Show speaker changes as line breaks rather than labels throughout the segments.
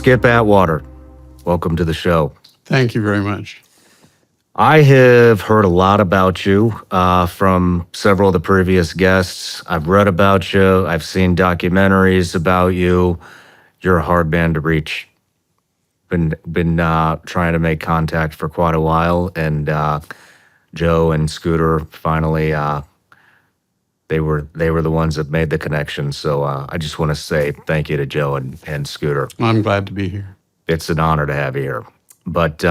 Skip Atwater, welcome to the show.
Thank you very much.
I have heard a lot about you from several of the previous guests. I've read about you. I've seen documentaries about you. You're a hard man to reach. Been trying to make contact for quite a while, and Joe and Scooter finally they were the ones that made the connection. So I just want to say thank you to Joe and Scooter.
I'm glad to be here.
It's an honor to have you here. But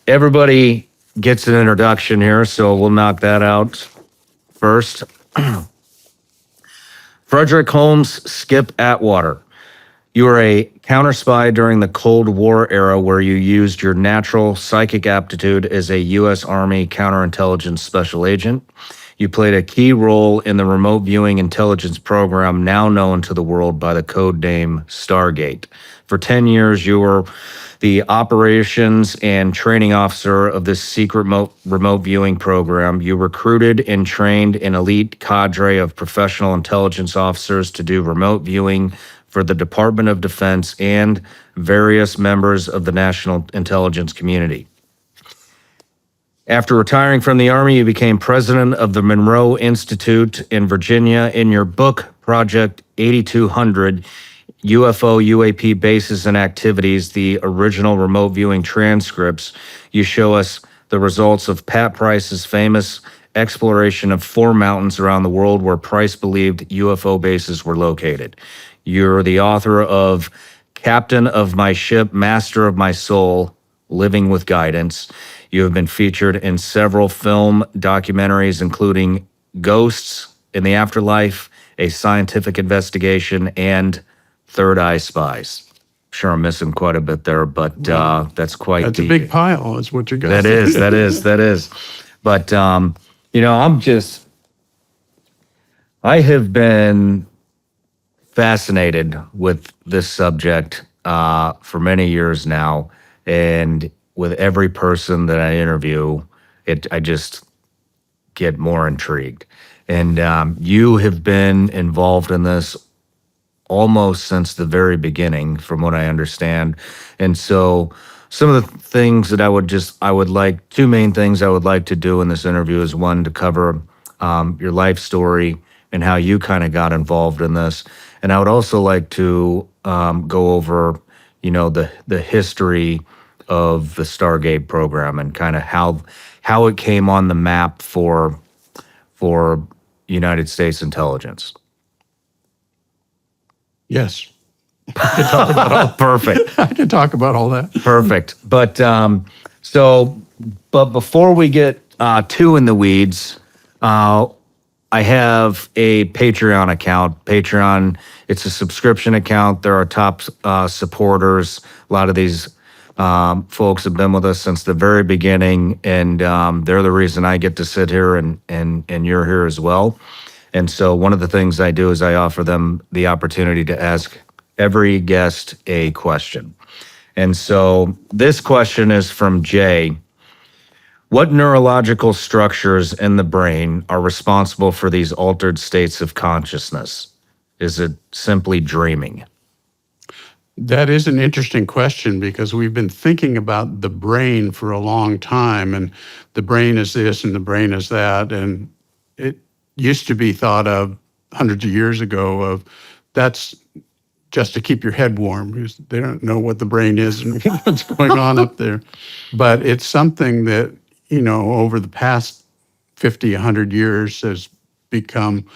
everybody gets an introduction here, so we'll knock that out first. Frederick Holmes Skip Atwater. You were a counter spy during the Cold War era where you used your natural psychic aptitude as a U.S. Army counterintelligence special agent. You played a key role in the remote viewing intelligence program now known to the world by the code name Stargate. For 10 years, you were the operations and training officer of this secret remote viewing program. You recruited and trained an elite cadre of professional intelligence officers to do remote viewing for the Department of Defense and various members of the national intelligence community. After retiring from the Army, you became president of the Munroe Institute in Virginia. In your book, Project 8200, UFO UAP Bases and Activities, the original remote viewing transcripts, you show us the results of Pat Price's famous exploration of 4 mountains around the world where Price believed UFO bases were located. You're the author of Captain of My Ship, Master of My Soul, Living with Guidance. You have been featured in several film documentaries, including Ghosts in the Afterlife, A Scientific Investigation, and Third Eye Spies. Sure, I'm missing quite a bit there, but that's quite
That's a big pile, is what you got.
That is. But, I have been fascinated with this subject for many years now, and with every person that I interview, I just get more intrigued. And you have been involved in this almost since the very beginning, from what I understand. And so some of the things that two main things I would like to do in this interview is, one, to cover your life story and how you kind of got involved in this. And I would also like to go over, the history of the Stargate program and kind of how it came on the map for United States intelligence.
Yes. I can talk about all
Perfect.
I can talk about all that.
Perfect. But before we get too in the weeds, I have a Patreon account. Patreon, it's a subscription account. There are top supporters. A lot of these folks have been with us since the very beginning, and they're the reason I get to sit here and you're here as well. And so one of the things I do is I offer them the opportunity to ask every guest a question. And so this question is from Jay. What neurological structures in the brain are responsible for these altered states of consciousness? Is it simply dreaming?
That is an interesting question, because we've been thinking about the brain for a long time, and the brain is this and the brain is that. And it used to be thought of hundreds of years ago of that's just to keep your head warm, because they don't know what the brain is and what's going on up there. But it's something that, over the past 50, 100 years has become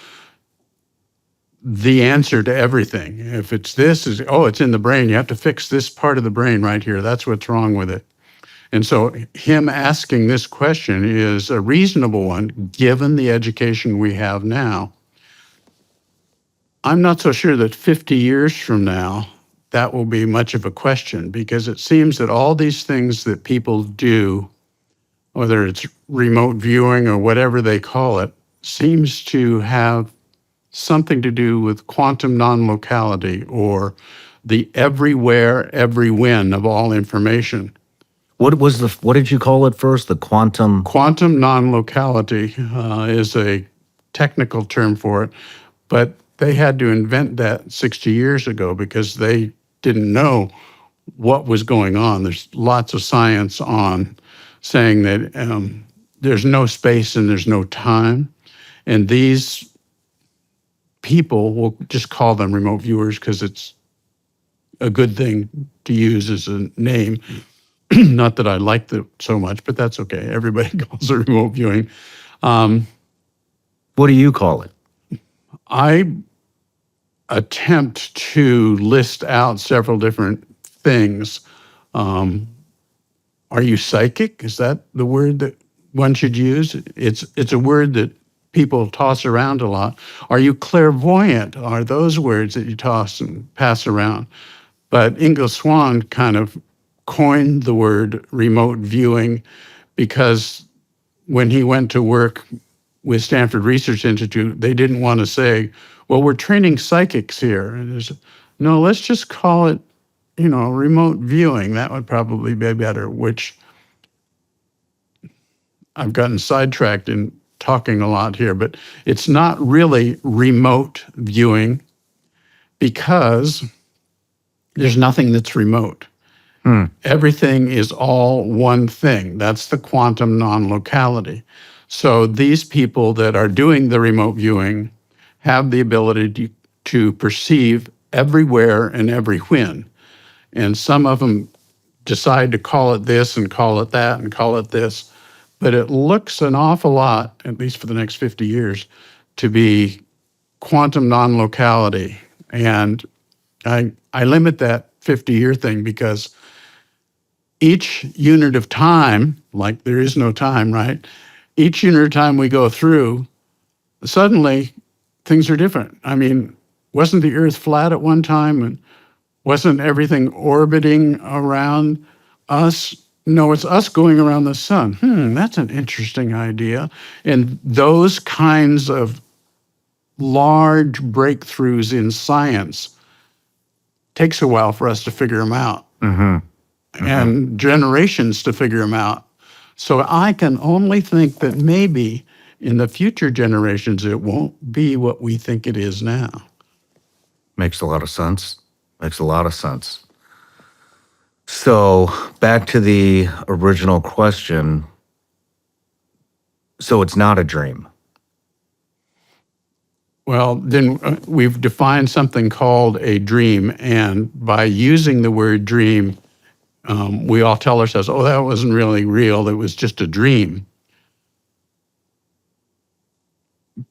the answer to everything. If it's it's in the brain, you have to fix this part of the brain right here. That's what's wrong with it. And so him asking this question is a reasonable one, given the education we have now. I'm not so sure that 50 years from now, that will be much of a question, because it seems that all these things that people do, whether it's remote viewing or whatever they call it, seems to have something to do with quantum non-locality, or the everywhere, every when of all information.
What did you call it first? The quantum?
Quantum non-locality is a technical term for it, but they had to invent that 60 years ago because they didn't know what was going on. There's lots of science on saying that there's no space and there's no time. And these people, we'll just call them remote viewers because it's a good thing to use as a name. Not that I like it so much, but that's okay. Everybody calls it remote viewing.
What do you call it?
I attempt to list out several different things. Are you psychic? Is that the word that one should use? It's a word that people toss around a lot. Are you clairvoyant? Are those words that you toss and pass around? But Ingo Swann kind of coined the word remote viewing because when he went to work with Stanford Research Institute, they didn't want to say, well, we're training psychics here. And no, let's just call it, remote viewing. That would probably be better, which I've gotten sidetracked in talking a lot here, but it's not really remote viewing because there's nothing that's remote. Everything is all one thing. That's the quantum non-locality. So these people that are doing the remote viewing have the ability to perceive everywhere and every when. And some of them decide to call it this and call it that and call it this. But it looks an awful lot, at least for the next 50 years, to be quantum non-locality. And I limit that 50-year thing because each unit of time, like there is no time, right? Each unit of time we go through, suddenly things are different. I mean, wasn't the Earth flat at one time? And wasn't everything orbiting around us? No, it's us going around the sun. That's an interesting idea. And those kinds of large breakthroughs in science takes a while for us to figure them out. And generations to figure them out. So I can only think that maybe in the future generations, it won't be what we think it is now.
Makes a lot of sense. Makes a lot of sense. So back to the original question. So it's not a dream.
Well, then we've defined something called a dream. And by using the word dream, we all tell ourselves, oh, that wasn't really real. It was just a dream.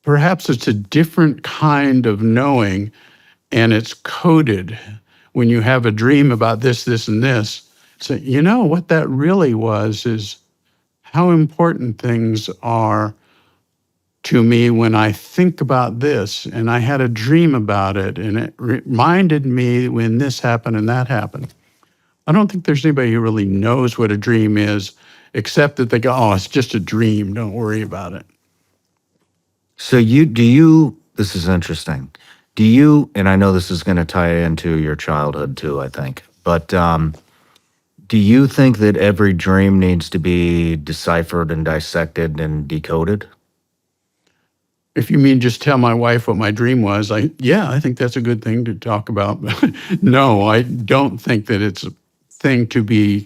Perhaps it's a different kind of knowing, and it's coded. When you have a dream about this, this, and this, so what that really was is how important things are to me when I think about this, and I had a dream about it, and it reminded me when this happened and that happened. I don't think there's anybody who really knows what a dream is, except that they go, oh, it's just a dream. Don't worry about it.
So this is interesting. And I know this is going to tie into your childhood too, I think, but do you think that every dream needs to be deciphered and dissected and decoded?
If you mean just tell my wife what my dream was, I think that's a good thing to talk about. No, I don't think that it's a thing to be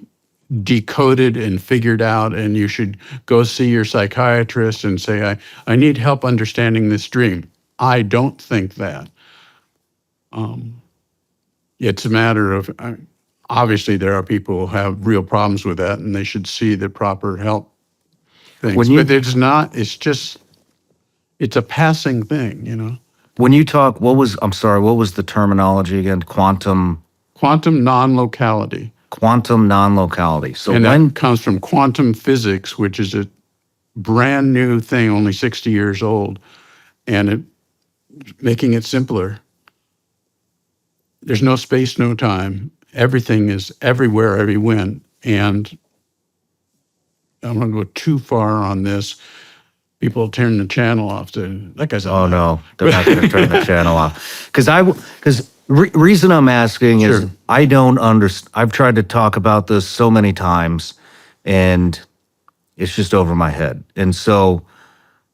decoded and figured out, and you should go see your psychiatrist and say, I need help understanding this dream. I don't think that. It's a matter of, obviously there are people who have real problems with that, and they should see the proper help things. But it's not, it's a passing thing,
When you talk, what was the terminology again? Quantum
non-locality.
Quantum non-locality. So
that comes from quantum physics, which is a brand new thing, only 60 years old, and making it simpler. There's no space, no time. Everything is everywhere, every when. And I'm going to go too far on this. People turn the channel off. Like I said,
oh no, they're not going to turn the channel off. Because reason I'm asking is I don't understand. I've tried to talk about this so many times, and it's just over my head. And so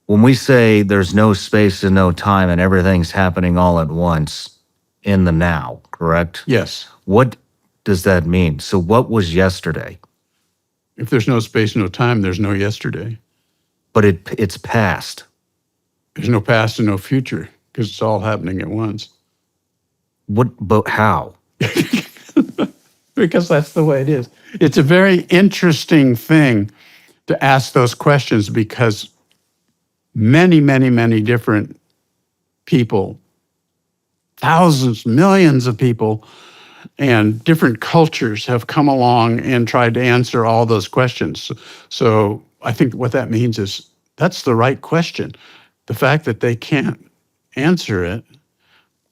when we say there's no space and no time and everything's happening all at once, in the now, correct?
Yes.
What does that mean? So what was yesterday?
If there's no space, no time, there's no yesterday.
But it's past.
There's no past and no future because it's all happening at once.
But how?
Because that's the way it is. It's a very interesting thing to ask those questions because many, many, many different people, thousands, millions of people, and different cultures have come along and tried to answer all those questions. So I think what that means is that's the right question. The fact that they can't answer it,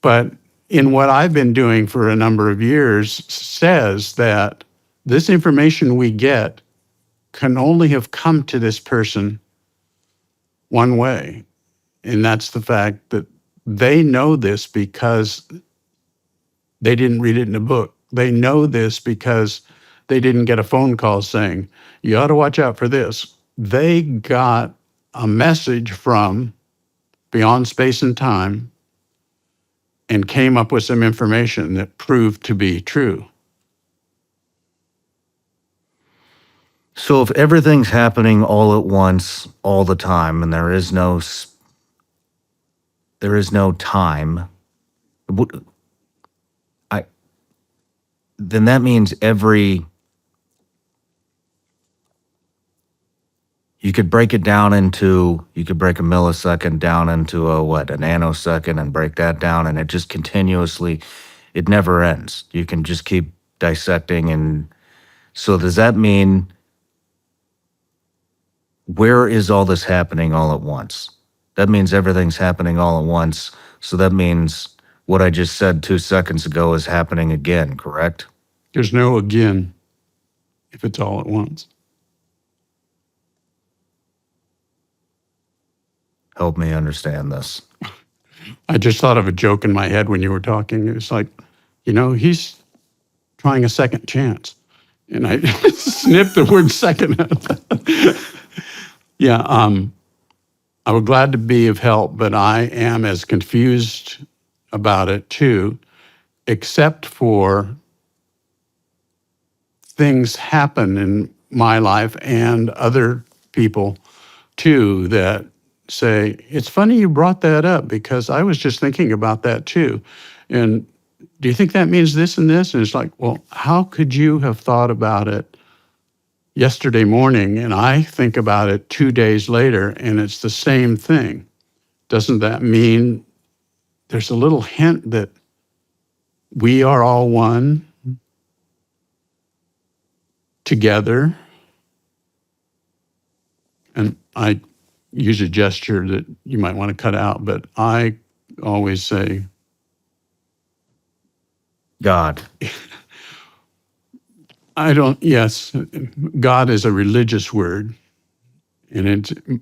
but in what I've been doing for a number of years says that this information we get can only have come to this person one way. And that's the fact that they know this because they didn't read it in a book. They know this because they didn't get a phone call saying, you ought to watch out for this. They got a message from beyond space and time and came up with some information that proved to be true.
So if everything's happening all at once, all the time, and there is no time, then that means you could break a millisecond down into a nanosecond and break that down, and it just continuously, it never ends. You can just keep dissecting. And so does that mean, where is all this happening all at once? That means everything's happening all at once. So that means what I just said 2 seconds ago is happening again, correct?
There's no again if it's all at once.
Help me understand this.
I just thought of a joke in my head when you were talking. It's like, he's trying a second chance. And I snipped the word second out. Yeah, I was glad to be of help, but I am as confused about it too, except for things happen in my life and other people too that say, it's funny you brought that up because I was just thinking about that too. And do you think that means this and this? And it's like, well, how could you have thought about it yesterday morning and I think about it 2 days later and it's the same thing? Doesn't that mean there's a little hint that we are all one together? And I use a gesture that you might want to cut out, but I always say,
God.
Yes, God is a religious word, and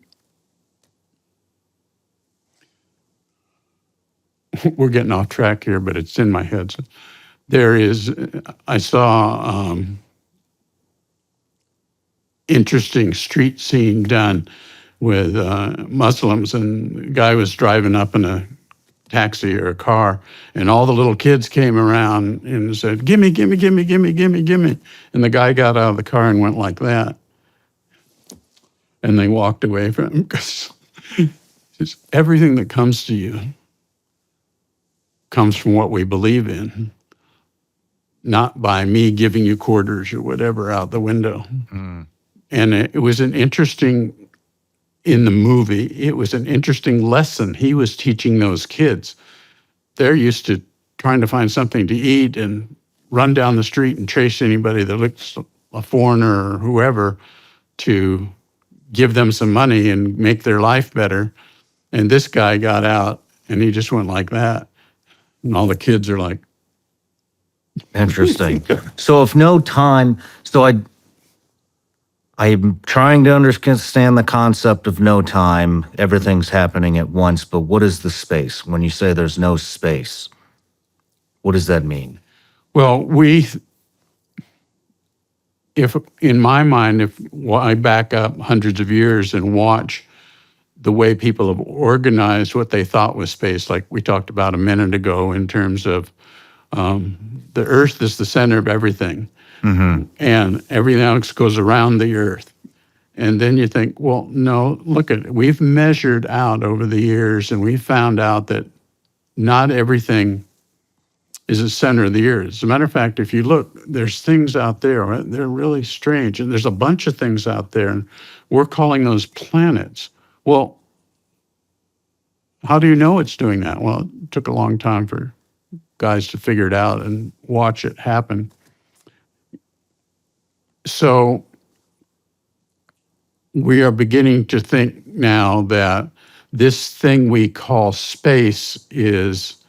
we're getting off track here, but it's in my head. So I saw interesting street scene done with Muslims, and the guy was driving up in a taxi or a car, and all the little kids came around and said, gimme, gimme, gimme, gimme, gimme, gimme. And the guy got out of the car and went like that. And they walked away from him because everything that comes to you comes from what we believe in, not by me giving you quarters or whatever out the window. Mm. And it was in the movie, it was an interesting lesson he was teaching those kids. They're used to trying to find something to eat and run down the street and chase anybody that looks a foreigner or whoever to give them some money and make their life better. And this guy got out and he just went like that. And all the kids are like.
Interesting. So if no time, I'm trying to understand the concept of no time. Everything's happening at once, but what is the space? When you say there's no space, what does that mean?
Well, if in my mind, if I back up hundreds of years and watch the way people have organized what they thought was space, like we talked about a minute ago, in terms of the Earth is the center of everything, and everything else goes around the Earth. And then you think, well, no, look at it. We've measured out over the years, and we found out that not everything is the center of the Earth. As a matter of fact, if you look, there's things out there, right? They're really strange. And there's a bunch of things out there, and we're calling those planets. Well, how do you know it's doing that? Well, it took a long time for guys to figure it out and watch it happen. So we are beginning to think now that this thing we call space is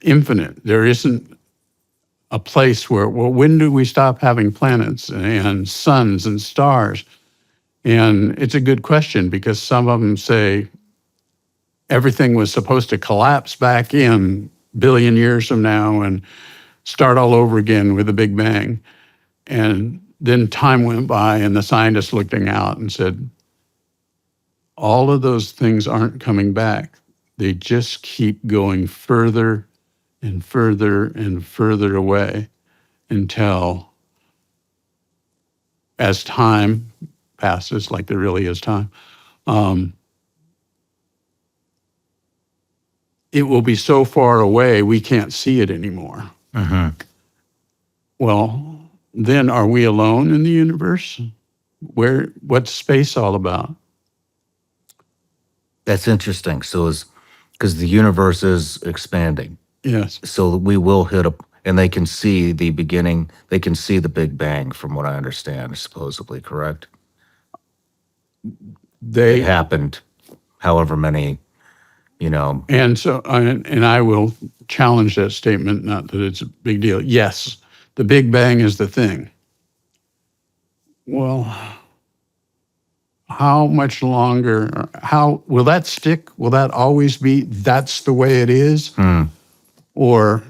infinite. There isn't a place where, well, when do we stop having planets and suns and stars? And it's a good question, because some of them say everything was supposed to collapse back in a billion years from now and start all over again with a Big Bang. And then time went by and the scientists looking out and said, all of those things aren't coming back. They just keep going further and further and further away until, as time passes, like there really is time, it will be so far away we can't see it anymore. Well, then are we alone in the universe? What's space all about?
That's interesting. So because the universe is expanding.
Yes.
So we will hit and they can see the beginning, they can see the Big Bang, from what I understand, supposedly, correct? It happened however many,
And so, and I will challenge that statement, not that it's a big deal. Yes, the Big Bang is the thing. Well, how much longer, how will that stick? Will that always be, that's the way it is? Or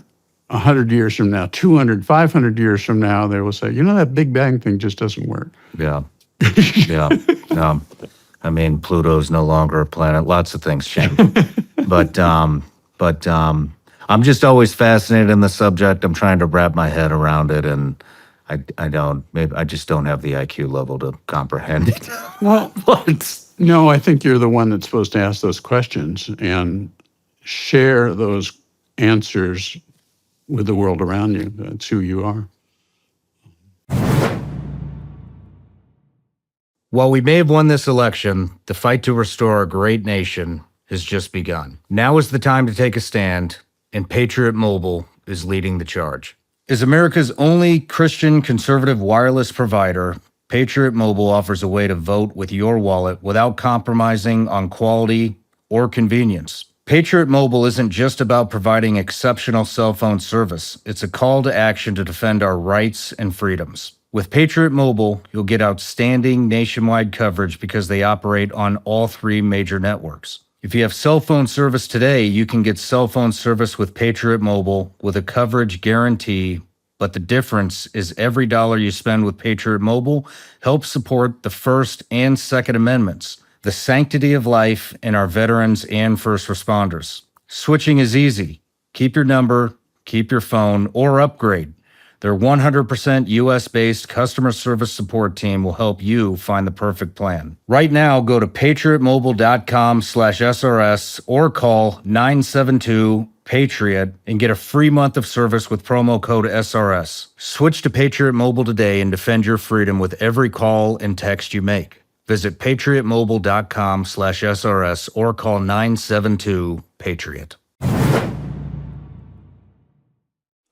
100 years from now, 200, 500 years from now, they will say, that Big Bang thing just doesn't work.
Yeah. Yeah. No. I mean, Pluto's no longer a planet. Lots of things change. But I'm just always fascinated in the subject. I'm trying to wrap my head around it, and I just don't have the IQ level to comprehend it.
Well, no, I think you're the one that's supposed to ask those questions and share those answers with the world around you. That's who you are.
While we may have won this election, the fight to restore our great nation has just begun. Now is the time to take a stand, and Patriot Mobile is leading the charge. As America's only Christian conservative wireless provider, Patriot Mobile offers a way to vote with your wallet without compromising on quality or convenience. Patriot Mobile isn't just about providing exceptional cell phone service. It's a call to action to defend our rights and freedoms. With Patriot Mobile, you'll get outstanding nationwide coverage because they operate on all 3 major networks. If you have cell phone service today, you can get cell phone service with Patriot Mobile with a coverage guarantee, but the difference is every dollar you spend with Patriot Mobile helps support the First and Second Amendments, the sanctity of life, and our veterans and first responders. Switching is easy. Keep your number, keep your phone, or upgrade. Their 100% US-based customer service support team will help you find the perfect plan. Right now, go to patriotmobile.com/SRS or call 972-PATRIOT and get a free month of service with promo code SRS. Switch to Patriot Mobile today and defend your freedom with every call and text you make. Visit patriotmobile.com/SRS or call 972-PATRIOT.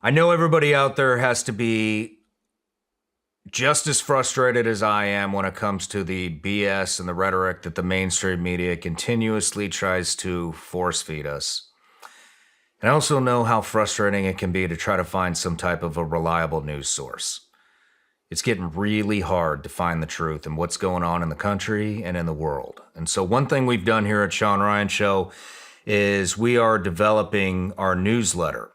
I know everybody out there has to be just as frustrated as I am when it comes to the BS and the rhetoric that the mainstream media continuously tries to force feed us. And I also know how frustrating it can be to try to find some type of a reliable news source. It's getting really hard to find the truth and what's going on in the country and in the world. And so one thing we've done here at Shawn Ryan Show is we are developing our newsletter.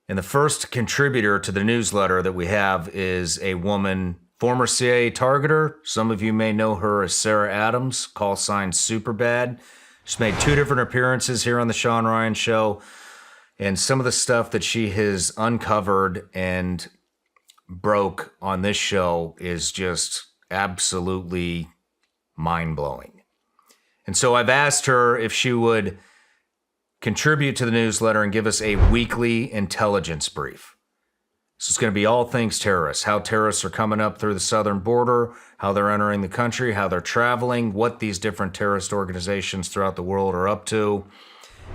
And the first contributor to the newsletter that we have is a woman former CIA targeter. Some of you may know her as Sarah Adams, call sign Superbad. She's made 2 different appearances here on the Shawn Ryan Show. And some of the stuff that she has uncovered and broke on this show is just absolutely mind-blowing. And so I've asked her if she would contribute to the newsletter and give us a weekly intelligence brief. So it's going to be all things terrorists, how terrorists are coming up through the southern border, how they're entering the country, how they're traveling, what these different terrorist organizations throughout the world are up to.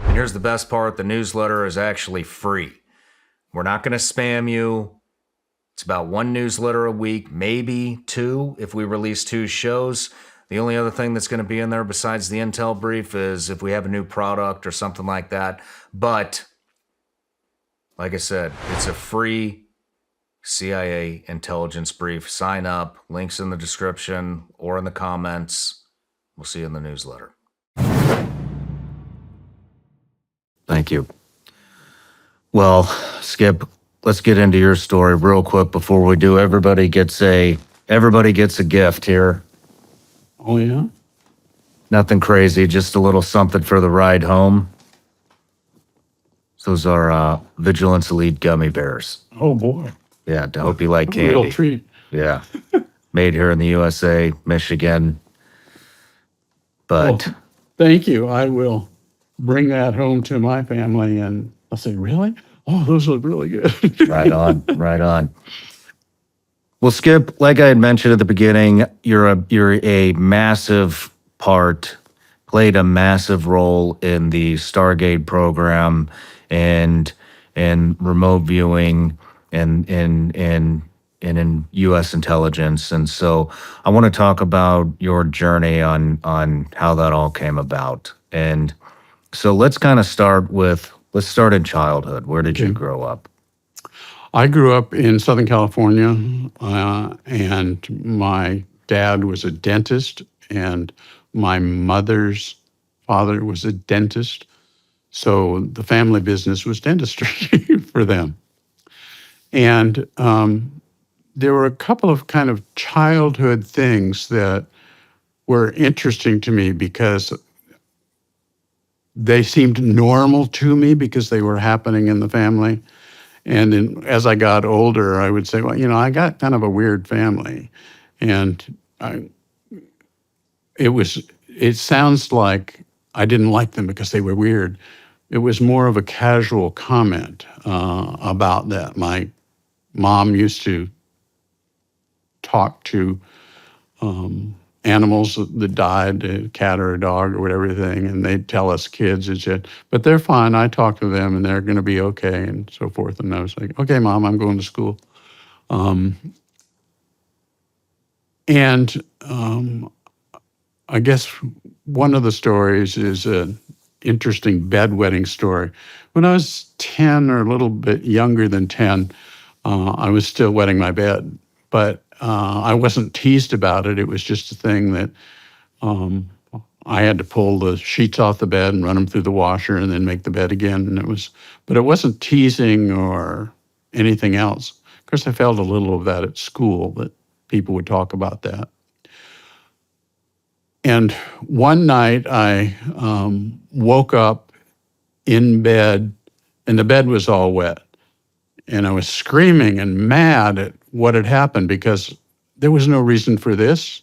And here's the best part, the newsletter is actually free. We're not going to spam you. It's about 1 newsletter a week, maybe 2 if we release 2 shows. The only other thing that's going to be in there besides the intel brief is if we have a new product or something like that. But like I said, it's a free CIA intelligence brief. Sign up, links in the description or in the comments. We'll see you in the newsletter. Thank you. Well, Skip, let's get into your story real quick before we do. Everybody gets a gift here.
Oh, yeah?
Nothing crazy, just a little something for the ride home. Those are Vigilance Elite gummy bears.
Oh, boy.
Yeah, I hope you like candy.
Real treat.
Yeah. Made here in the USA, Michigan. But
Well, thank you. I will bring that home to my family and I'll say, really? Oh, those look really good.
right on, right on. Well, Skip, like I had mentioned at the beginning, you're a massive part, played a massive role in the Stargate program and remote viewing and in U.S. intelligence. And so I want to talk about your journey on how that all came about. And so let's start in childhood. Where did you grow up?
I grew up in Southern California, and my dad was a dentist, and my mother's father was a dentist. So the family business was dentistry for them. And there were a couple of kind of childhood things that were interesting to me because they seemed normal to me because they were happening in the family. And then as I got older, I would say, well, I got kind of a weird family. And it sounds like I didn't like them because they were weird. It was more of a casual comment about that. My mom used to talk to animals that died, a cat or a dog or whatever thing, and they'd tell us kids and shit, but they're fine. I talk to them and they're going to be okay and so forth. And I was like, okay, Mom, I'm going to school. I guess one of the stories is an interesting bedwetting story. When I was 10 or a little bit younger than 10, I was still wetting my bed, but I wasn't teased about it. It was just a thing that I had to pull the sheets off the bed and run them through the washer and then make the bed again. But it wasn't teasing or anything else. Of course, I felt a little of that at school, that people would talk about that. And one night I woke up in bed and the bed was all wet. And I was screaming and mad at what had happened because there was no reason for this.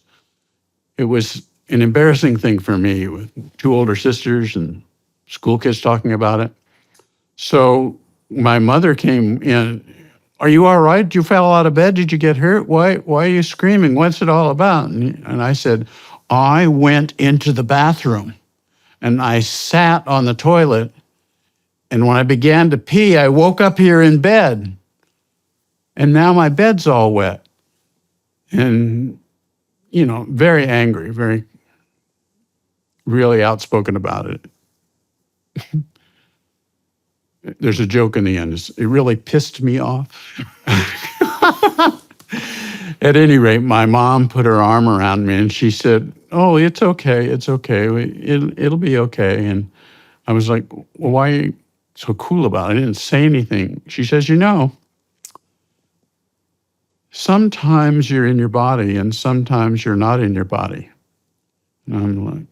It was an embarrassing thing for me with 2 older sisters and school kids talking about it. So my mother came in. Are you all right? You fell out of bed? Did you get hurt? Why are you screaming? What's it all about? And I said, I went into the bathroom and I sat on the toilet. And when I began to pee, I woke up here in bed. And now my bed's all wet. And, very angry, really outspoken about it. There's a joke in the end. It really pissed me off. At any rate, my mom put her arm around me and she said, oh, it's okay. It's okay. It'll be okay. And I was like, well, why are you so cool about it? I didn't say anything. She says, sometimes you're in your body and sometimes you're not in your body. And I'm like,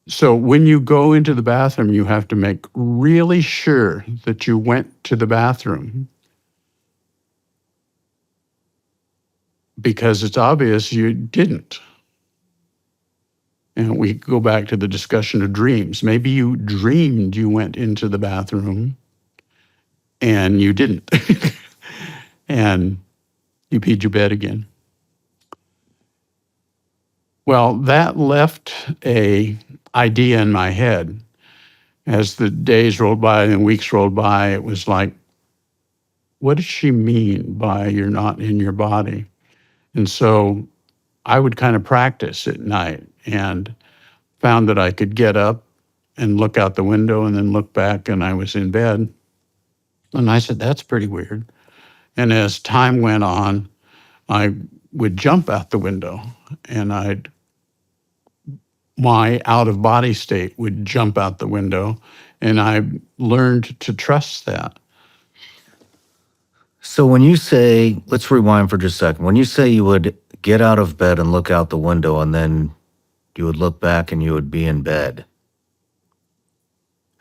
so when you go into the bathroom, you have to make really sure that you went to the bathroom, because it's obvious you didn't. And we go back to the discussion of dreams. Maybe you dreamed you went into the bathroom and you didn't. And you peed your bed again. Well, that left a idea in my head. As the days rolled by and weeks rolled by, it was like, what does she mean by you're not in your body? And so I would kind of practice at night and found that I could get up and look out the window and then look back and I was in bed. And I said, that's pretty weird. And as time went on, I would jump out the window and my out of body state would jump out the window. And I learned to trust that.
So when you say, let's rewind for just a second. When you say you would get out of bed and look out the window and then you would look back and you would be in bed.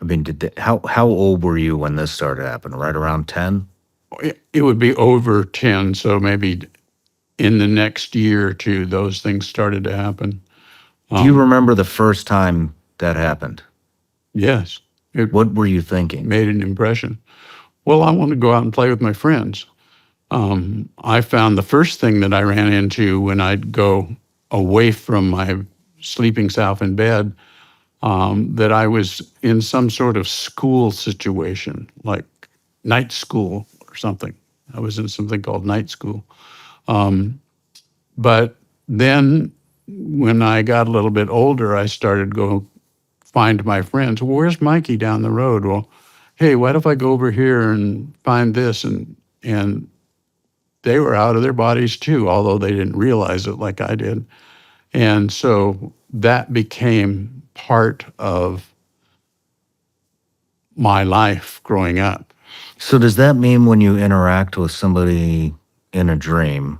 I mean, how old were you when this started happening? Right around 10?
It would be over 10. So maybe in the next year or two, those things started to happen.
Do you remember the first time that happened?
Yes.
What were you thinking?
Made an impression. Well, I want to go out and play with my friends. I found the first thing that I ran into when I'd go away from my sleeping self in bed, that I was in some sort of school situation, like night school or something. I was in something called night school. But then when I got a little bit older, I started to go find my friends. Well, where's Mikey down the road? Well, hey, what if I go over here and find this? And they were out of their bodies too, although they didn't realize it like I did. And so that became part of my life growing up.
So does that mean when you interact with somebody in a dream,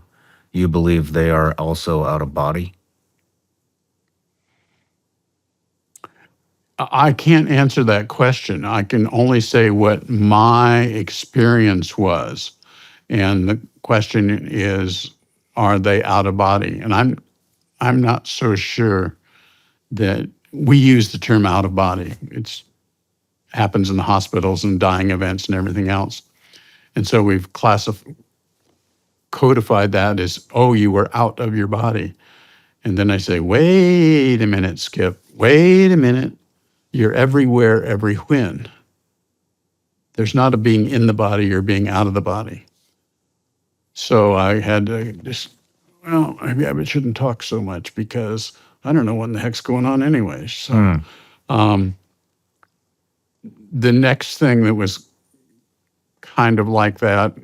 you believe they are also out of body?
I can't answer that question. I can only say what my experience was. And the question is, are they out of body? And I'm not so sure that we use the term out of body. It's happens in the hospitals and dying events and everything else. And so we've codified that as, oh, you were out of your body. And then I say, wait a minute, Skip, wait a minute. You're everywhere, every when. There's not a being in the body or being out of the body. So I had to just, well, maybe I shouldn't talk so much because I don't know what in the heck's going on anyway. So the next thing that was kind of like that,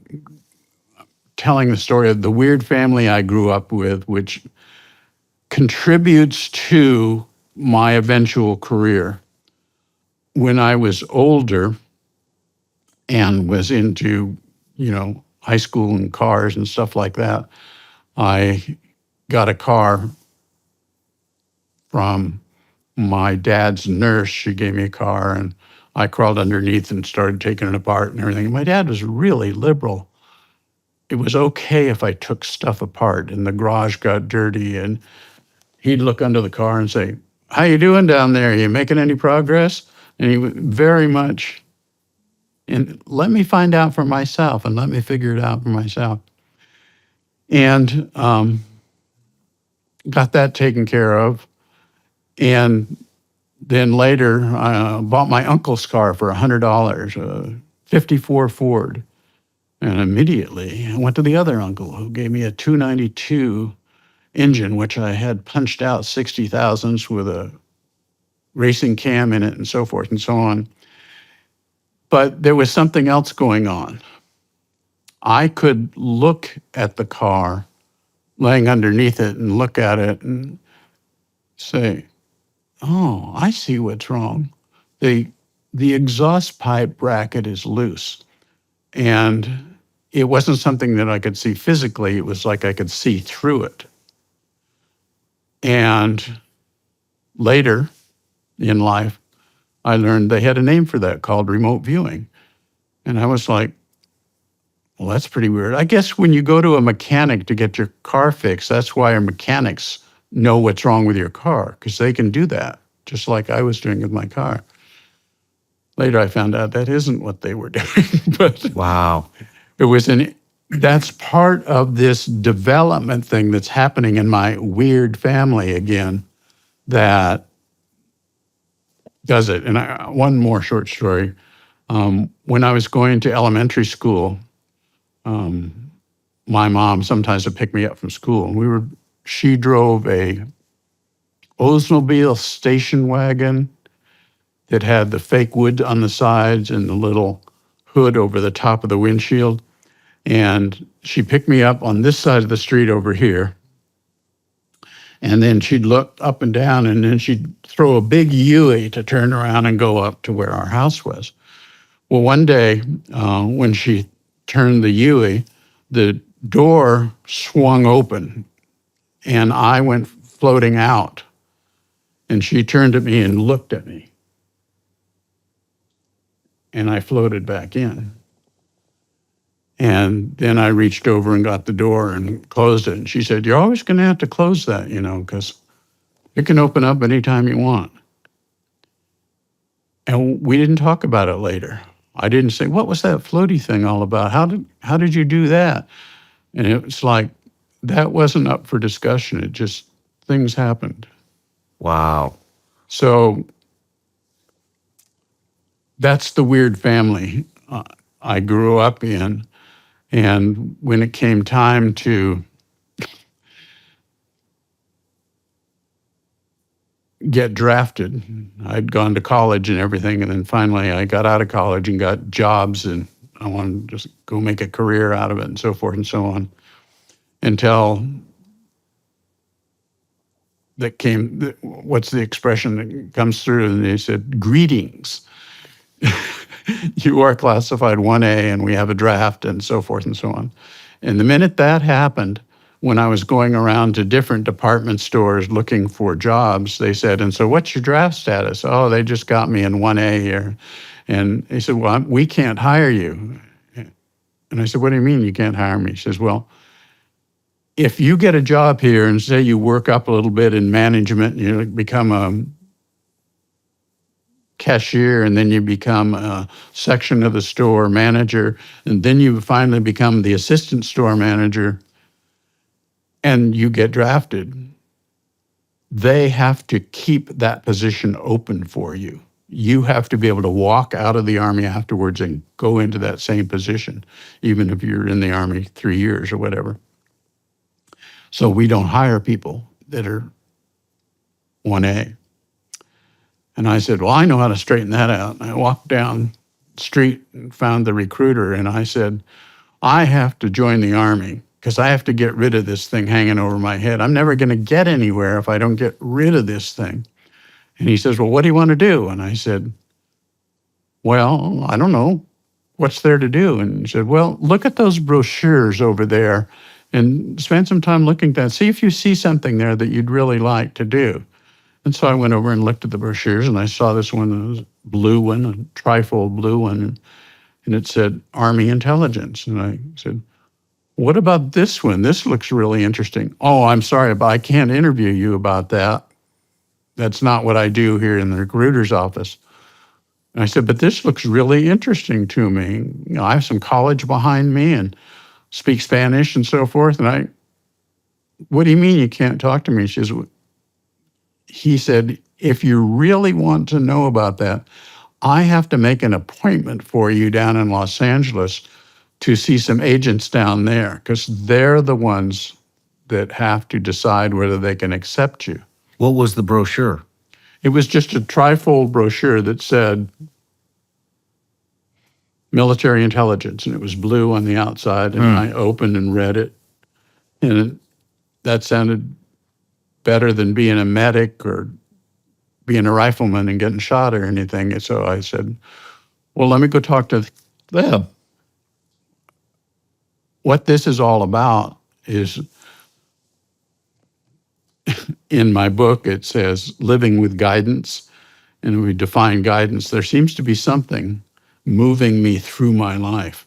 telling the story of the weird family I grew up with, which contributes to my eventual career. When I was older and was into, high school and cars and stuff like that, I got a car from my dad's nurse. She gave me a car and I crawled underneath and started taking it apart and everything. My dad was really liberal. It was okay if I took stuff apart and the garage got dirty, and he'd look under the car and say, how you doing down there? You making any progress? And he was very much, and let me find out for myself and let me figure it out for myself. And got that taken care of. And then later, I bought my uncle's car for $100, a 54 Ford. And immediately I went to the other uncle who gave me a 292 engine, which I had punched out 60 thousandths with a racing cam in it and so forth and so on. But there was something else going on. I could look at the car laying underneath it and look at it and say, oh, I see what's wrong. The exhaust pipe bracket is loose. And it wasn't something that I could see physically. It was like I could see through it. And later in life, I learned they had a name for that called remote viewing. And I was like, well, that's pretty weird. I guess when you go to a mechanic to get your car fixed, that's why our mechanics know what's wrong with your car, because they can do that, just like I was doing with my car. Later, I found out that isn't what they were doing. But
Wow.
that's part of this development thing that's happening in my weird family again that does it. And one more short story. When I was going to elementary school, my mom sometimes would pick me up from school. And she drove a Oldsmobile station wagon that had the fake wood on the sides and the little hood over the top of the windshield. And she picked me up on this side of the street over here. And then she'd look up and down, and then she'd throw a big U-ey to turn around and go up to where our house was. Well, one day when she turned the U-ey, the door swung open and I went floating out. And she turned at me and looked at me. And I floated back in. And then I reached over and got the door and closed it. And she said, you're always going to have to close that, because it can open up anytime you want. And we didn't talk about it later. I didn't say, what was that floaty thing all about? How did you do that? And it was like, that wasn't up for discussion. It just, things happened.
Wow.
So that's the weird family I grew up in. And when it came time to get drafted, I'd gone to college and everything. And then finally I got out of college and got jobs, and I wanted to just go make a career out of it and so forth and so on. Until what's the expression that comes through? And they said, greetings. You are classified 1A and we have a draft and so forth and so on. And the minute that happened, when I was going around to different department stores looking for jobs, they said, and so what's your draft status? Oh, they just got me in 1A here. And they said, well, we can't hire you. And I said, what do you mean you can't hire me? He says, well, if you get a job here and say you work up a little bit in management, you become a cashier, and then you become a section of the store manager, and then you finally become the assistant store manager, and you get drafted, they have to keep that position open for you. You have to be able to walk out of the Army afterwards and go into that same position, even if you're in the Army 3 years or whatever. So we don't hire people that are 1A. And I said, well, I know how to straighten that out. And I walked down the street and found the recruiter, and I said, I have to join the Army because I have to get rid of this thing hanging over my head. I'm never going to get anywhere if I don't get rid of this thing. And he says, well, what do you want to do? And I said, well, I don't know. What's there to do? And he said, well, look at those brochures over there and spend some time looking at that. See if you see something there that you'd really like to do. And so I went over and looked at the brochures, and I saw this one, it was a blue one, a trifold blue one, and it said Army Intelligence. And I said, what about this one? This looks really interesting. Oh, I'm sorry, but I can't interview you about that. That's not what I do here in the recruiter's office. And I said, but this looks really interesting to me. I have some college behind me and speak Spanish and so forth. And what do you mean you can't talk to me? He said, if you really want to know about that, I have to make an appointment for you down in Los Angeles to see some agents down there, because they're the ones that have to decide whether they can accept you.
What was the brochure?
It was just a trifold brochure that said military intelligence, and it was blue on the outside, and I opened and read it, and that sounded better than being a medic or being a rifleman and getting shot or anything. So I said, well, let me go talk to them. what this is all about is, in my book, it says living with guidance. And we define guidance. There seems to be something moving me through my life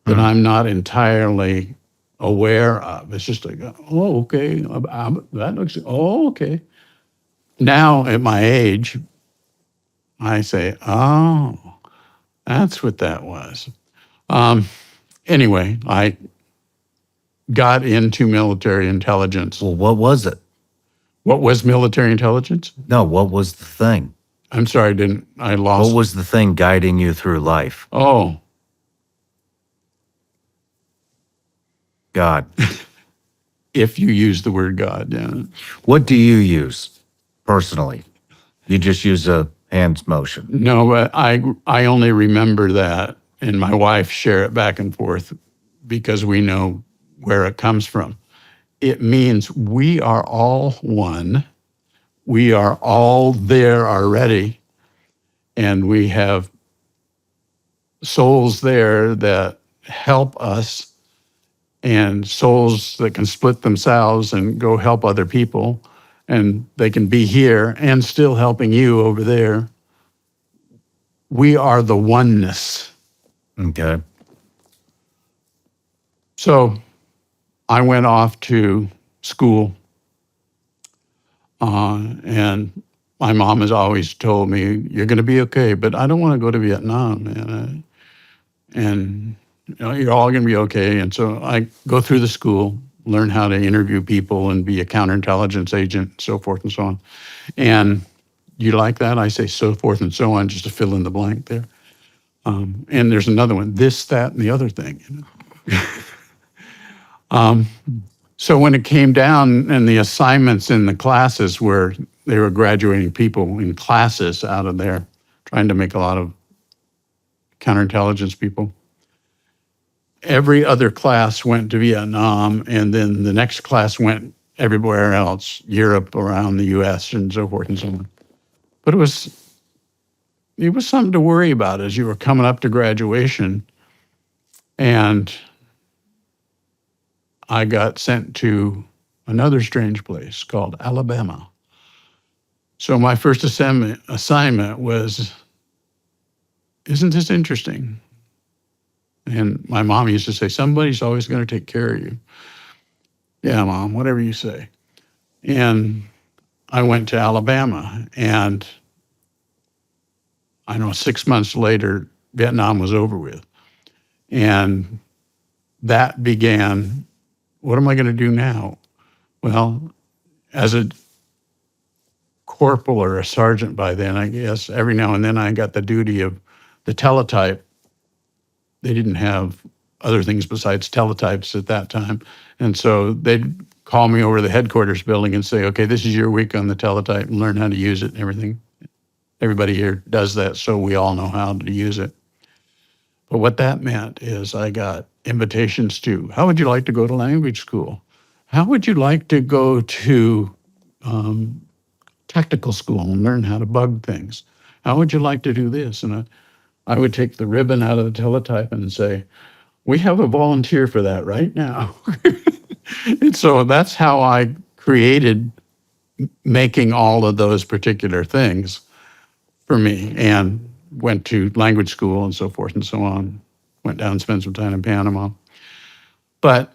that I'm not entirely aware of. It's just like, oh, okay, that looks, oh, okay. Now at my age, I say, oh, that's what that was. Anyway, I got into military intelligence.
Well, what was it?
What was military intelligence?
No, what was the thing?
I'm sorry, I lost.
What was the thing guiding you through life?
Oh,
God.
if you use the word God, yeah.
What do you use personally? You just use a hand motion.
No, but I only remember that, and my wife share it back and forth because we know where it comes from. It means we are all one. We are all there already, and we have souls there that help us, and souls that can split themselves and go help other people, and they can be here and still helping you over there. We are the oneness.
Okay.
So I went off to school, and my mom has always told me, you're going to be okay, but I don't want to go to Vietnam, man. And you're all going to be okay. And so I go through the school, learn how to interview people and be a counterintelligence agent, so forth and so on. And you like that? I say so forth and so on, just to fill in the blank there. And there's another one, this, that, and the other thing. So when it came down and the assignments in the classes where they were graduating people in classes out of there, trying to make a lot of counterintelligence people, every other class went to Vietnam, and then the next class went everywhere else, Europe, around the US, and so forth and so on. But it was something to worry about as you were coming up to graduation. And I got sent to another strange place called Alabama. So my first assignment was, isn't this interesting? And my mom used to say, somebody's always going to take care of you. Yeah, Mom, whatever you say. And I went to Alabama, and I know 6 months later, Vietnam was over with. And that began, what am I going to do now? Well, as a corporal or a sergeant by then, I guess, every now and then I got the duty of the teletype. They didn't have other things besides teletypes at that time. And so they'd call me over to the headquarters building and say, okay, this is your week on the teletype, and learn how to use it and everything. Everybody here does that, so we all know how to use it. But what that meant is I got invitations to, how would you like to go to language school? How would you like to go to technical school and learn how to bug things? How would you like to do this? And I would take the ribbon out of the teletype and say, we have a volunteer for that right now. And so that's how I created making all of those particular things for me, and went to language school and so forth and so on. Went down and spent some time in Panama. But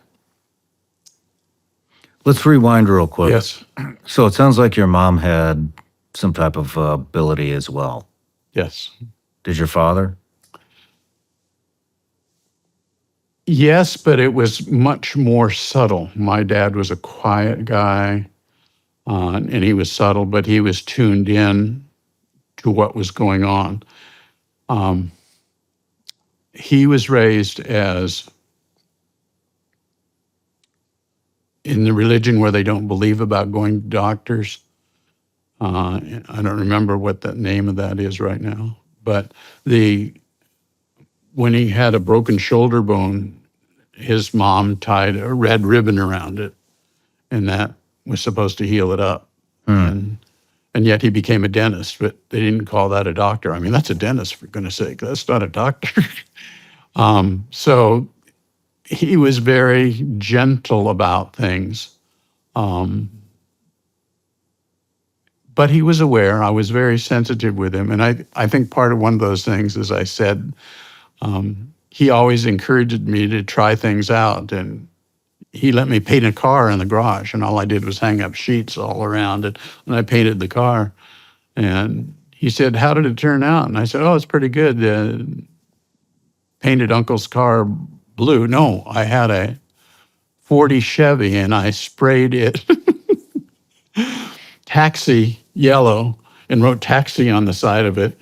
let's rewind real quick.
yes,
So it sounds like your mom had some type of ability as well.
yes.
Did your father?
Yes, but it was much more subtle. My dad was a quiet guy, and he was subtle, but he was tuned in to what was going on. He was raised as in the religion where they don't believe about going to doctors. I don't remember what the name of that is right now, but when he had a broken shoulder bone, his mom tied a red ribbon around it, and that was supposed to heal it up. And yet he became a dentist, but they didn't call that a doctor. I mean, that's a dentist, for goodness sake. That's not a doctor. So he was very gentle about things. But he was aware. I was very sensitive with him. And I think part of one of those things, as I said, he always encouraged me to try things out. And he let me paint a car in the garage. And all I did was hang up sheets all around it. And I painted the car. And he said, "How did it turn out?" And I said, "Oh, it's pretty good. Painted Uncle's car blue." No, I had a 40 Chevy and I sprayed it taxi yellow and wrote taxi on the side of it.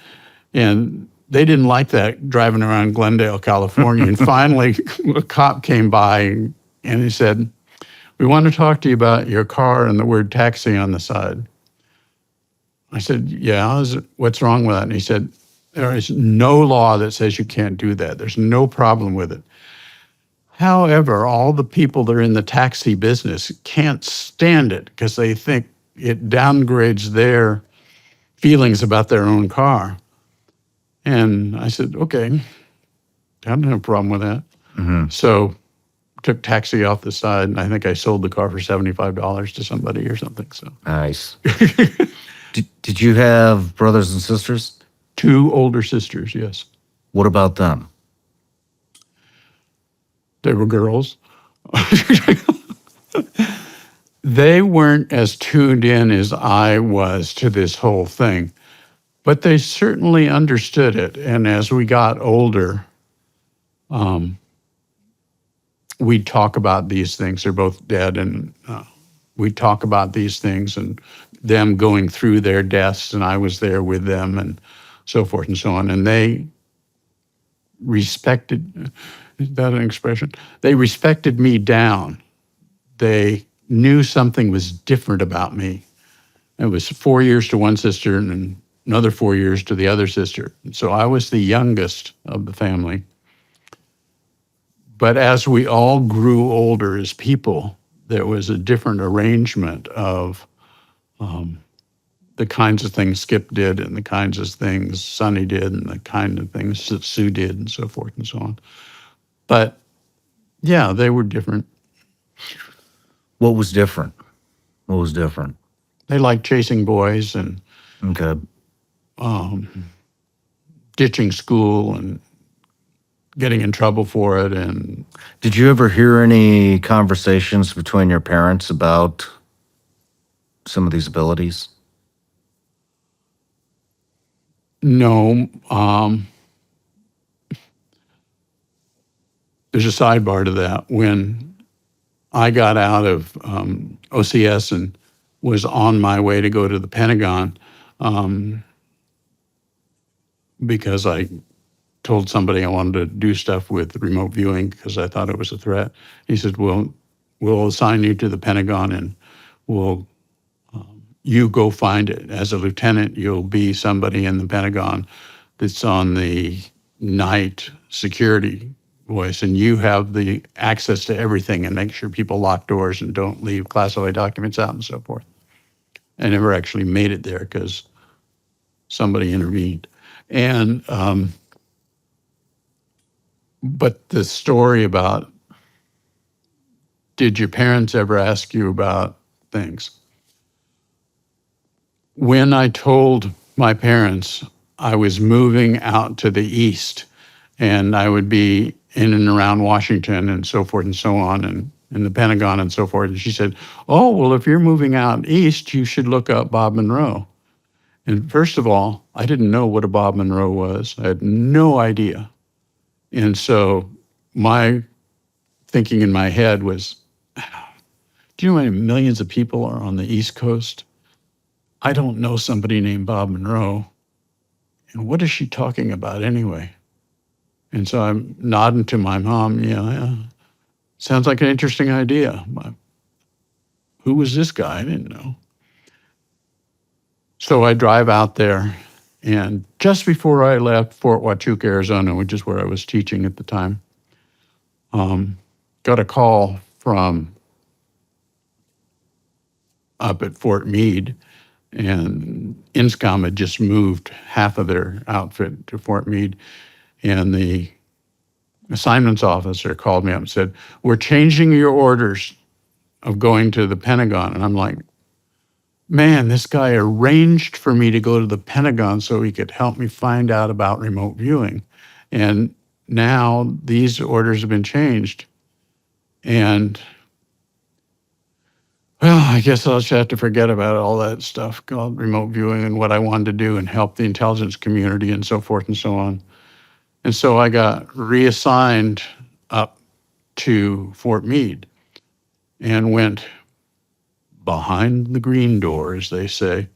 And they didn't like that driving around Glendale, California. And finally, a cop came by and he said, "We want to talk to you about your car and the word taxi on the side." I said, "Yeah, what's wrong with that?" And he said, "There is no law that says you can't do that. There's no problem with it. However, all the people that are in the taxi business can't stand it because they think it downgrades their feelings about their own car." And I said, "Okay, I don't have a problem with that." So took taxi off the side, and I think I sold the car for $75 to somebody or something. So
Nice. Did you have brothers and sisters?
2 older sisters, yes.
What about them?
They were girls. They weren't as tuned in as I was to this whole thing, but they certainly understood it. And as we got older, we'd talk about these things. They're both dead, and we'd talk about these things and them going through their deaths, and I was there with them and so forth and so on. And they respected, is that an expression? They respected me down. They knew something was different about me. It was 4 years to one sister and another 4 years to the other sister. So I was the youngest of the family. But as we all grew older as people, there was a different arrangement of the kinds of things Skip did and the kinds of things Sonny did and the kind of things that Sue did and so forth and so on. But yeah, they were different.
What was different? What was different?
They liked chasing boys and
Okay.
ditching school and getting in trouble for it. And
Did you ever hear any conversations between your parents about some of these abilities?
no, there's a sidebar to that. When I got out of OCS and was on my way to go to the Pentagon, because I told somebody I wanted to do stuff with remote viewing because I thought it was a threat. He said, "Well, we'll assign you to the Pentagon and you go find it. As a lieutenant, you'll be somebody in the Pentagon that's on the night security voice, and you have the access to everything and make sure people lock doors and don't leave classified documents out and so forth." I never actually made it there because somebody intervened. And but the story about, did your parents ever ask you about things? When I told my parents I was moving out to the east and I would be in and around Washington and so forth and so on, and in the Pentagon and so forth, and she said, "Oh, well, if you're moving out east, you should look up Bob Munroe." And first of all, I didn't know what a Bob Munroe was. I had no idea. And so my thinking in my head was, do you know how many millions of people are on the East Coast? I don't know somebody named Bob Munroe. And what is she talking about anyway? And so I'm nodding to my mom, yeah, sounds like an interesting idea. Who was this guy? I didn't know. So I drive out there, and just before I left Fort Huachuca, Arizona, which is where I was teaching at the time, got a call from up at Fort Meade, and INSCOM had just moved half of their outfit to Fort Meade, and the assignments officer called me up and said, "We're changing your orders of going to the Pentagon." And I'm like, man, this guy arranged for me to go to the Pentagon so he could help me find out about remote viewing. And now these orders have been changed. And, well, I guess I'll just have to forget about all that stuff called remote viewing and what I wanted to do and help the intelligence community and so forth and so on. And so I got reassigned up to Fort Meade and went behind the green door, as they say,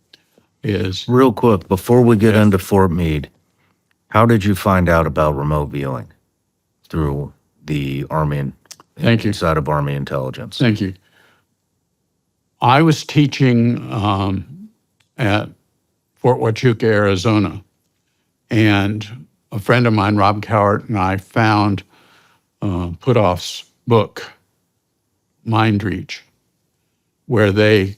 is
Real quick, before we get into Fort Meade, how did you find out about remote viewing? Through the Army and
Thank you.
inside of Army intelligence.
Thank you. I was teaching at Fort Huachuca, Arizona, and a friend of mine, Rob Cowart, and I found Putoff's book, Mind Reach, where they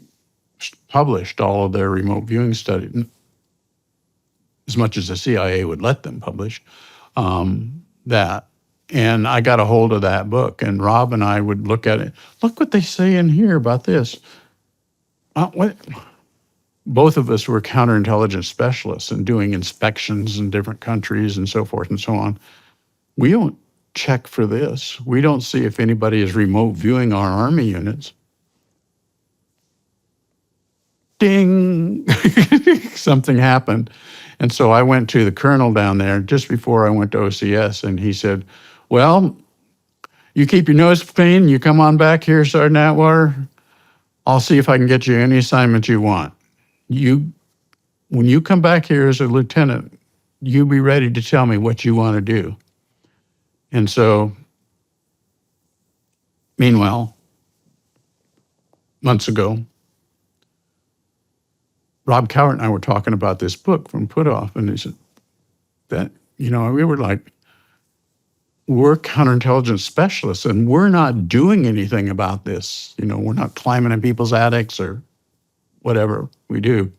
published all of their remote viewing studies, as much as the CIA would let them publish that. And I got a hold of that book, and Rob and I would look at it. Look what they say in here about this. Both of us were counterintelligence specialists and doing inspections in different countries and so forth and so on. We don't check for this. We don't see if anybody is remote viewing our Army units. Ding! Something happened. And so I went to the colonel down there just before I went to OCS, and he said, "Well, you keep your nose clean, you come on back here, Sergeant Atwater. I'll see if I can get you any assignment you want. When you come back here as a lieutenant, you be ready to tell me what you want to do." And so, meanwhile, months ago, Rob Cowart and I were talking about this book from Putoff, and he said that, we were like, we're counterintelligence specialists, and we're not doing anything about this. We're not climbing in people's attics or whatever we do.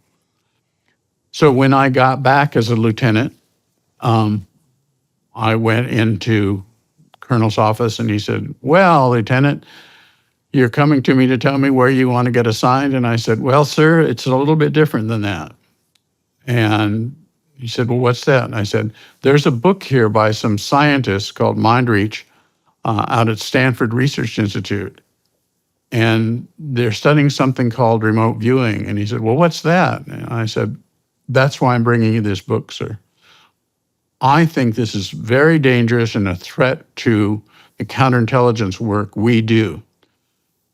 So when I got back as a lieutenant, I went into Colonel's office, and he said, "Well, Lieutenant, you're coming to me to tell me where you want to get assigned." And I said, "Well, sir, it's a little bit different than that." And he said, "Well, what's that?" And I said, "There's a book here by some scientists called Mind Reach out at Stanford Research Institute. And they're studying something called remote viewing." And he said, "Well, what's that?" And I said, "That's why I'm bringing you this book, sir. I think this is very dangerous and a threat to the counterintelligence work we do."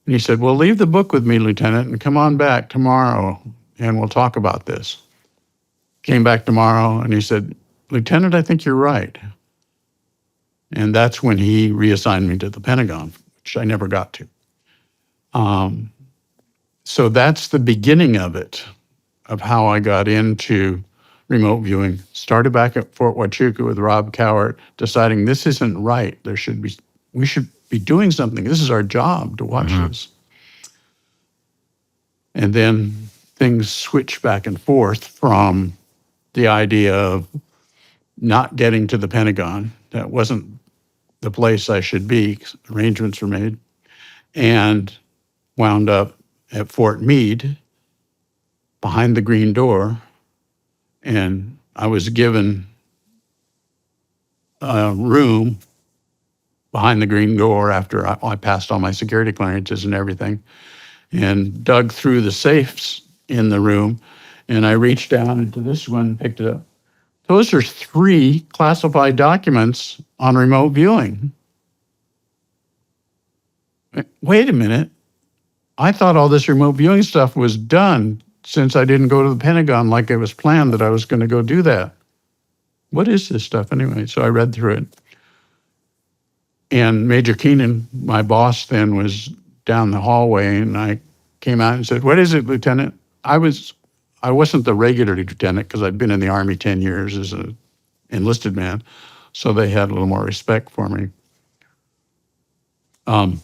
And he said, "Well, leave the book with me, Lieutenant, and come on back tomorrow, and we'll talk about this." Came back tomorrow, and he said, "Lieutenant, I think you're right." And that's when he reassigned me to the Pentagon, which I never got to. So that's the beginning of it, of how I got into remote viewing. Started back at Fort Huachuca with Rob Cowart, deciding this isn't right. We should be doing something. This is our job to watch this. And then things switched back and forth from the idea of not getting to the Pentagon. That wasn't the place I should be. Arrangements were made. And wound up at Fort Meade behind the green door. And I was given a room behind the green door after I passed all my security clearances and everything, and dug through the safes in the room. And I reached down into this one and picked it up. Those are 3 classified documents on remote viewing. Wait a minute. I thought all this remote viewing stuff was done since I didn't go to the Pentagon like it was planned that I was going to go do that. What is this stuff anyway? So I read through it. And Major Keenan, my boss then, was down the hallway, and I came out and said, "What is it, Lieutenant?" I wasn't the regular lieutenant because I'd been in the Army 10 years as an enlisted man, so they had a little more respect for me. And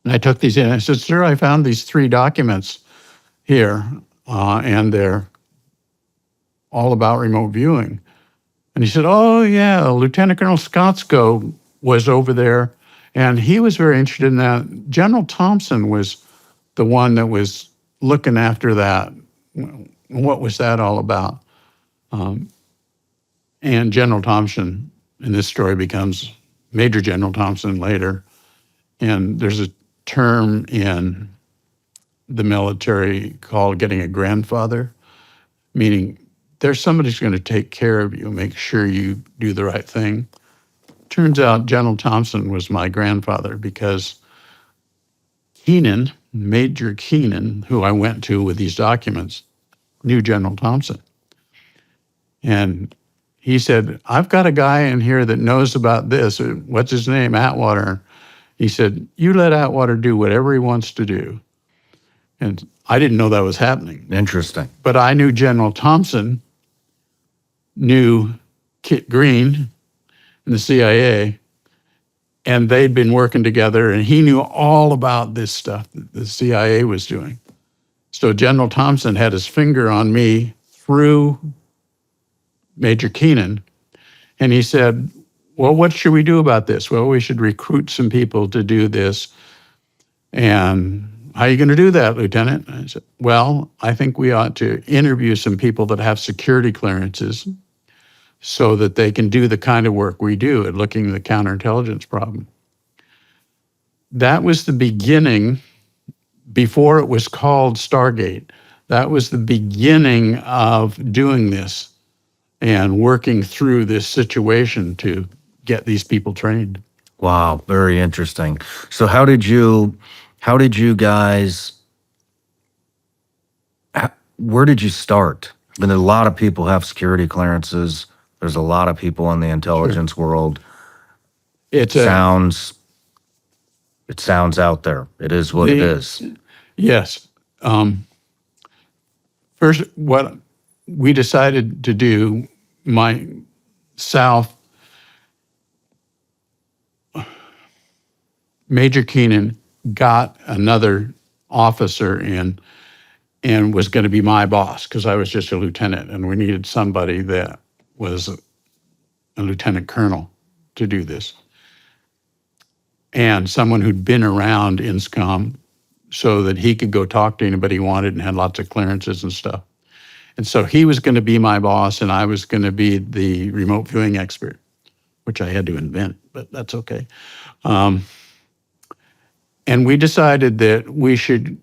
I took these in. I said, "Sir, I found these 3 documents here, and they're all about remote viewing." And he said, oh, yeah, Lieutenant Colonel Scottsko was over there, and he was very interested in that. General Thompson was the one that was looking after that. What was that all about? And General Thompson in this story becomes Major General Thompson later. And there's a term in the military called getting a grandfather, meaning there's somebody who's going to take care of you, make sure you do the right thing. Turns out General Thompson was my grandfather because Keenan, Major Keenan, who I went to with these documents, knew General Thompson. And he said, I've got a guy in here that knows about this. What's his name? Atwater. He said, you let Atwater do whatever he wants to do. And I didn't know that was happening.
Interesting.
But I knew General Thompson knew Kit Green in the CIA, and they'd been working together, and he knew all about this stuff that the CIA was doing. So General Thompson had his finger on me through Major Keenan, and he said, well, what should we do about this? Well, we should recruit some people to do this. And how are you going to do that, Lieutenant? I said, well, I think we ought to interview some people that have security clearances so that they can do the kind of work we do at looking at the counterintelligence problem. That was the beginning, before it was called Stargate. That was the beginning of doing this and working through this situation to get these people trained.
Wow, very interesting. So how did you guys, where did you start? I mean, a lot of people have security clearances. There's a lot of people in the intelligence world.
It
sounds out there. It is what it is.
Yes. First, what we decided to do, myself, Major Keenan got another officer in and was going to be my boss because I was just a lieutenant, and we needed somebody that was a lieutenant colonel to do this. And someone who'd been around INSCOM so that he could go talk to anybody he wanted and had lots of clearances and stuff. And so he was going to be my boss, and I was going to be the remote viewing expert, which I had to invent, but that's okay. And we decided that we should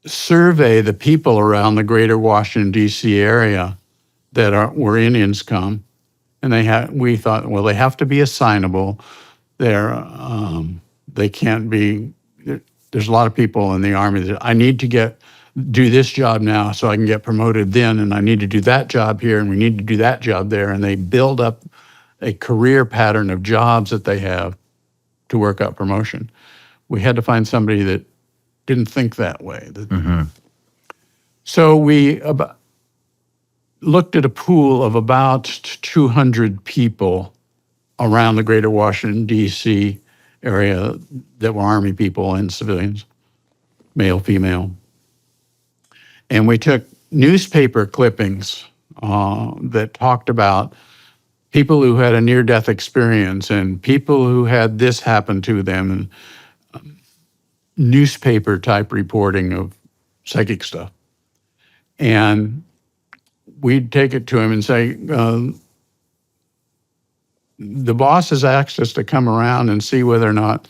survey the people around the greater Washington, D.C. area that were in INSCOM. And we thought, well, they have to be assignable. They can't be, there's a lot of people in the Army that I need to do this job now so I can get promoted then, and I need to do that job here, and we need to do that job there. And they build up a career pattern of jobs that they have to work up promotion. We had to find somebody that didn't think that way. So we looked at a pool of about 200 people around the greater Washington, D.C. area that were Army people and civilians, male, female. And we took newspaper clippings that talked about people who had a near-death experience and people who had this happen to them, and newspaper-type reporting of psychic stuff. And we'd take it to him and say, the boss has asked us to come around and see whether or not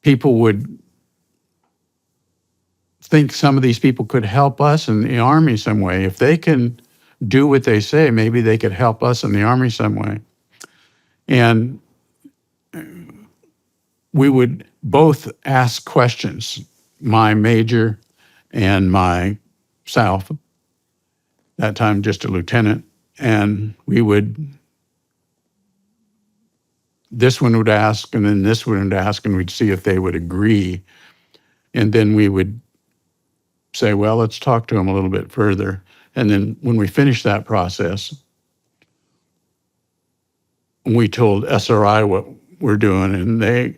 people would think some of these people could help us in the Army some way. If they can do what they say, maybe they could help us in the Army some way. And we would both ask questions, my major and myself, that time just a lieutenant, and this one would ask, and then this one would ask, and we'd see if they would agree. And then we would say, well, let's talk to them a little bit further. And then when we finished that process, we told SRI what we're doing, and they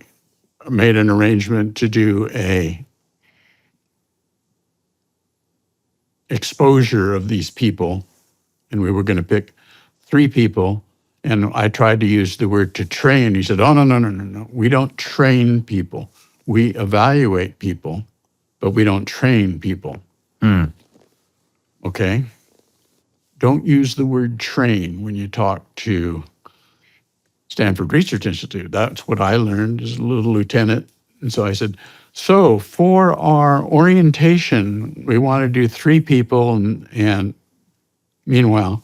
made an arrangement to do a exposure of these people, and we were going to pick 3 people. And I tried to use the word to train. He said, oh, no. We don't train people. We evaluate people, but we don't train people. Okay? Don't use the word train when you talk to Stanford Research Institute. That's what I learned as a little lieutenant. And so I said, so for our orientation, we want to do 3 people. And meanwhile,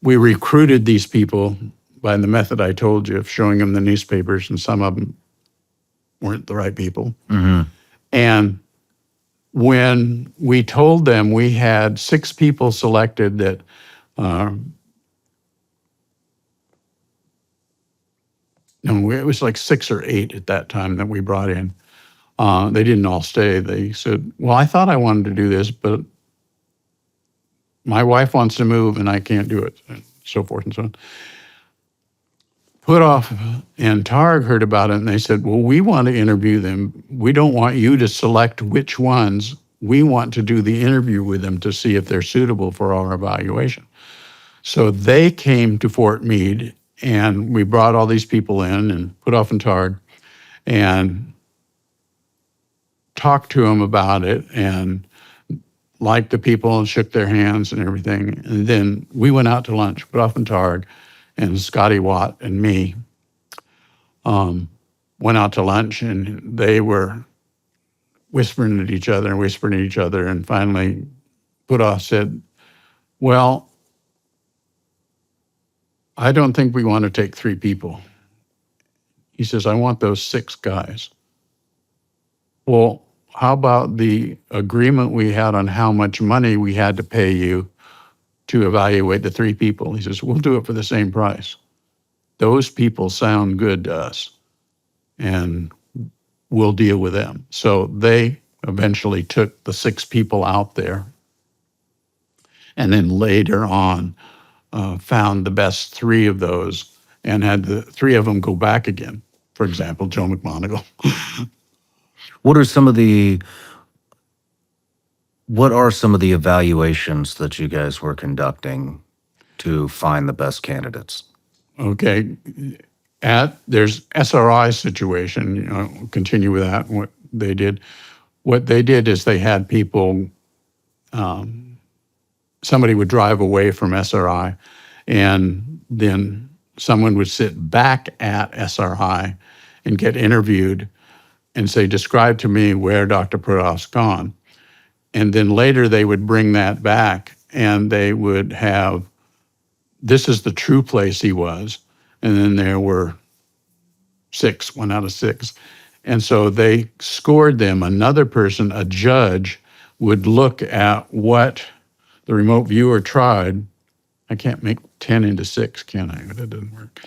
we recruited these people by the method I told you of showing them the newspapers, and some of them weren't the right people. And when we told them we had 6 people selected that no, it was like 6 or 8 at that time that we brought in. They didn't all stay. They said, well, I thought I wanted to do this, but my wife wants to move and I can't do it, and so forth and so on. Put-Off and Targ heard about it and they said, well, we want to interview them. We don't want you to select which ones. We want to do the interview with them to see if they're suitable for our evaluation. So they came to Fort Meade and we brought all these people in and Put-Off and Targ and talked to them about it and liked the people and shook their hands and everything. And then we went out to lunch, Put-Off and Targ and Scotty Watt and me went out to lunch, and they were whispering at each other. And finally Put-Off said, well, I don't think we want to take 3 people. He says, I want those 6 guys. Well, how about the agreement we had on how much money we had to pay you to evaluate the 3 people? He says, we'll do it for the same price. Those people sound good to us, and we'll deal with them. So they eventually took the 6 people out there, and then later on found the best 3 of those and had the 3 of them go back again. For example, Joe McMoneagle.
What are some of the evaluations that you guys were conducting to find the best candidates?
Okay. There's SRI situation, continue with that, what they did. What they did is they had people, somebody would drive away from SRI, and then someone would sit back at SRI and get interviewed and say, describe to me where Dr. Put-Off's gone. And then later they would bring that back and they would have, this is the true place he was. And then there were 6, 1 out of 6. And so they scored them. Another person, a judge, would look at what the remote viewer tried. I can't make 10 into 6, can I? That doesn't work.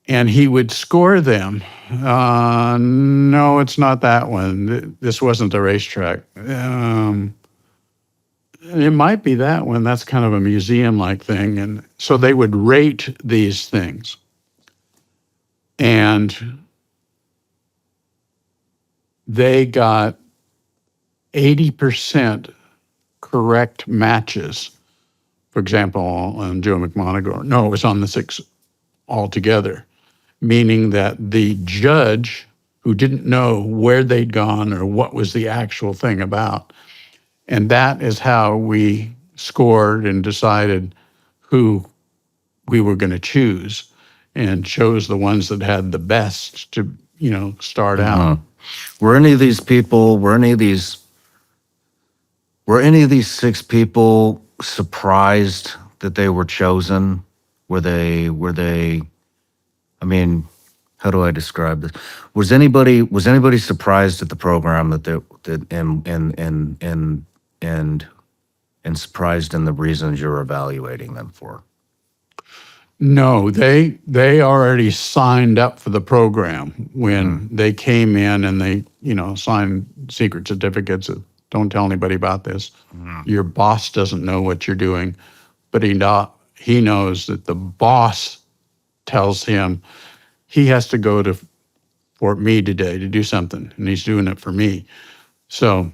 And he would score them. No, it's not that one. This wasn't a racetrack. It might be that one. That's kind of a museum-like thing. And so they would rate these things. And they got 80% correct matches. For example, on Joe McMoneagle. No, it was on the 6 altogether, meaning that the judge who didn't know where they'd gone or what was the actual thing about. And that is how we scored and decided who we were going to choose, and chose the ones that had the best to, start out.
Were any of these 6 people surprised that they were chosen? Were they, I mean, how do I describe this? Was anybody surprised at the program and surprised in the reasons you're evaluating them for?
No, they already signed up for the program when they came in, and they, signed secret certificates of, don't tell anybody about this. Your boss doesn't know what you're doing, but he knows that the boss tells him he has to go to Fort Meade today to do something, and he's doing it for me. So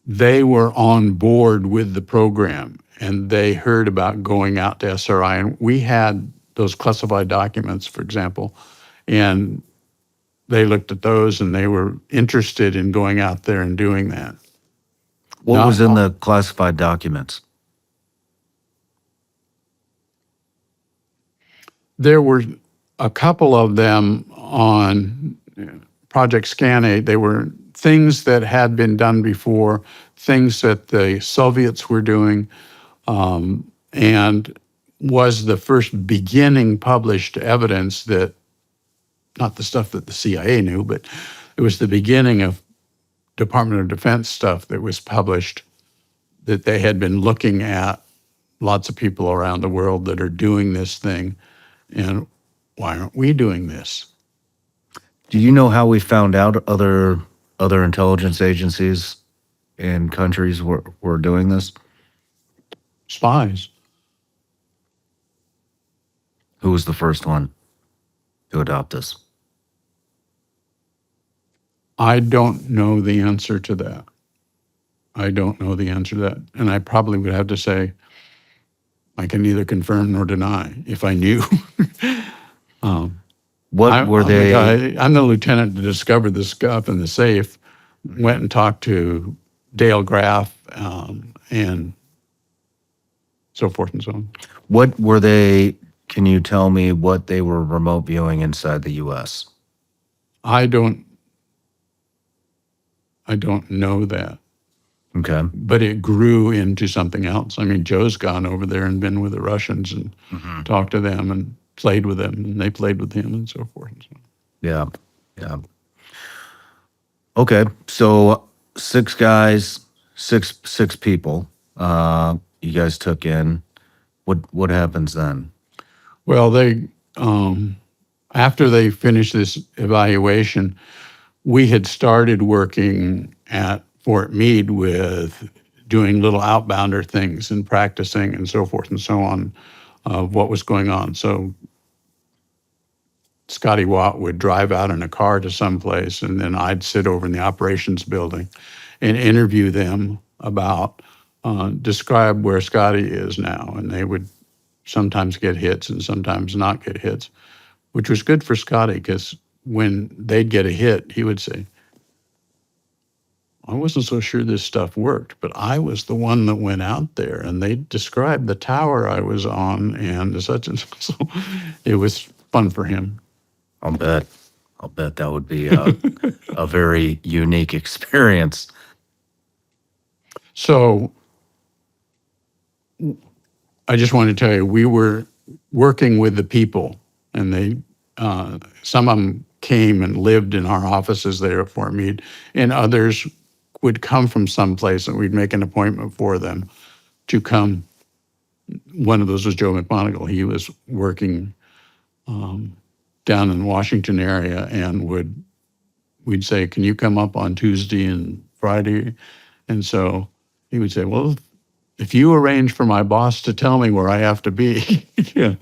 they were on board with the program, and they heard about going out to SRI, and we had those classified documents, for example, and they looked at those and they were interested in going out there and doing that.
What was in the classified documents?
There were a couple of them on Project Scan-8. They were things that had been done before, things that the Soviets were doing, and was the first beginning published evidence that, not the stuff that the CIA knew, but it was the beginning of Department of Defense stuff that was published, that they had been looking at lots of people around the world that are doing this thing, and why aren't we doing this?
Do you know how we found out other intelligence agencies and countries were doing this?
Spies.
Who was the first one to adopt this?
I don't know the answer to that. I don't know the answer to that. And I probably would have to say, I can neither confirm nor deny if I knew.
What were they?
I'm the lieutenant that discovered this stuff in the safe, went and talked to Dale Graff and so forth and so on.
What were they? Can you tell me what they were remote viewing inside the U.S.?
I don't know that.
Okay.
But it grew into something else. I mean, Joe's gone over there and been with the Russians and talked to them and played with them, and they played with him and so forth and so on.
Yeah. Yeah. Okay. So 6 guys, six people, you guys took in. What happens then?
Well, they after they finished this evaluation, we had started working at Fort Meade with doing little outbounder things and practicing and so forth and so on of what was going on. So Scotty Watt would drive out in a car to someplace, and then I'd sit over in the operations building and interview them about, describe where Scotty is now. And they would sometimes get hits and sometimes not get hits, which was good for Scotty, because when they'd get a hit, he would say, I wasn't so sure this stuff worked, but I was the one that went out there, and they described the tower I was on and such and such. So it was fun for him.
I'll bet that would be a very unique experience.
So I just want to tell you, we were working with the people, and they, some of them came and lived in our offices there at Fort Meade, and others would come from someplace, and we'd make an appointment for them to come. One of those was Joe McMonagle. He was working down in the Washington area, and we'd say, can you come up on Tuesday and Friday? And so he would say, well, if you arrange for my boss to tell me where I have to be. Yeah.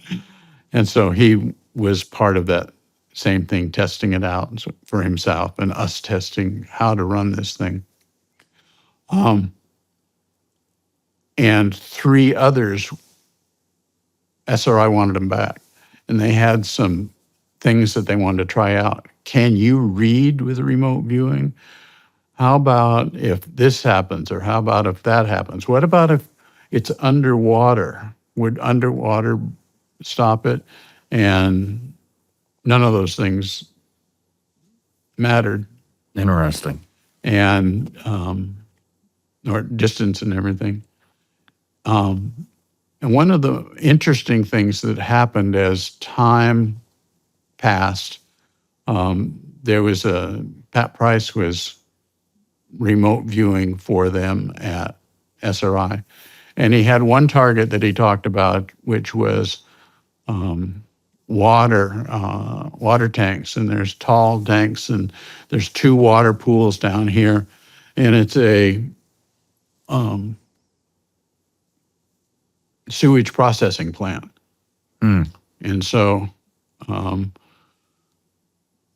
And so he was part of that same thing, testing it out for himself and us testing how to run this thing. And 3 others, SRI wanted them back, and they had some things that they wanted to try out. Can you read with remote viewing? How about if this happens, or how about if that happens? What about if it's underwater? Would underwater stop it? And none of those things mattered.
Interesting.
And or distance and everything. And one of the interesting things that happened as time passed, there was Pat Price was remote viewing for them at SRI. And he had one target that he talked about, which was water tanks. And there's tall tanks, and there's 2 water pools down here. And it's a sewage processing plant. And so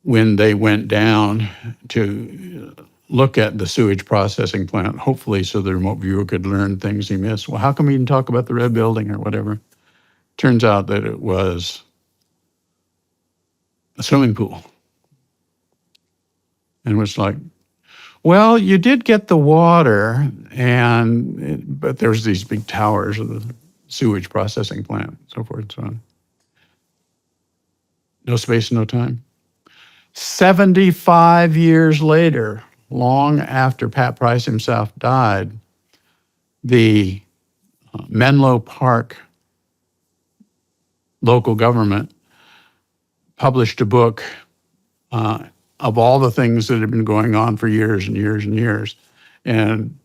when they went down to look at the sewage processing plant, hopefully so the remote viewer could learn things he missed. Well, how come he didn't talk about the red building or whatever? Turns out that it was a swimming pool. And it was like, well, you did get the water, but there's these big towers of the sewage processing plant, so forth and so on. No space, no time. 75 years later, long after Pat Price himself died, the Menlo Park local government published a book of all the things that had been going on for years and years and years. And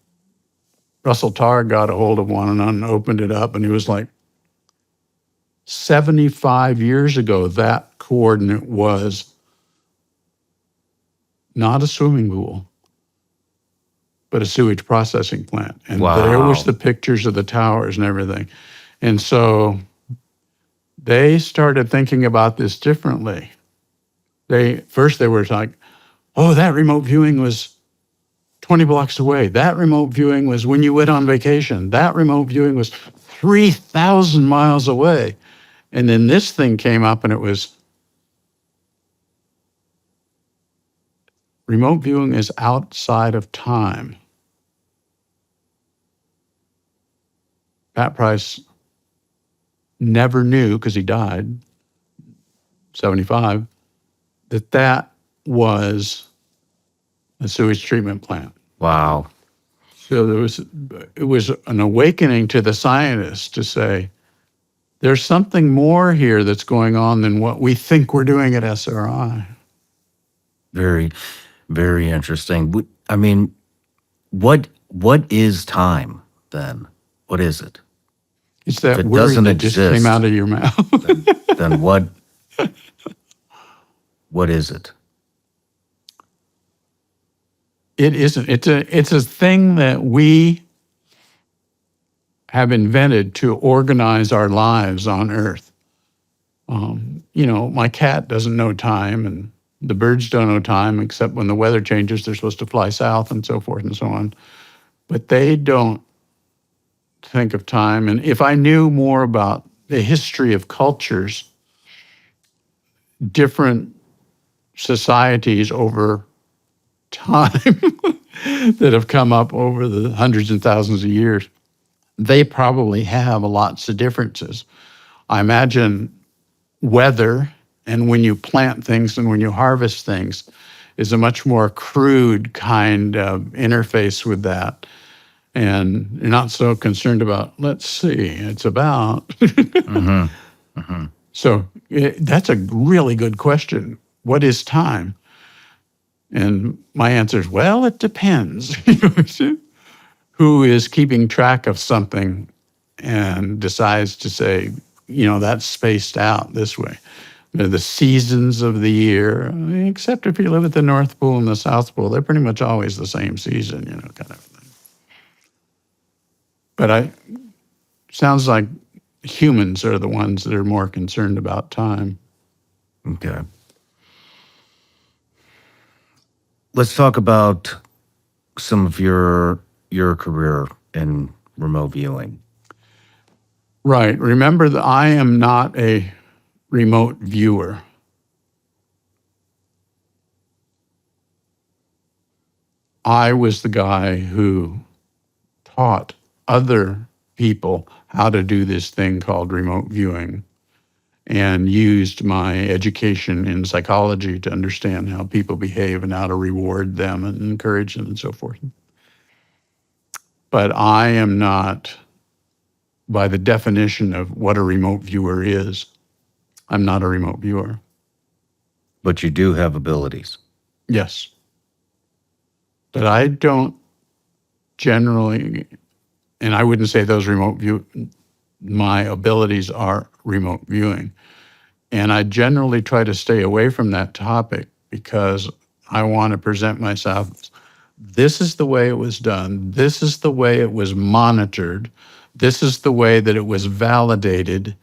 Russell Tarr got a hold of one and opened it up, and he was like, 75 years ago, that coordinate was not a swimming pool, but a sewage processing plant. And there was the pictures of the towers and everything. And so they started thinking about this differently. First they were like, oh, that remote viewing was 20 blocks away. That remote viewing was when you went on vacation. That remote viewing was 3,000 miles away. And then this thing came up and it was, remote viewing is outside of time. Pat Price never knew, because he died, 75, that was a sewage treatment plant.
Wow.
So it was an awakening to the scientists to say, there's something more here that's going on than what we think we're doing at SRI.
Very, very interesting. I mean, what is time then? What is it?
It's that
If it
word
doesn't
that just
exist,
came out of your mouth.
then what is it?
It isn't. It's a thing that we have invented to organize our lives on Earth. My cat doesn't know time, and the birds don't know time, except when the weather changes, they're supposed to fly south and so forth and so on. But they don't think of time. And if I knew more about the history of cultures, different societies over time that have come up over the hundreds and thousands of years, they probably have lots of differences. I imagine weather and when you plant things and when you harvest things is a much more crude kind of interface with that. And you're not so concerned about, let's see, it's about.
Mm-hmm. Mm-hmm.
So that's a really good question. What is time? And my answer is, well, it depends. Who is keeping track of something and decides to say, that's spaced out this way. The seasons of the year, except if you live at the North Pole and the South Pole, they're pretty much always the same season, kind of thing. But sounds like humans are the ones that are more concerned about time.
Okay. Let's talk about some of your career in remote viewing.
Right. Remember that I am not a remote viewer. I was the guy who taught other people how to do this thing called remote viewing and used my education in psychology to understand how people behave and how to reward them and encourage them and so forth. But I am not, by the definition of what a remote viewer is, I'm not a remote viewer.
But you do have abilities.
Yes. But I don't generally, and I wouldn't say my abilities are remote viewing. And I generally try to stay away from that topic because I want to present myself. This is the way it was done. This is the way it was monitored. This is the way that it was validated,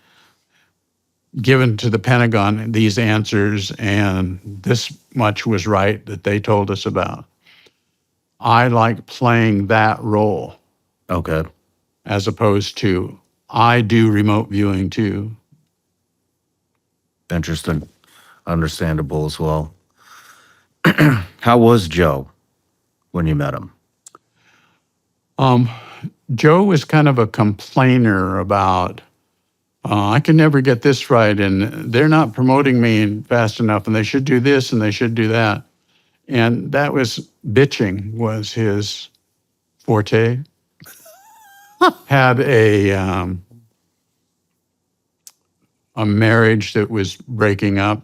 given to the Pentagon these answers, and this much was right that they told us about. I like playing that role
Okay.
as opposed to I do remote viewing too.
Interesting. Understandable as well. How was Joe when you met him?
Joe was kind of a complainer about, I can never get this right, and they're not promoting me fast enough, and they should do this and they should do that. And that was bitching was his forte. Had a marriage that was breaking up.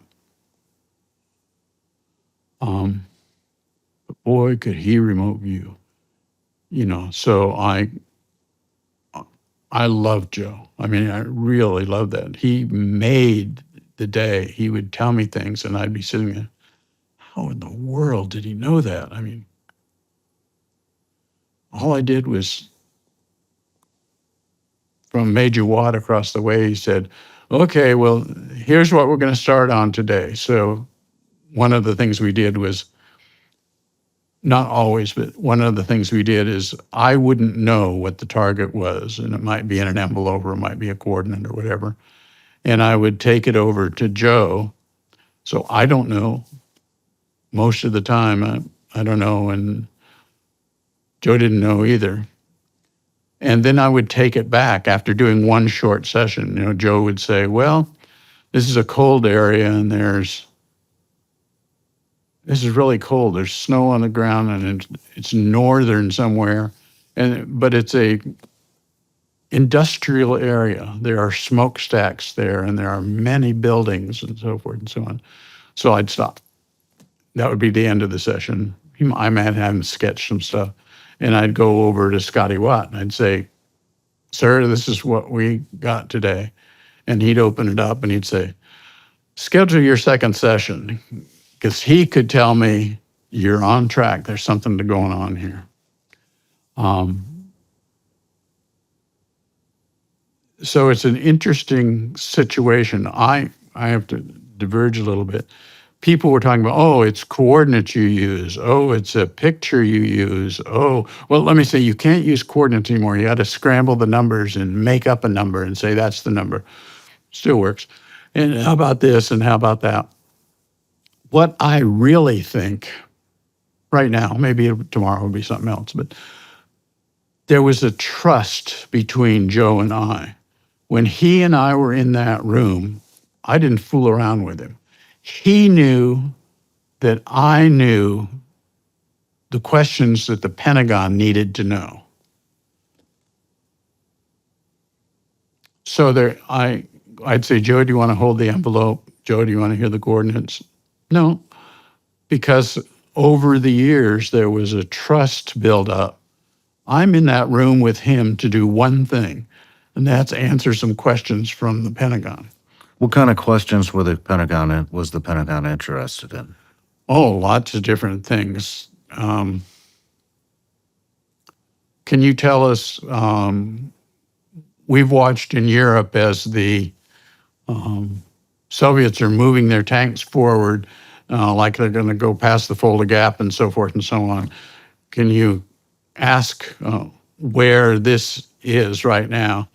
But boy, could he remote view. So I love Joe. I mean, I really love that. He made the day. He would tell me things, and I'd be sitting there, how in the world did he know that? I mean, all I did was from Major Watt across the way, he said, okay, well, here's what we're going to start on today. So one of the things we did was, not always, but one of the things we did is I wouldn't know what the target was, and it might be in an envelope or it might be a coordinate or whatever. And I would take it over to Joe. So I don't know. Most of the time, I don't know, and Joe didn't know either. And then I would take it back after doing one short session. Joe would say, well, this is a cold area and this is really cold. There's snow on the ground and it's northern somewhere, but it's a industrial area. There are smokestacks there and there are many buildings and so forth and so on. So I'd stop. That would be the end of the session. I might have him sketch some stuff. And I'd go over to Scotty Watt and I'd say, sir, this is what we got today. And he'd open it up and he'd say, schedule your second session. Because he could tell me, you're on track. There's something going on here. So it's an interesting situation. I have to diverge a little bit. People were talking about, oh, it's coordinates you use. Oh, it's a picture you use. Oh, well, let me say, you can't use coordinates anymore. You got to scramble the numbers and make up a number and say that's the number. Still works. And how about this and how about that? What I really think right now, maybe tomorrow will be something else, but there was a trust between Joe and I. When he and I were in that room, I didn't fool around with him. He knew that I knew the questions that the Pentagon needed to know. So I'd say, Joe, do you want to hold the envelope? Joe, do you want to hear the coordinates? No, because over the years, there was a trust build up. I'm in that room with him to do one thing, and that's answer some questions from the Pentagon.
What kind of questions was the Pentagon interested in?
Oh, lots of different things. Can you tell us, we've watched in Europe as the Soviets are moving their tanks forward, like they're going to go past the Fulda Gap and so forth and so on. Can you ask where this is right now?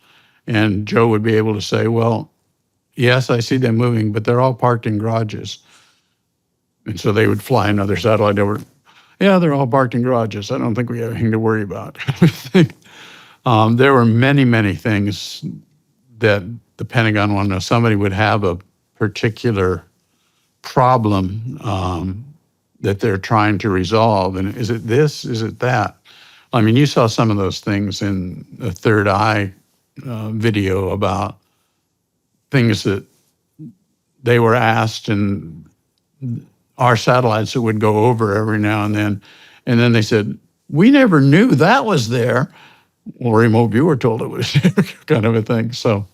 And Joe would be able to say, well, yes, I see them moving, but they're all parked in garages. And so they would fly another satellite over. Yeah, they're all parked in garages. I don't think we have anything to worry about. There were many, many things that the Pentagon wanted to know. Somebody would have a particular problem that they're trying to resolve. And is it this? Is it that? I mean, you saw some of those things in the Third Eye video about things that they were asked, and our satellites that would go over every now and then. And then they said, we never knew that was there. Well, remote viewer told it was there, kind of a thing. So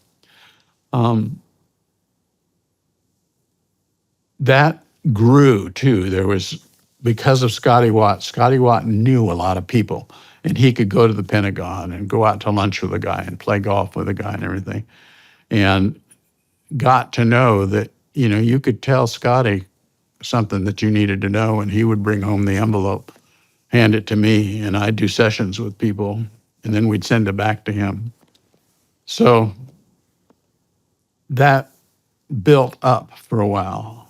that grew too. There was, because of Scotty Watt knew a lot of people, and he could go to the Pentagon and go out to lunch with a guy and play golf with a guy and everything. And got to know that, you could tell Scotty something that you needed to know, and he would bring home the envelope. hand it to me, and I'd do sessions with people, and then we'd send it back to him. So that built up for a while.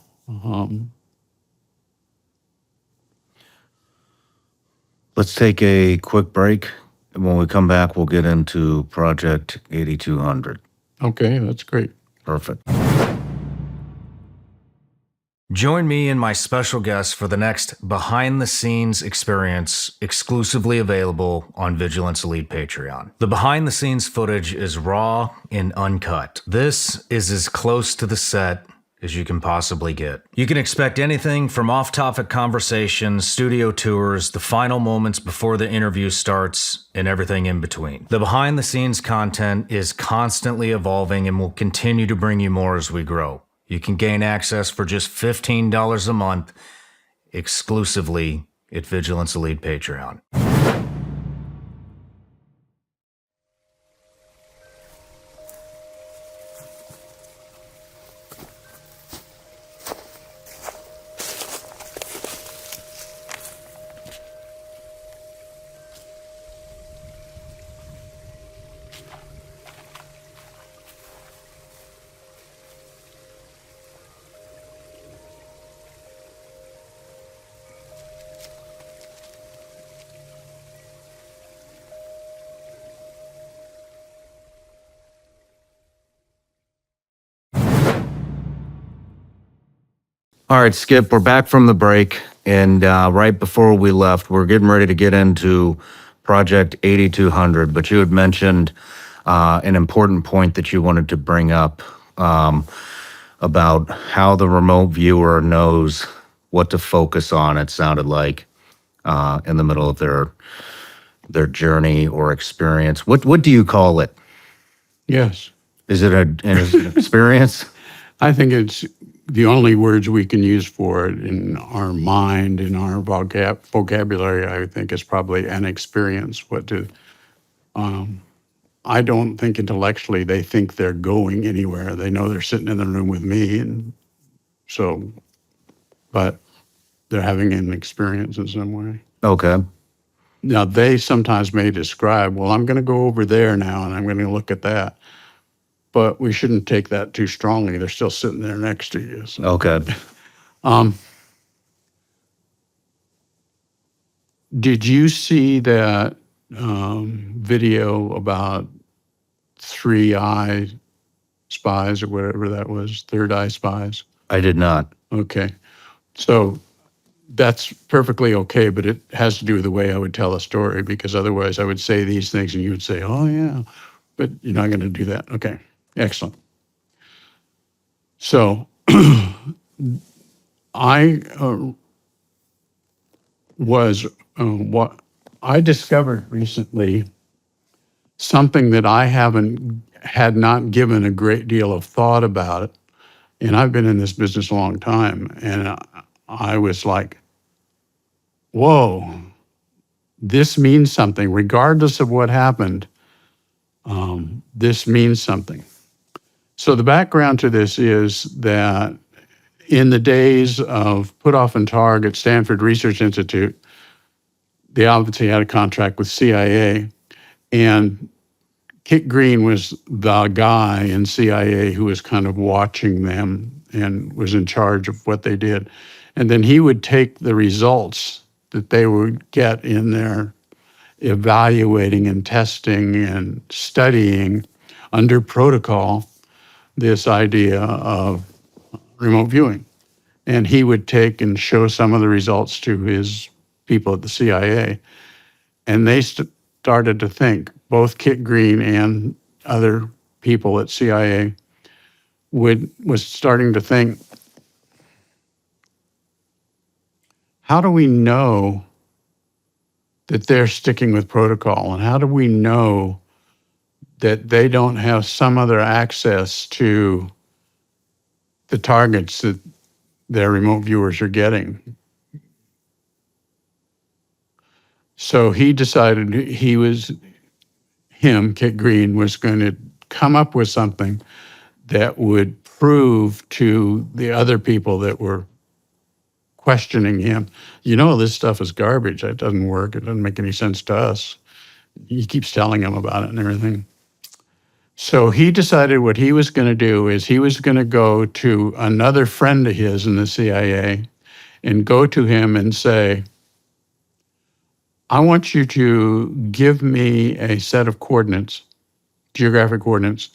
Let's take a quick break. And when we come back, we'll get into Project 8200.
Okay, that's great.
Perfect.
Join me and my special guest for the next behind-the-scenes experience exclusively available on Vigilance Elite Patreon. The behind-the-scenes footage is raw and uncut. This is as close to the set as you can possibly get. You can expect anything from off-topic conversations, studio tours, the final moments before the interview starts, and everything in between. The behind-the-scenes content is constantly evolving and will continue to bring you more as we grow. You can gain access for just $15 a month exclusively at Vigilance Elite Patreon.
All right, Skip, we're back from the break. And right before we left, we're getting ready to get into Project 8200. But you had mentioned an important point that you wanted to bring up about how the remote viewer knows what to focus on, it sounded like, in the middle of their journey or experience. What do you call it?
Yes.
Is it an experience?
I think it's the only words we can use for it in our mind, in our vocabulary, I think is probably an experience. I don't think intellectually they think they're going anywhere. They know they're sitting in the room with me, and so, but they're having an experience in some way.
Okay.
Now, they sometimes may describe, well, I'm going to go over there now, and I'm going to look at that. But we shouldn't take that too strongly. They're still sitting there next to you. So.
Okay.
Did you see that video about 3-eye spies or whatever that was, third-eye spies?
I did not.
Okay. So that's perfectly okay, but it has to do with the way I would tell a story, because otherwise I would say these things and you would say, oh, yeah, but you're not going to do that. Okay. Excellent. So I what I discovered recently, something that I had not given a great deal of thought about it, and I've been in this business a long time, and I was like, whoa, this means something, regardless of what happened. This means something. So the background to this is that in the days of Puthoff and Targ at Stanford Research Institute, they obviously had a contract with CIA, and Kit Green was the guy in CIA who was kind of watching them and was in charge of what they did. And then he would take the results that they would get in their evaluating and testing and studying under protocol this idea of remote viewing. And he would take and show some of the results to his people at the CIA. And they started to think, both Kit Green and other people at CIA was starting to think, how do we know that they're sticking with protocol? And how do we know that they don't have some other access to the targets that their remote viewers are getting? So he decided Kit Green, was going to come up with something that would prove to the other people that were questioning him. You know, this stuff is garbage. It doesn't work. It doesn't make any sense to us. He keeps telling him about it and everything. So he decided what he was going to do is he was going to go to another friend of his in the CIA and go to him and say, I want you to give me a set of coordinates, geographic coordinates,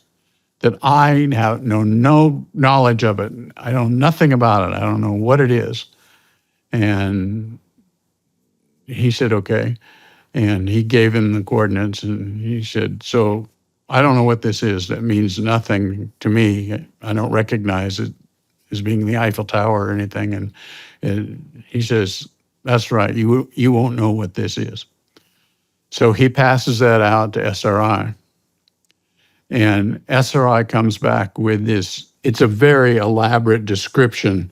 that I have no knowledge of it. I know nothing about it. I don't know what it is. And he said, okay. And he gave him the coordinates and he said, so I don't know what this is. That means nothing to me. I don't recognize it as being the Eiffel Tower or anything. And he says, that's right. You won't know what this is. So he passes that out to SRI. And SRI comes back with this. It's a very elaborate description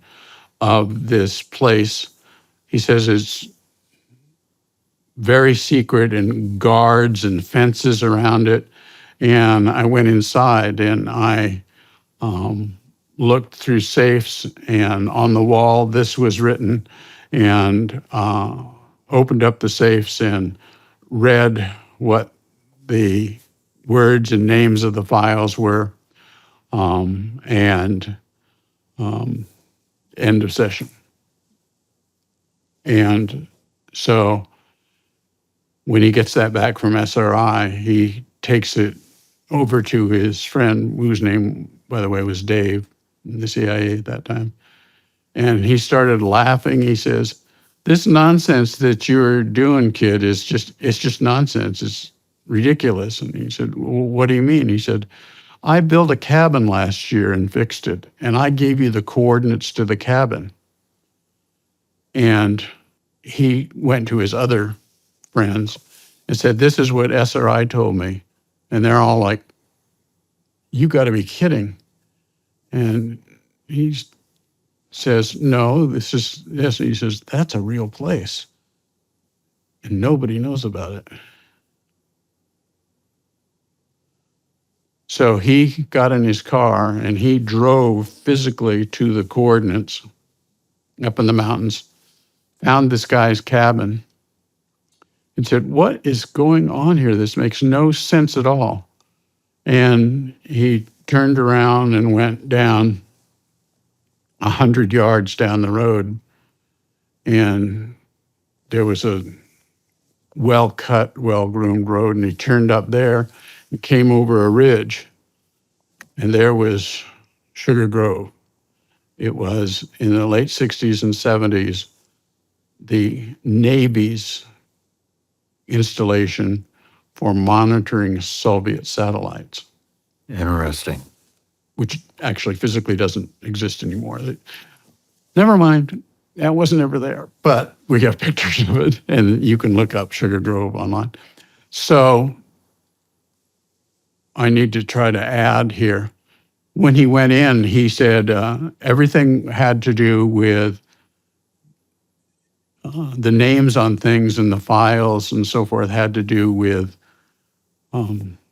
of this place. He says it's very secret and guards and fences around it. And I went inside and I looked through safes, and on the wall this was written, and opened up the safes and read what the words and names of the files were, and end of session. And so when he gets that back from SRI, he takes it over to his friend, whose name, by the way, was Dave, in the CIA at that time. And he started laughing. He says, this nonsense that you're doing, kid, it's just nonsense. It's ridiculous. And he said, well, what do you mean? He said, I built a cabin last year and fixed it, and I gave you the coordinates to the cabin. And he went to his other friends and said, this is what SRI told me. And they're all like, you got to be kidding. And he says, no, this is this. He says, that's a real place. And nobody knows about it. So he got in his car and he drove physically to the coordinates up in the mountains, found this guy's cabin, and said, what is going on here? This makes no sense at all. And he turned around and went down 100 yards down the road, and there was a well-cut, well-groomed road, and he turned up there and came over a ridge, and there was Sugar Grove. It was, in the late 60s and 70s, the Navy's installation for monitoring Soviet satellites.
Interesting.
Which actually physically doesn't exist anymore. Never mind, that wasn't ever there, but we have pictures of it, and you can look up Sugar Grove online. So I need to try to add here. When he went in, he said everything had to do with the names on things and the files and so forth had to do with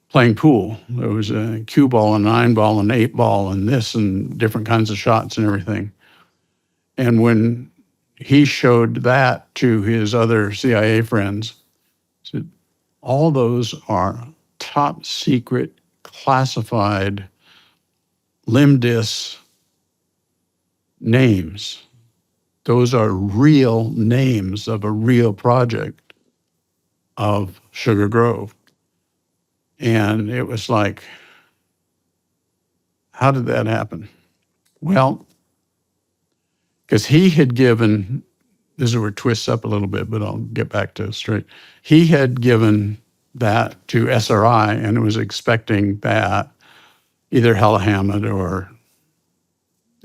playing pool. There was a cue ball and 9-ball and 8-ball and this and different kinds of shots and everything. And when he showed that to his other CIA friends, he said, all those are top secret, classified, LIMDIS names. Those are real names of a real project of Sugar Grove. And it was like, how did that happen? Well, because he had given, this is where it twists up a little bit, but I'll get back to it straight. He had given that to SRI and was expecting that either Hella Hammond or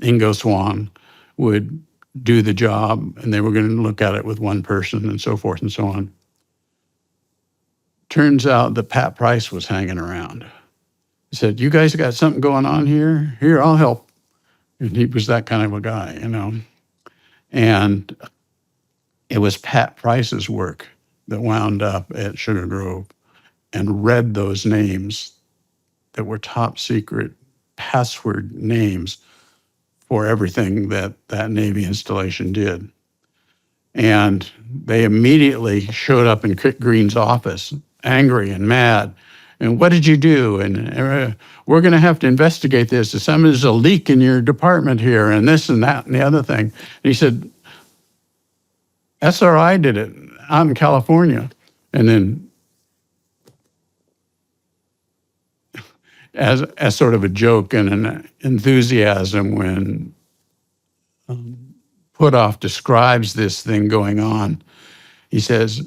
Ingo Swann would do the job, and they were going to look at it with one person and so forth and so on. Turns out that Pat Price was hanging around. He said, you guys got something going on here? Here, I'll help. And he was that kind of a guy, you know. And it was Pat Price's work that wound up at Sugar Grove and read those names that were top secret password names for everything that that Navy installation did. And they immediately showed up in Green's office, angry and mad. And what did you do? And we're going to have to investigate this. There's a leak in your department here, and this and that and the other thing. And he said, SRI did it out in California. And then as sort of a joke and an enthusiasm when Puthoff describes this thing going on, he says,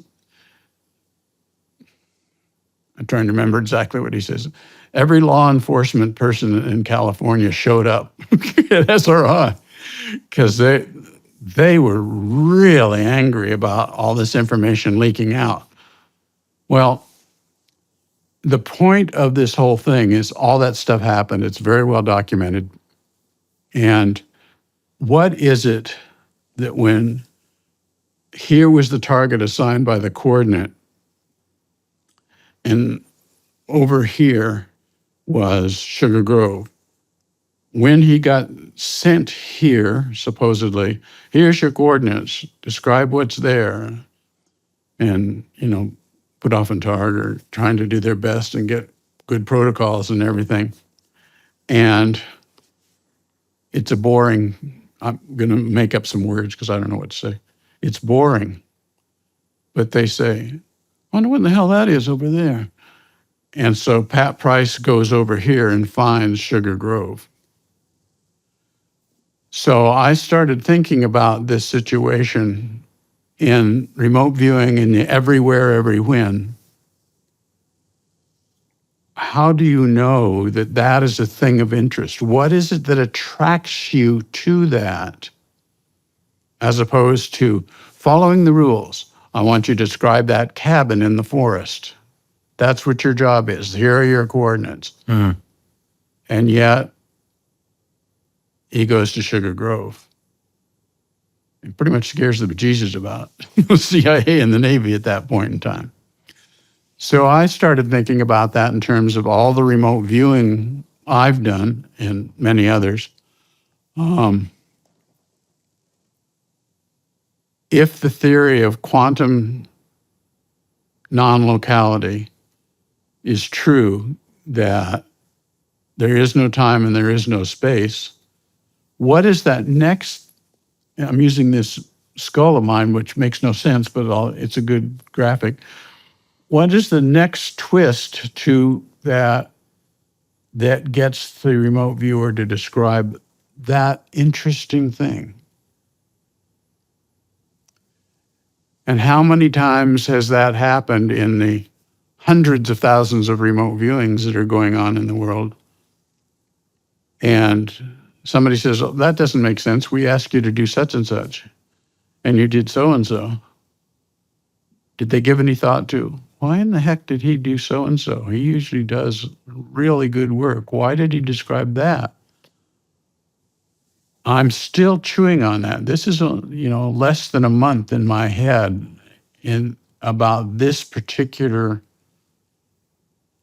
I'm trying to remember exactly what he says. Every law enforcement person in California showed up at SRI because they were really angry about all this information leaking out. Well, the point of this whole thing is all that stuff happened. It's very well documented. And what is it that when here was the target assigned by the coordinate, and over here was Sugar Grove. When he got sent here, supposedly, here's your coordinates, describe what's there. And, Puthoff and Tard are trying to do their best and get good protocols and everything. And it's a boring, I'm going to make up some words because I don't know what to say. It's boring. But they say, I wonder what the hell that is over there. And so Pat Price goes over here and finds Sugar Grove. So I started thinking about this situation in remote viewing and everywhere, every when. How do you know that that is a thing of interest? What is it that attracts you to that as opposed to following the rules? I want you to describe that cabin in the forest. That's what your job is. Here are your coordinates. Mm-hmm. And yet, he goes to Sugar Grove. It pretty much scares the bejesus about the CIA and the Navy at that point in time. So I started thinking about that in terms of all the remote viewing I've done and many others. If the theory of quantum non-locality is true, that there is no time and there is no space, what is that next? I'm using this skull of mine, which makes no sense, but it's a good graphic. What is the next twist to that gets the remote viewer to describe that interesting thing? And how many times has that happened in the hundreds of thousands of remote viewings that are going on in the world? And somebody says, oh, that doesn't make sense. We asked you to do such and such, and you did so and so. Did they give any thought to, why in the heck did he do so and so? He usually does really good work. Why did he describe that? I'm still chewing on that. This is, less than a month in my head about this particular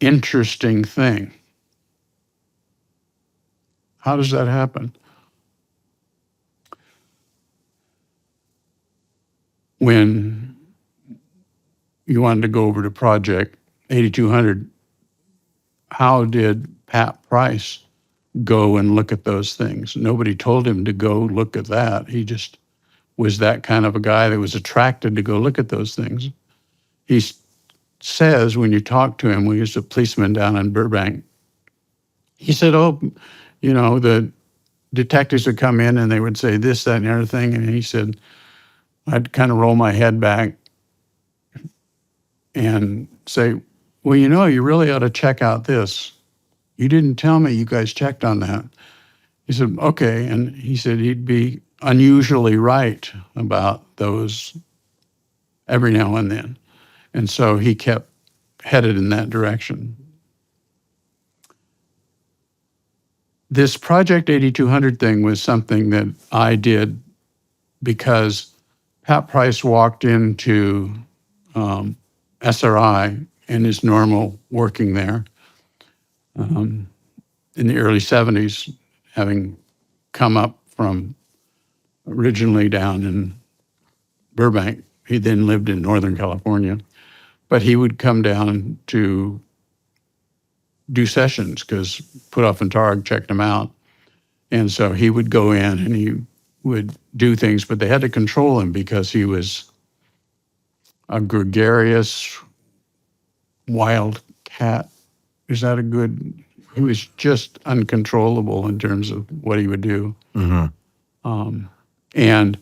interesting thing. How does that happen? When you wanted to go over to Project 8200, how did Pat Price go and look at those things? Nobody told him to go look at that. He just was that kind of a guy that was attracted to go look at those things. He says when you talk to him, we was a policeman down in Burbank, he said, the detectives would come in and they would say this, that, and the other thing. And he said, I'd kind of roll my head back and say, well, you really ought to check out this. You didn't tell me you guys checked on that. He said, okay. And he said he'd be unusually right about those every now and then. And so he kept headed in that direction. This Project 8200 thing was something that I did because Pat Price walked into SRI in his normal working there in the early 70s, having come up from originally down in Burbank. He then lived in Northern California. But he would come down to do sessions because Puthoff and Targ checked him out. And so he would go in and he would do things, but they had to control him because he was a gregarious, wild cat. Is that a good? He was just uncontrollable in terms of what he would do. And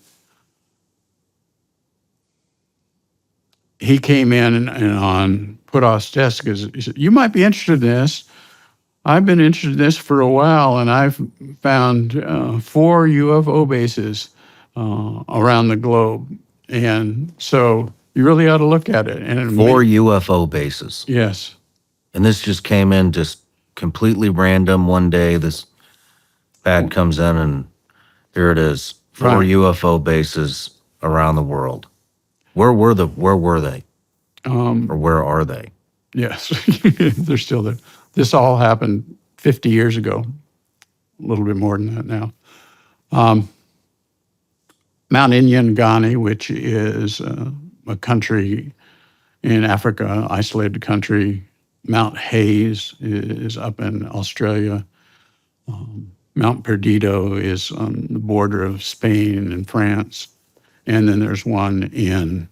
he came in and on Puthoff's desk, he said, "You might be interested in this. I've been interested in this for a while, and I've found 4 UFO bases around the globe. And so you really ought to look at it." And
4 UFO bases.
Yes.
And this just came in just completely random one day. This pad comes in and here it is. 4
Right.
UFO bases around the world. Where were they? Or where are they?
Yes, they're still there. This all happened 50 years ago, a little bit more than that now. Mount Inyangani, which is a country in Africa, isolated country. Mount Hayes is up in Australia. Mount Perdido is on the border of Spain and France. And then there's one in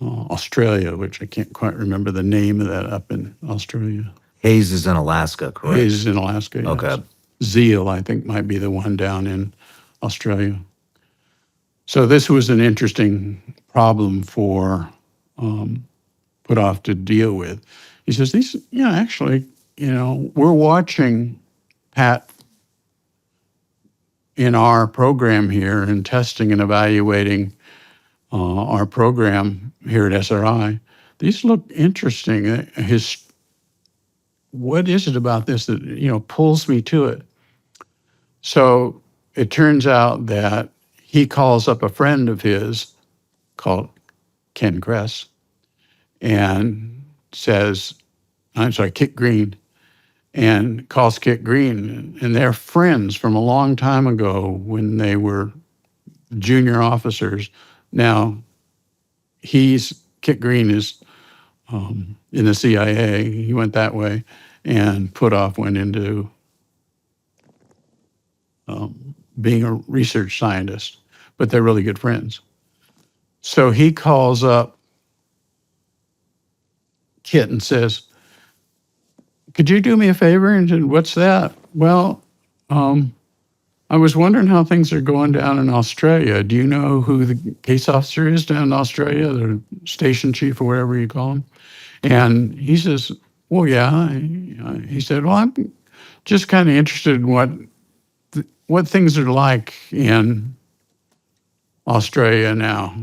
Australia, which I can't quite remember the name of that up in Australia.
Hayes is in Alaska, correct?
Hayes is in Alaska. Yes.
Okay.
Zeal, I think, might be the one down in Australia. So this was an interesting problem for Puthoff to deal with. He says, we're watching Pat in our program here and testing and evaluating our program here at SRI. These look interesting. What is it about this that, pulls me to it? So it turns out that he calls up a friend of his called Ken Kress and says, Kit Green, and calls Kit Green. And they're friends from a long time ago when they were junior officers. Now, Kit Green is in the CIA. He went that way, and Puthoff went into being a research scientist, but they're really good friends. So he calls up Kit and says, "Could you do me a favor?" And said, "What's that?" "Well, I was wondering how things are going down in Australia. Do you know who the case officer is down in Australia, the station chief or whatever you call him?" And he says, "Well, yeah." He said, "Well, I'm just kind of interested in what things are like in Australia now.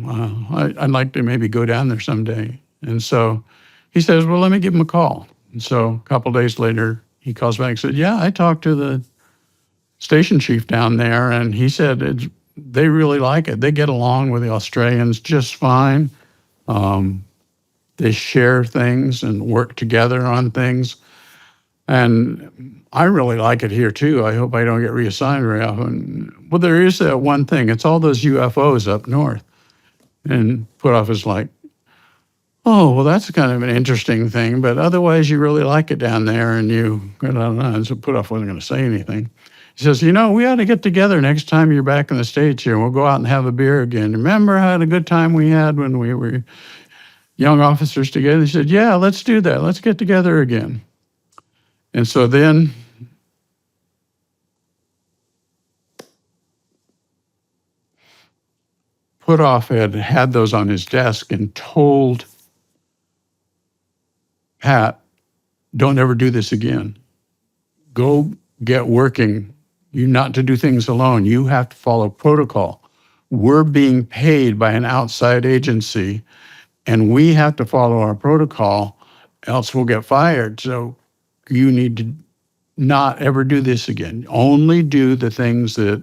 I'd like to maybe go down there someday." And so he says, "Well, let me give him a call." And so a couple of days later, he calls back and said, "Yeah, I talked to the station chief down there, and he said they really like it. They get along with the Australians just fine. They share things and work together on things. And I really like it here too. I hope I don't get reassigned very often." "Well, there is that one thing. It's all those UFOs up north." And Puthoff is like, "Oh, well, that's kind of an interesting thing, but otherwise you really like it down there." And so Puthoff wasn't going to say anything. He says, we ought to get together next time you're back in the States here, and we'll go out and have a beer again. Remember how a good time we had when we were young officers together? He said, "Yeah, let's do that. Let's get together again." And so then Puthoff had those on his desk and told Pat, "Don't ever do this again. Go get working. You not to do things alone. You have to follow protocol. We're being paid by an outside agency, and we have to follow our protocol, else we'll get fired. So you need to not ever do this again. Only do the things that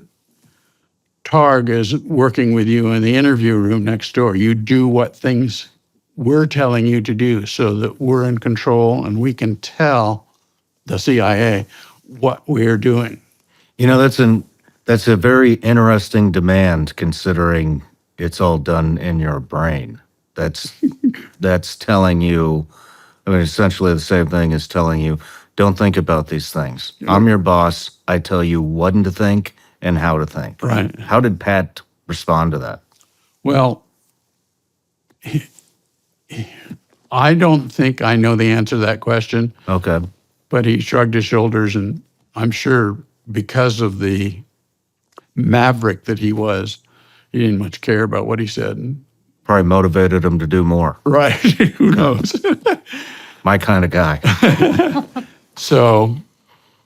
Targ is working with you in the interview room next door. You do what things we're telling you to do so that we're in control and we can tell the CIA what we're doing."
That's a very interesting demand considering it's all done in your brain. That's telling you, I mean, essentially the same thing as telling you, don't think about these things. I'm your boss. I tell you what to think and how to think.
Right.
How did Pat respond to that?
Well, I don't think I know the answer to that question,
Okay.
but he shrugged his shoulders, and I'm sure because of the maverick that he was, he didn't much care about what he said. And,
Probably motivated him to do more.
right. Who knows?
My kind of guy.
So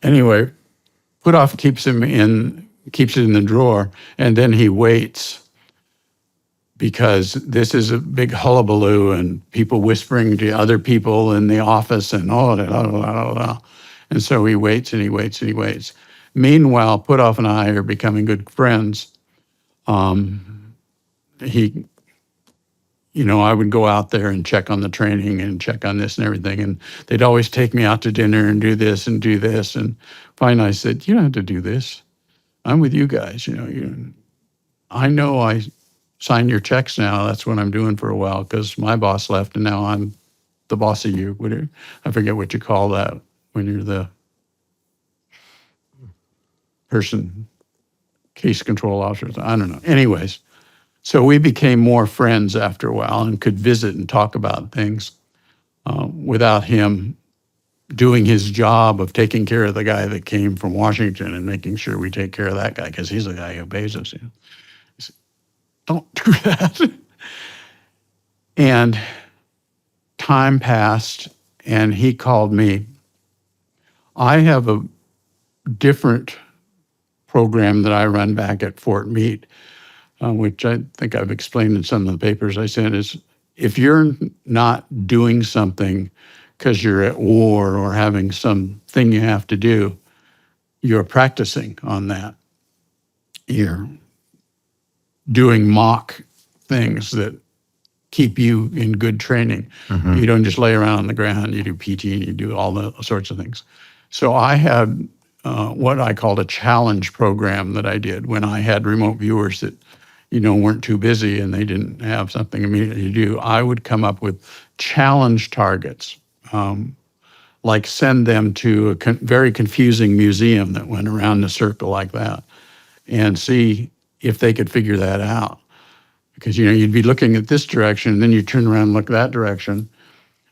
anyway, Putoff keeps it in the drawer, and then he waits because this is a big hullabaloo and people whispering to other people in the office and and so he waits and he waits and he waits. Meanwhile, Putoff and I are becoming good friends. He, I would go out there and check on the training and check on this and everything, and they'd always take me out to dinner and do this and do this. And finally, I said, "You don't have to do this. I'm with you guys. I know I sign your checks now. That's what I'm doing for a while because my boss left and now I'm the boss of you." I forget what you call that when you're the person, case control officer. I don't know. Anyways, so we became more friends after a while and could visit and talk about things without him doing his job of taking care of the guy that came from Washington and making sure we take care of that guy because he's the guy who pays us. He said, "Don't do that." And time passed, and he called me. I have a different program that I run back at Fort Meade, which I think I've explained in some of the papers I sent, is if you're not doing something because you're at war or having something you have to do, you're practicing on that. You're doing mock things that keep you in good training.
Mm-hmm.
You don't just lay around on the ground, you do PT and you do all the sorts of things. So I had what I called a challenge program that I did when I had remote viewers that, weren't too busy and they didn't have something immediately to do. I would come up with challenge targets, like send them to a very confusing museum that went around in a circle like that and see if they could figure that out. Because, you'd be looking at this direction, and then you turn around and look that direction,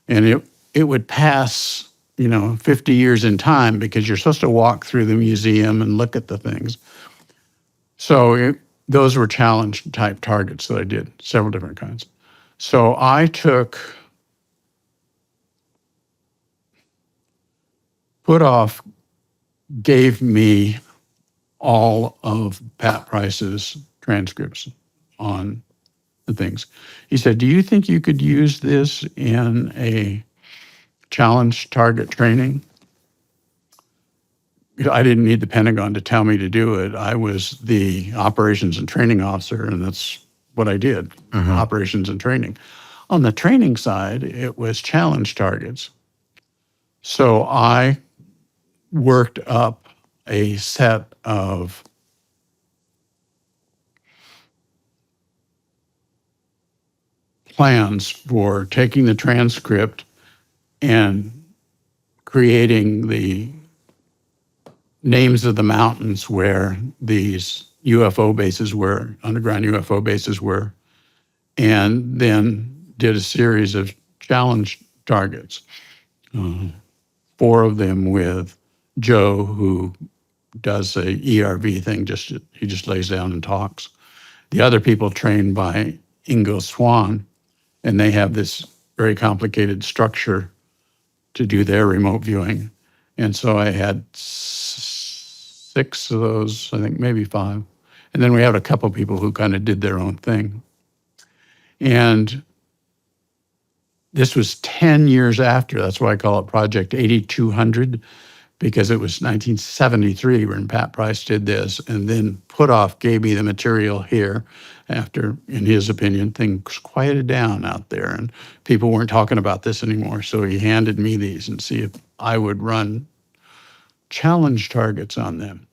and it would pass, 50 years in time because you're supposed to walk through the museum and look at the things. So those were challenge type targets that I did, several different kinds. So I Putoff gave me all of Pat Price's transcripts on the things. He said, "Do you think you could use this in a challenge target training?" I didn't need the Pentagon to tell me to do it. I was the operations and training officer, and that's what I did, operations and training. On the training side, it was challenge targets. So I worked up a set of plans for taking the transcript and creating the names of the mountains where these UFO bases were, underground UFO bases were, and then did a series of challenge targets. 4 of them with Joe, who does a ERV thing, he just lays down and talks. The other people trained by Ingo Swan, and they have this very complicated structure to do their remote viewing. And so I had 6 of those, I think maybe 5. And then we had a couple of people who kind of did their own thing. And this was 10 years after. That's why I call it Project 8200, because it was 1973 when Pat Price did this. And then Putoff gave me the material here after, in his opinion, things quieted down out there and people weren't talking about this anymore. So he handed me these and see if I would run challenge targets on them.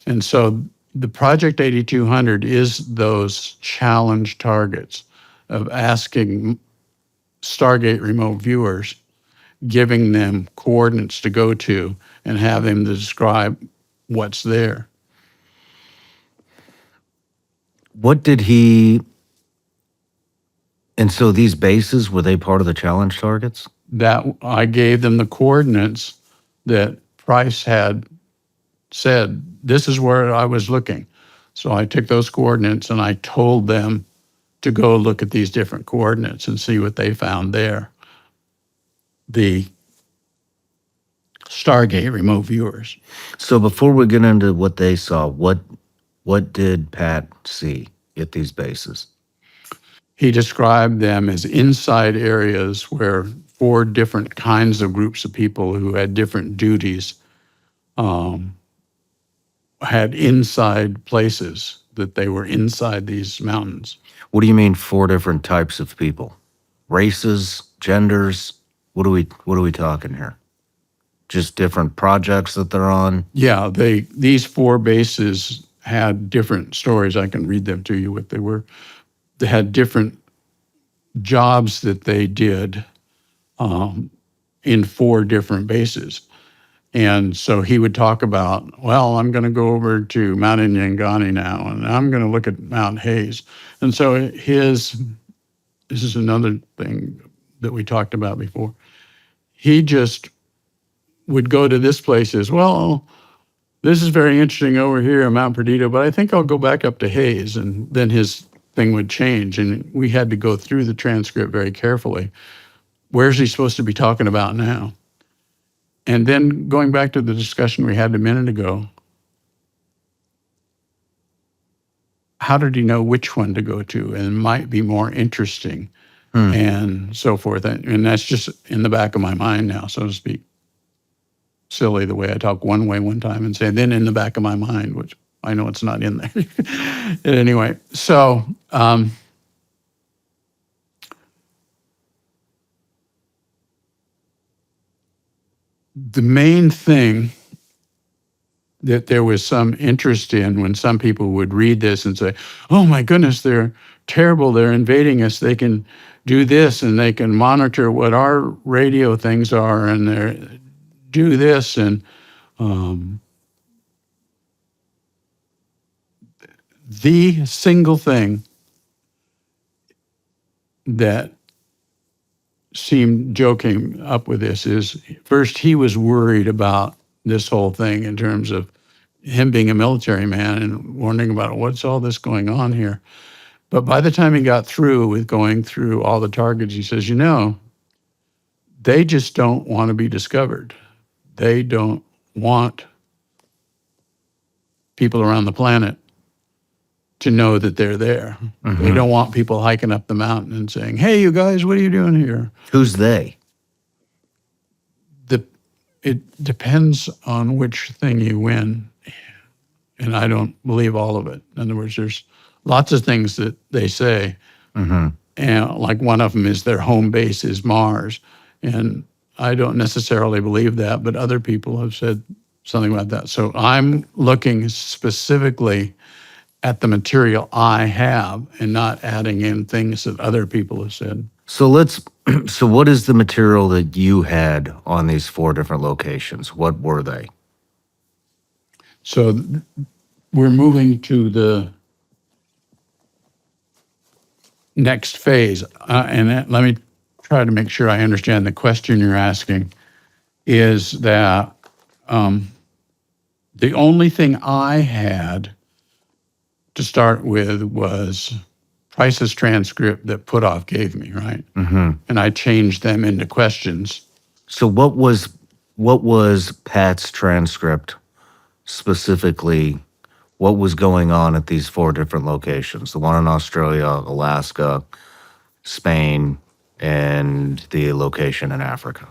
And so the Project 8200 is those challenge targets of asking Stargate remote viewers, giving them coordinates to go to and have them to describe what's there.
What did he? And so these bases, were they part of the challenge targets?
That I gave them the coordinates that Price had said, this is where I was looking. So I took those coordinates and I told them to go look at these different coordinates and see what they found there. The Stargate remote viewers.
So before we get into what they saw, what did Pat see at these bases?
He described them as inside areas where 4 different kinds of groups of people who had different duties had inside places, that they were inside these mountains.
What do you mean 4 different types of people? Races, genders? What are we talking here? Just different projects that they're on?
Yeah, these 4 bases had different stories. I can read them to you what they were. They had different jobs that they did in 4 different bases. And so he would talk about, well, I'm going to go over to Mount Nyangani now, and I'm going to look at Mount Hayes. And so this is another thing that we talked about before. He just would go to this place as, well, this is very interesting over here in Mount Perdido, but I think I'll go back up to Hayes. And then his thing would change. And we had to go through the transcript very carefully. Where's he supposed to be talking about now? And then going back to the discussion we had a minute ago, how did he know which one to go to and might be more interesting and so forth? And that's just in the back of my mind now, so to speak. Silly the way I talk one way one time and say, then in the back of my mind, which I know it's not in there. Anyway, so the main thing that there was some interest in when some people would read this and say, oh my goodness, they're terrible, they're invading us, they can do this and they can monitor what our radio things are and they do this. And the single thing that Joe came up with this is, first he was worried about this whole thing in terms of him being a military man and wondering about what's all this going on here. But by the time he got through with going through all the targets, he says, they just don't want to be discovered. They don't want people around the planet to know that they're there. Mm-hmm. They don't want people hiking up the mountain and saying, hey, you guys, what are you doing here?
Who's they?
It depends on which thing you win. And I don't believe all of it. In other words, there's lots of things that they say. Mm-hmm. And like one of them is their home base is Mars. And I don't necessarily believe that, but other people have said something about that. So I'm looking specifically at the material I have and not adding in things that other people have said.
So what is the material that you had on these 4 different locations? What were they?
So we're moving to the next phase. And let me try to make sure I understand the question you're asking is that the only thing I had to start with was Price's transcript that Puthoff gave me, right? Mm-hmm. And I changed them into questions.
So what was Pat's transcript specifically? What was going on at these 4 different locations? The one in Australia, Alaska, Spain, and the location in Africa.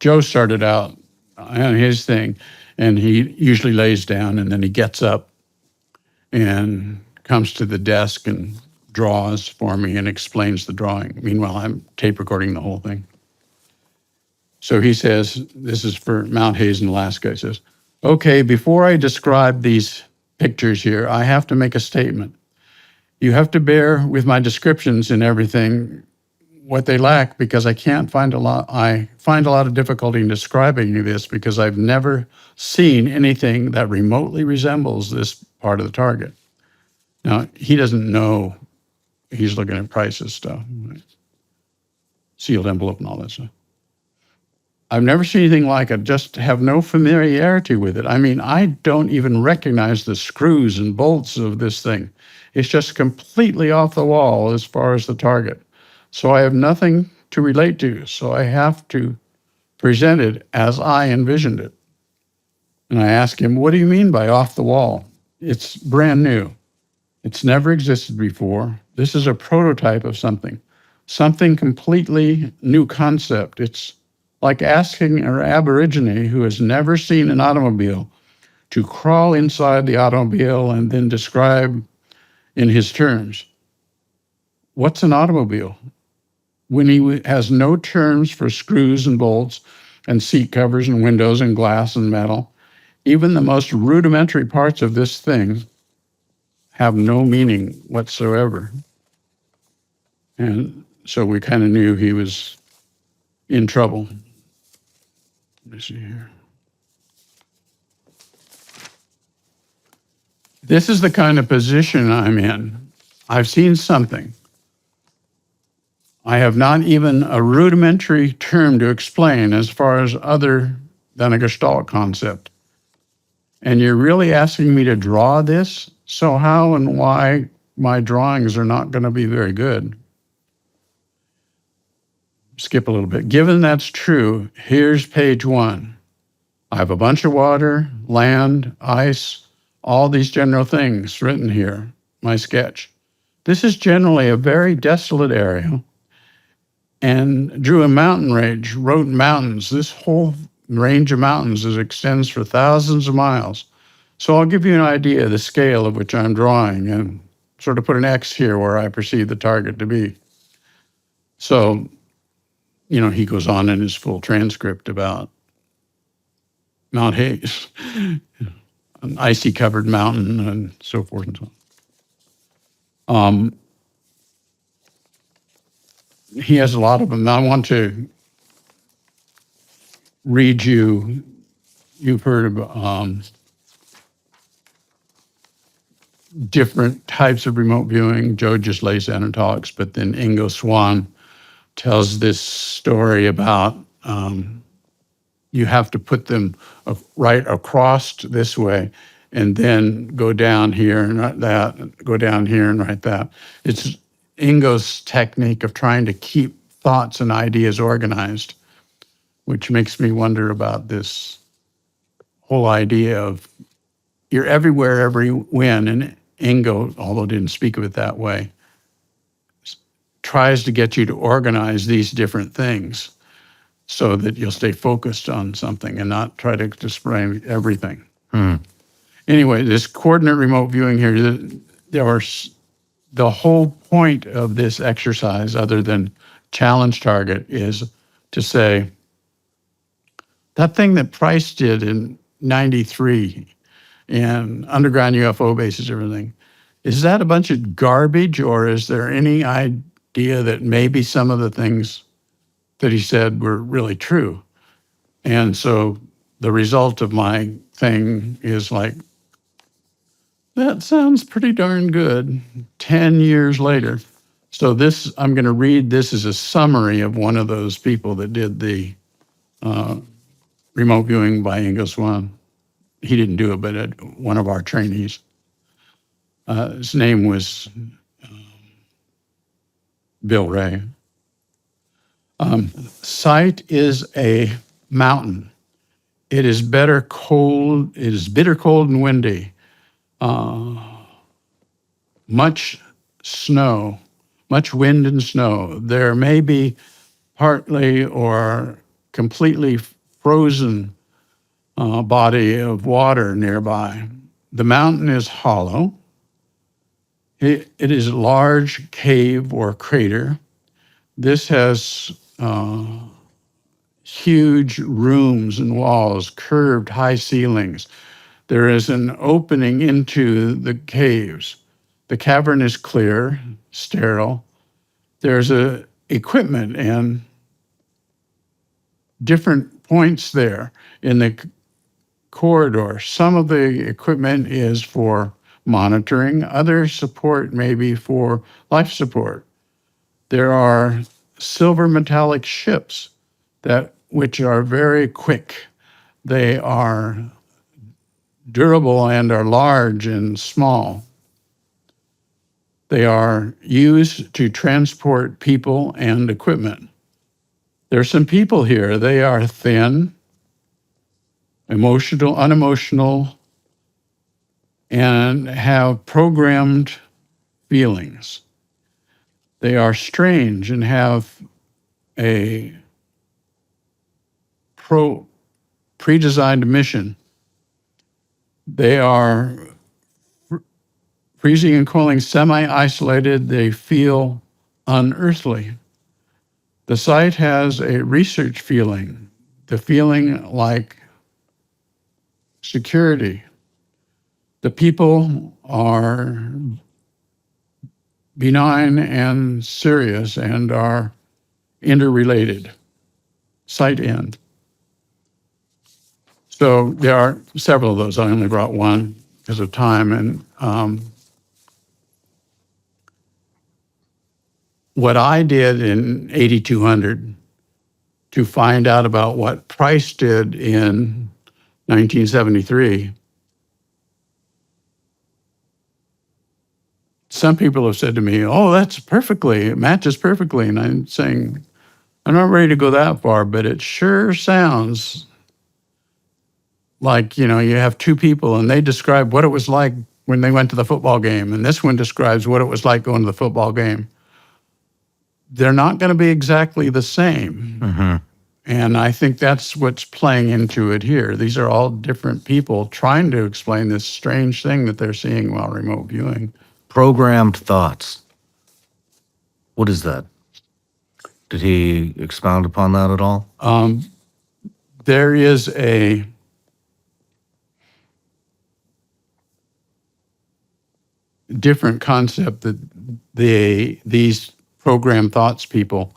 Joe started out on his thing, and he usually lays down, and then he gets up and comes to the desk and draws for me and explains the drawing. Meanwhile, I'm tape recording the whole thing. So he says, this is for Mount Hayes in Alaska. He says, Okay, before I describe these pictures here, I have to make a statement. You have to bear with my descriptions and everything, what they lack, because I find a lot of difficulty in describing this because I've never seen anything that remotely resembles this part of the target. Now, he doesn't know he's looking at prices stuff, right? Sealed envelope and all that stuff. I've never seen anything like it, just have no familiarity with it. I mean, I don't even recognize the screws and bolts of this thing. It's just completely off the wall as far as the target. So I have nothing to relate to. So I have to present it as I envisioned it. And I ask him, what do you mean by off the wall? It's brand new. It's never existed before. This is a prototype of something completely new concept. It's like asking an Aborigine who has never seen an automobile to crawl inside the automobile and then describe in his terms, what's an automobile? When he has no terms for screws and bolts and seat covers and windows and glass and metal, even the most rudimentary parts of this thing have no meaning whatsoever. And so we kind of knew he was in trouble. Let me see here. This is the kind of position I'm in. I've seen something. I have not even a rudimentary term to explain as far as other than a Gestalt concept. And you're really asking me to draw this? So how and why my drawings are not going to be very good? Skip a little bit. Given that's true, here's page 1. I have a bunch of water, land, ice, all these general things written here, my sketch. This is generally a very desolate area, and drew a mountain range, wrote mountains. This whole range of mountains extends for thousands of miles. So I'll give you an idea of the scale of which I'm drawing and sort of put an X here where I perceive the target to be. So, he goes on in his full transcript about Mount Hayes, an icy covered mountain and so forth and so on. He has a lot of them. I want to read you, you've heard of different types of remote viewing. Joe just lays down and talks, but then Ingo Swann tells this story about you have to put them right across this way and then go down here and write that, go down here and write that. It's Ingo's technique of trying to keep thoughts and ideas organized, which makes me wonder about this whole idea of you're everywhere, every when, and Ingo, although didn't speak of it that way, tries to get you to organize these different things so that you'll stay focused on something and not try to display everything. Anyway, this coordinate remote viewing here, the whole point of this exercise, other than challenge target, is to say, that thing that Price did in 93 and underground UFO bases, everything, is that a bunch of garbage, or is there any idea that maybe some of the things that he said were really true? And so the result of my thing is like, that sounds pretty darn good 10 years later. So this, I'm going to read this as a summary of one of those people that did the remote viewing by Ingo Swann. He didn't do it, but one of our trainees. His name was Bill Ray. Sight is a mountain. It is bitter cold and windy. Much snow, much wind and snow. There may be partly or completely frozen body of water nearby. The mountain is hollow. It is a large cave or crater. This has huge rooms and walls, curved high ceilings. There is an opening into the caves. The cavern is clear, sterile. There's equipment and different points there in the corridor. Some of the equipment is for monitoring, other support may be for life support. There are silver metallic ships which are very quick. They are durable and are large and small. They are used to transport people and equipment. There's some people here. They are thin, emotional, unemotional, and have programmed feelings. They are strange and have a pre-designed mission. They are freezing and cooling, semi-isolated. They feel unearthly. The site has a research feeling, the feeling like security. The people are benign and serious and are interrelated. Site end. So there are several of those. I only brought one because of time. And what I did in 8200 to find out about what Price did in 1973, some people have said to me, oh, it matches perfectly. And I'm saying, I'm not ready to go that far, but it sure sounds like, you have two people and they describe what it was like when they went to the football game. And this one describes what it was like going to the football game. They're not going to be exactly the same.
Mm-hmm.
And I think that's what's playing into it here. These are all different people trying to explain this strange thing that they're seeing while remote viewing.
Programmed thoughts. What is that? Did he expound upon that at all?
There is a different concept that these programmed thoughts people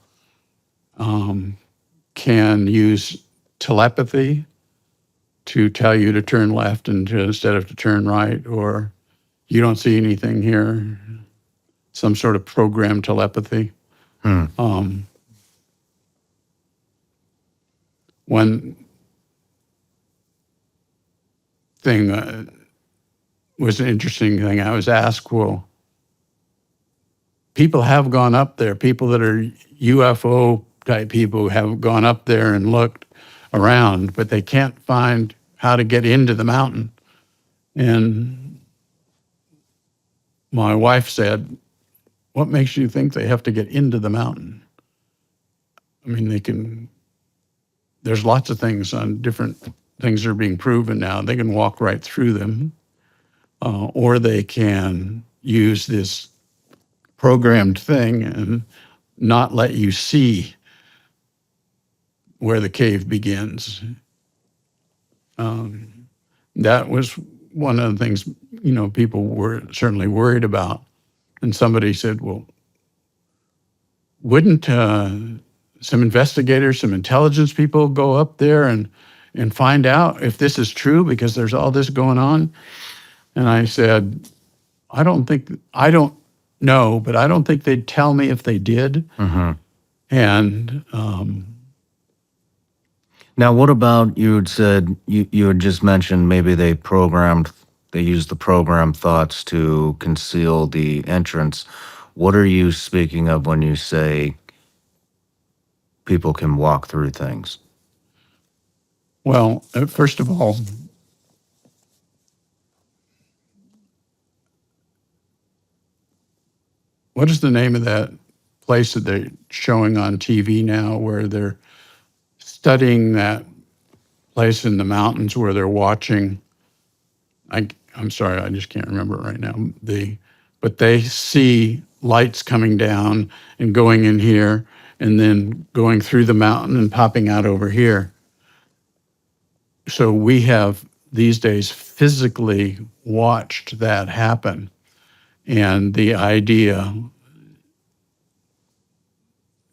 can use telepathy to tell you to turn left instead of to turn right, or you don't see anything here, some sort of programmed telepathy. One thing was an interesting thing. I was asked, well, people have gone up there, people that are UFO type people have gone up there and looked around, but they can't find how to get into the mountain. And my wife said, what makes you think they have to get into the mountain? I mean, there's lots of things on different things that are being proven now. They can walk right through them, or they can use this programmed thing and not let you see where the cave begins. That was one of the things, people were certainly worried about. And somebody said, well, wouldn't some investigators, some intelligence people go up there and find out if this is true because there's all this going on? And I said, I don't know, but I don't think they'd tell me if they did.
Mm-hmm.
And
now, what about, you had said, you had just mentioned maybe they used the programmed thoughts to conceal the entrance. What are you speaking of when you say people can walk through things?
well, first of all, what is the name of that place that they're showing on TV now where they're studying that place in the mountains where they're watching? I'm sorry, I just can't remember it right now. But they see lights coming down and going in here, and then going through the mountain and popping out over here. So we have these days physically watched that happen. And the idea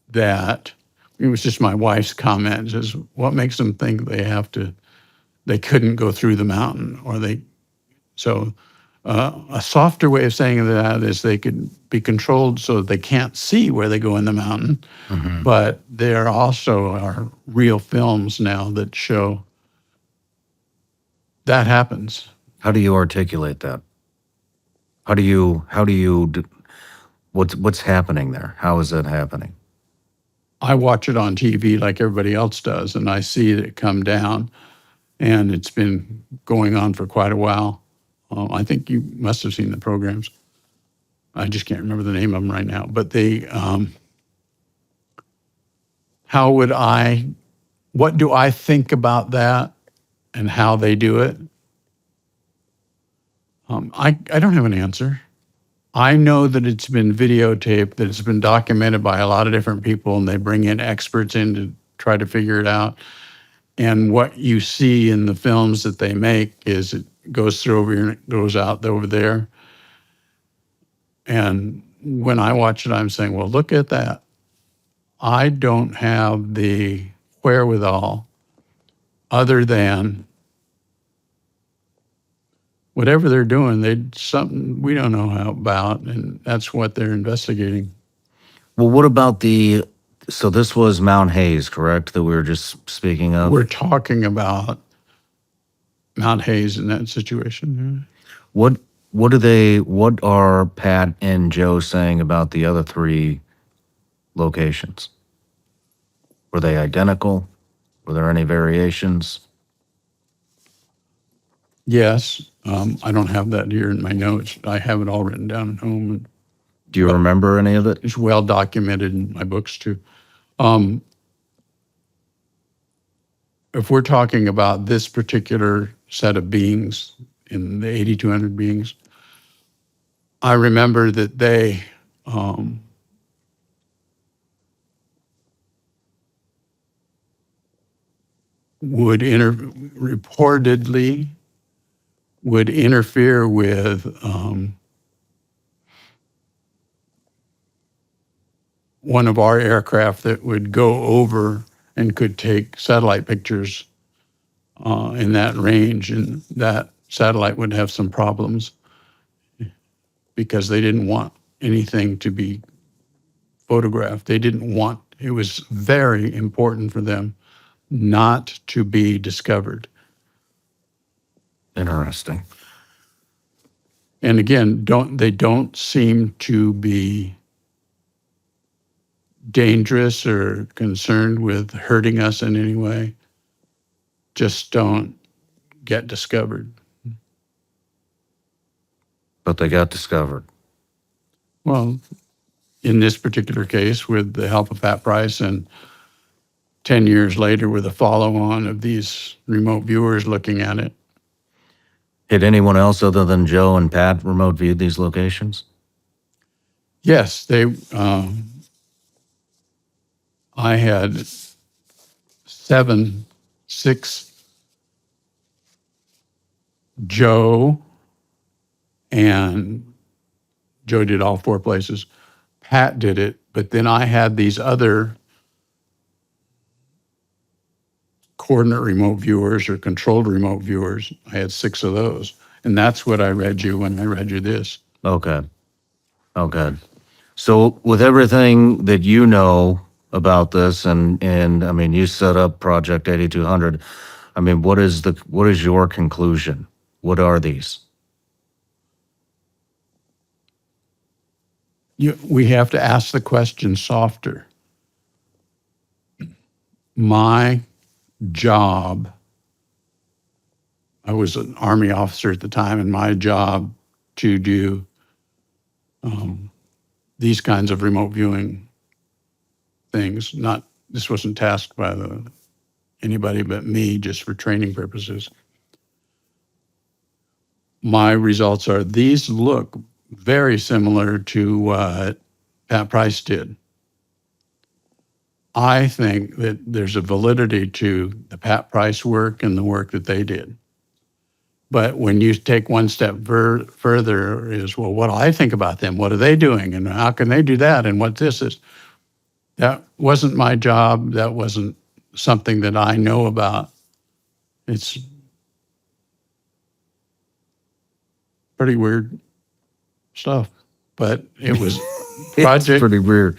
that, it was just my wife's comment, is what makes them think they couldn't go through the mountain, or a softer way of saying that is they could be controlled so that they can't see where they go in the mountain. But there also are real films now that show that happens.
How do you articulate that? What's happening there? How is that happening?
I watch it on TV like everybody else does, and I see it come down, and it's been going on for quite a while. I think you must have seen the programs. I just can't remember the name of them right now. But what do I think about that and how they do it? I don't have an answer. I know that it's been videotaped, that it's been documented by a lot of different people, and they bring in experts in to try to figure it out. And what you see in the films that they make is it goes through over here and it goes out over there. And when I watch it, I'm saying, well, look at that. I don't have the wherewithal other than whatever they're doing, something we don't know about, and that's what they're investigating.
Well, what about so this was Mount Hayes, correct, that we were just speaking of?
We're talking about Mount Hayes in that situation.
What are Pat and Joe saying about the other 3 locations? Were they identical? Were there any variations?
Yes, I don't have that here in my notes. I have it all written down at home. And
Do you remember any of it?
it's well documented in my books too. If we're talking about this particular set of beings, in the 8,200 beings, I remember that they reportedly would interfere with one of our aircraft that would go over and could take satellite pictures in that range, and that satellite would have some problems because they didn't want anything to be photographed. It was very important for them not to be discovered.
Interesting.
And again, they don't seem to be dangerous or concerned with hurting us in any way. Just don't get discovered.
But they got discovered.
Well, in this particular case, with the help of Pat Price, and 10 years later with a follow-on of these remote viewers looking at it.
Had anyone else other than Joe and Pat remote viewed these locations?
Yes, I had 6, Joe did all 4 places. Pat did it, but then I had these other coordinate remote viewers or controlled remote viewers. I had 6 of those. And that's what I read you when I read you this.
Okay. So with everything that you know about this, and I mean, you set up Project 8200. I mean, what is your conclusion? What are these?
We have to ask the question softer. My job, I was an Army officer at the time, and my job to do these kinds of remote viewing things, this wasn't tasked by anybody but me, just for training purposes. My results are, these look very similar to what Pat Price did. I think that there's a validity to the Pat Price work and the work that they did. But when you take one step further is, well, what do I think about them? What are they doing? And how can they do that? And what this is? That wasn't my job. That wasn't something that I know about. It's pretty weird stuff. But it was
It's pretty weird.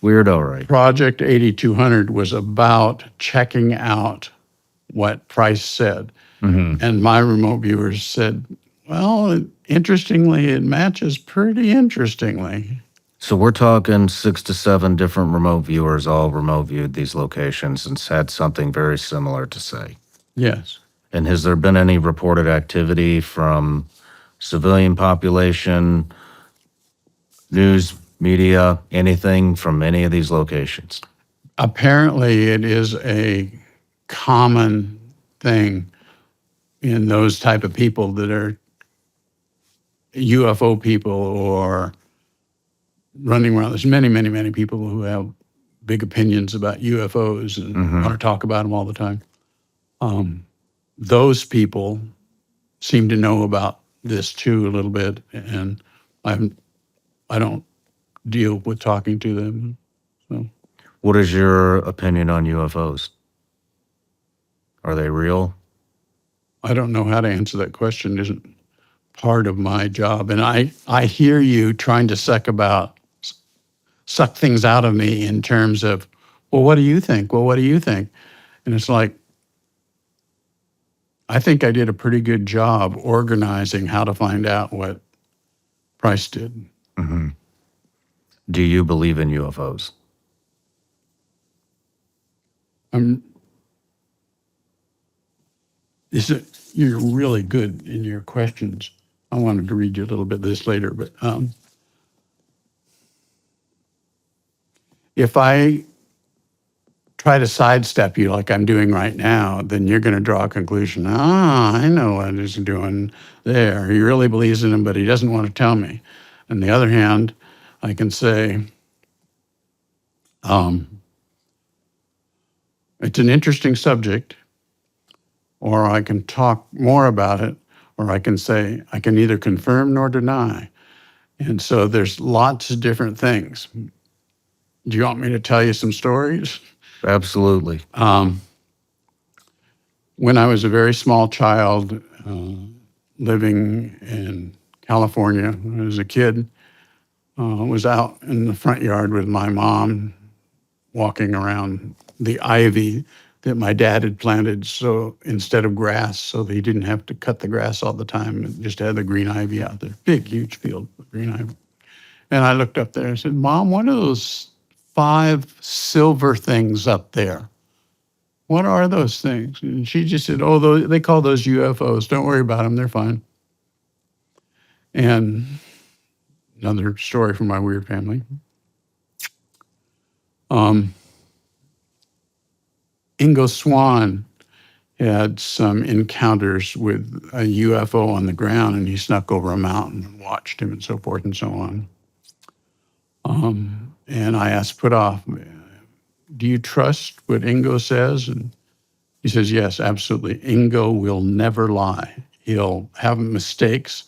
Weird, all right.
Project 8200 was about checking out what Price said. And my remote viewers said, well, interestingly, it matches pretty interestingly.
So we're talking 6 to 7 different remote viewers all remote viewed these locations and had something very similar to say.
Yes.
And has there been any reported activity from civilian population, news, media, anything from any of these locations?
Apparently, it is a common thing in those type of people that are UFO people or running around. There's many, many, many people who have big opinions about UFOs and want to talk about them all the time. Those people seem to know about this too a little bit, and I don't deal with talking to them. So,
What is your opinion on UFOs? Are they real?
I don't know how to answer that question. It isn't part of my job. And I hear you trying to suck things out of me in terms of, well, what do you think? Well, what do you think? And it's like, I think I did a pretty good job organizing how to find out what Price did.
Do you believe in UFOs?
You're really good in your questions. I wanted to read you a little bit of this later, but if I try to sidestep you like I'm doing right now, then you're going to draw a conclusion. I know what he's doing there. He really believes in him, but he doesn't want to tell me. On the other hand, I can say, it's an interesting subject, or I can talk more about it, or I can say, I can neither confirm nor deny. And so there's lots of different things. Do you want me to tell you some stories?
Absolutely.
When I was a very small child, living in California, when I was a kid, was out in the front yard with my mom, walking around the ivy that my dad had planted, so instead of grass, so that he didn't have to cut the grass all the time, and just had the green ivy out there. Big, huge field of green ivy. And I looked up there and said, Mom, what are those 5 silver things up there? What are those things? And she just said, oh, they call those UFOs. Don't worry about them. They're fine. And another story from my weird family. Ingo Swann had some encounters with a UFO on the ground, and he snuck over a mountain and watched him and so forth and so on. And I asked Putoff, do you trust what Ingo says? And he says, yes, absolutely. Ingo will never lie. He'll have mistakes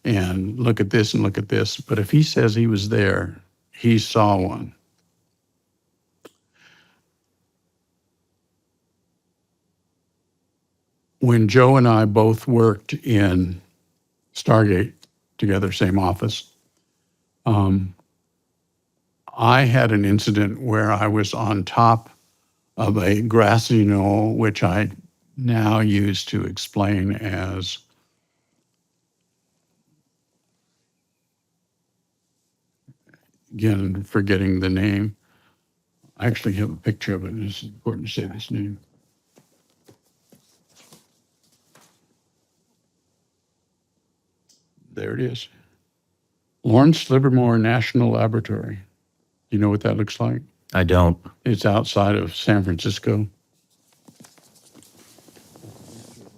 and look at this and look at this. But if he says he was there, he saw one. When Joe and I both worked in Stargate together, same office, I had an incident where I was on top of a grassy knoll, which I now use to explain as again, forgetting the name. I actually have a picture of it, and it's important to say this name. There it is. Lawrence Livermore National Laboratory. You know what that looks like?
I don't.
It's outside of San Francisco.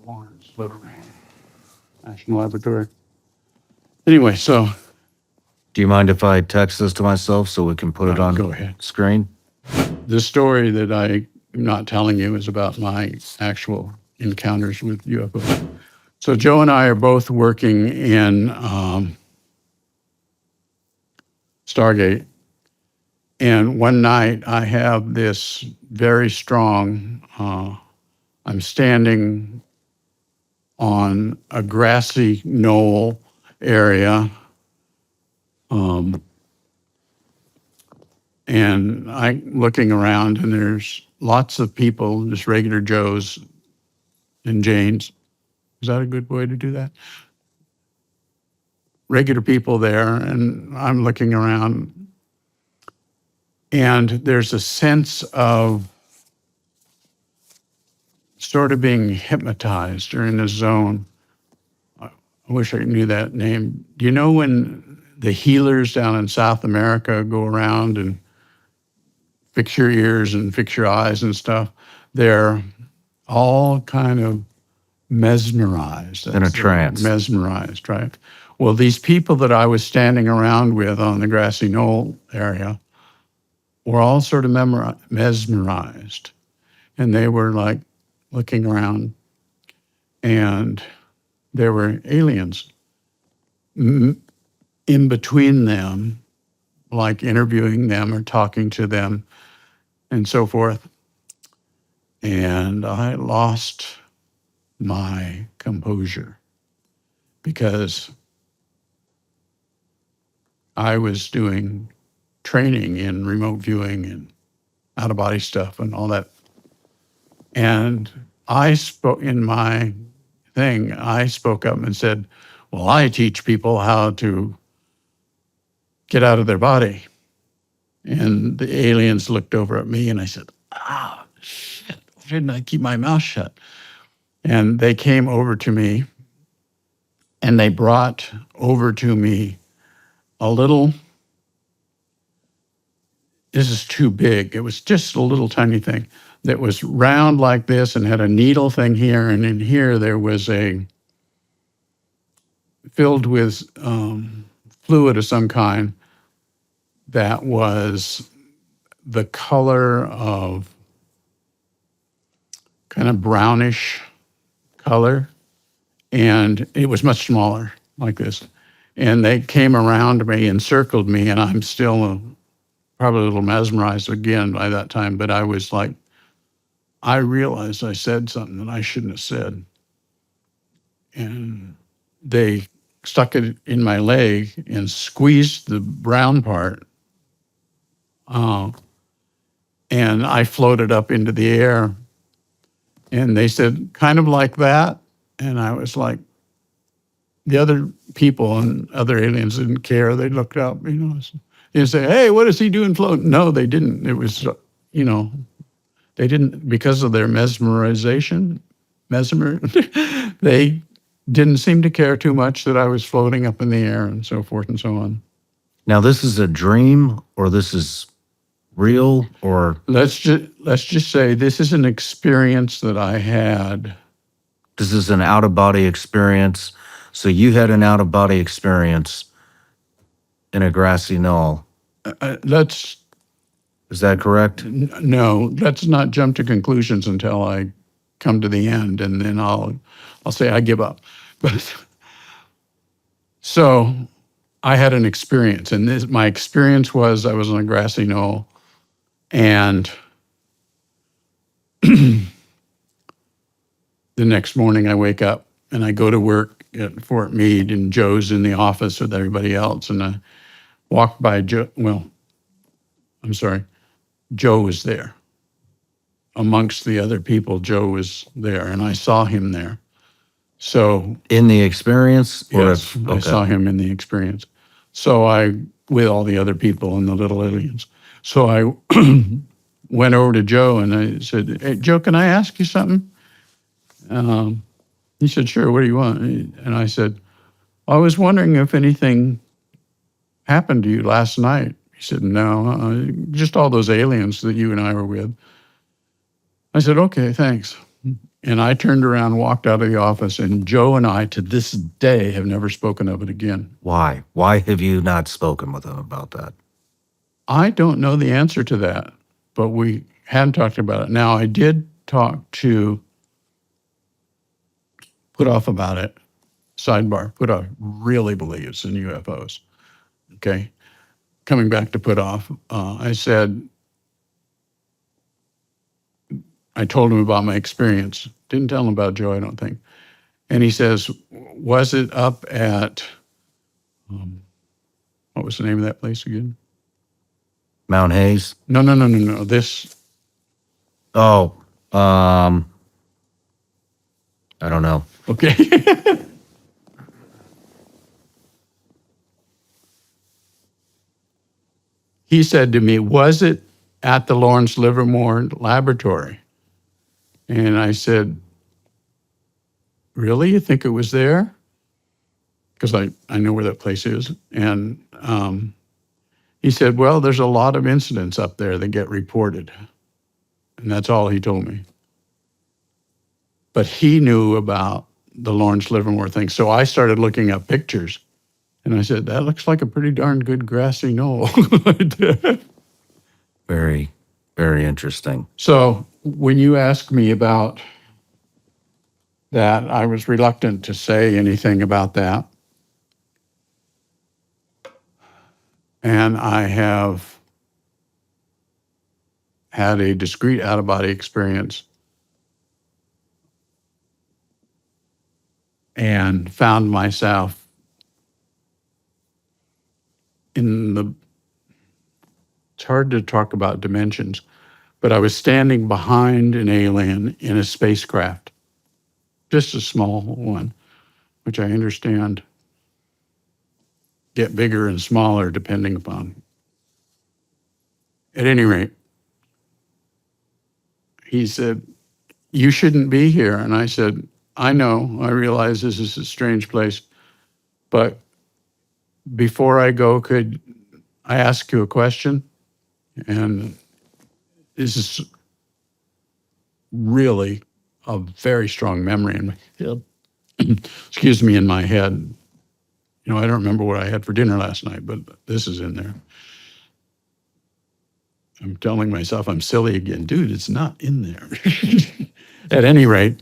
Lawrence Livermore National Laboratory. Anyway, so
Do you mind if I text this to myself so we can put it on
go ahead.
screen?
the story that I am not telling you is about my actual encounters with UFOs. So Joe and I are both working in Stargate. And one night I have this very strong, I'm standing on a grassy knoll area. And I'm looking around, and there's lots of people, just regular Joes and Janes. Is that a good way to do that? Regular people there, and I'm looking around, and there's a sense of sort of being hypnotized or in a zone. I wish I knew that name. Do you know when the healers down in South America go around and fix your ears and fix your eyes and stuff? They're all kind of mesmerized.
In a trance.
Mesmerized, right? Well, these people that I was standing around with on the grassy knoll area were all sort of mesmerized. And they were like looking around, and there were aliens in between them, like interviewing them or talking to them and so forth. And I lost my composure because I was doing training in remote viewing and out-of-body stuff and all that. And I spoke in my thing, I spoke up and said, well, I teach people how to get out of their body. And the aliens looked over at me, and I said, shit, why didn't I keep my mouth shut? And they came over to me, and they brought over to me a little, this is too big. It was just a little tiny thing that was round like this and had a needle thing here. And in here, there was a filled with fluid of some kind that was the color of kind of brownish color. And it was much smaller, like this. And they came around me and circled me, and I'm still probably a little mesmerized again by that time, but I was like, I realized I said something that I shouldn't have said. And they stuck it in my leg and squeezed the brown part. And I floated up into the air. And they said, kind of like that. And I was like, the other people and other aliens didn't care. They looked up, you know, and say, hey, what is he doing floating? No, they didn't. It was, you know, they didn't, because of their mesmerization, they didn't seem to care too much that I was floating up in the air and so forth and so on.
Now, this is a dream, or this is real, or
Let's just say this is an experience that I had.
this is an out-of-body experience. So you had an out-of-body experience in a grassy knoll. Is that correct?
No, let's not jump to conclusions until I come to the end, and then I'll say I give up. But so I had an experience, and my experience was I was on a grassy knoll, and the next morning I wake up and I go to work at Fort Meade, and Joe's in the office with everybody else, and I walked by Joe. Well, I'm sorry. Joe was there. Amongst the other people, Joe was there, and I saw him there. So
In the experience? Or
yes, I saw him in the experience. So I, with all the other people and the little aliens. So I went over to Joe and I said, hey, Joe, can I ask you something? He said, sure, what do you want? And I said, I was wondering if anything happened to you last night. He said, no, just all those aliens that you and I were with. I said, okay, thanks. And I turned around, walked out of the office, and Joe and I, to this day, have never spoken of it again.
Why? Why have you not spoken with him about that?
I don't know the answer to that. but we hadn't talked about it. Now, I did talk to Put-Off about it. Sidebar, Put-Off really believes in UFOs. Okay. Coming back to Put-Off, I told him about my experience. Didn't tell him about Joe, I don't think. And he says, was it up at, what was the name of that place again?
Mount Hayes.
No. This,
Oh, I don't know.
okay. He said to me, was it at the Lawrence Livermore Laboratory? And I said, really? You think it was there? Because I know where that place is. And he said, well, there's a lot of incidents up there that get reported. And that's all he told me. But he knew about the Lawrence Livermore thing. So I started looking up pictures. And I said, that looks like a pretty darn good grassy knoll.
Very, very interesting.
So when you asked me about that, I was reluctant to say anything about that. And I have had a discrete out-of-body experience and found myself it's hard to talk about dimensions, but I was standing behind an alien in a spacecraft, just a small one, which I understand get bigger and smaller depending upon. At any rate, he said, you shouldn't be here. And I said, I know, I realize this is a strange place, but before I go, could I ask you a question? And this is really a very strong memory in my head. Excuse me, in my head. I don't remember what I had for dinner last night, but this is in there. I'm telling myself I'm silly again. Dude, it's not in there. At any rate,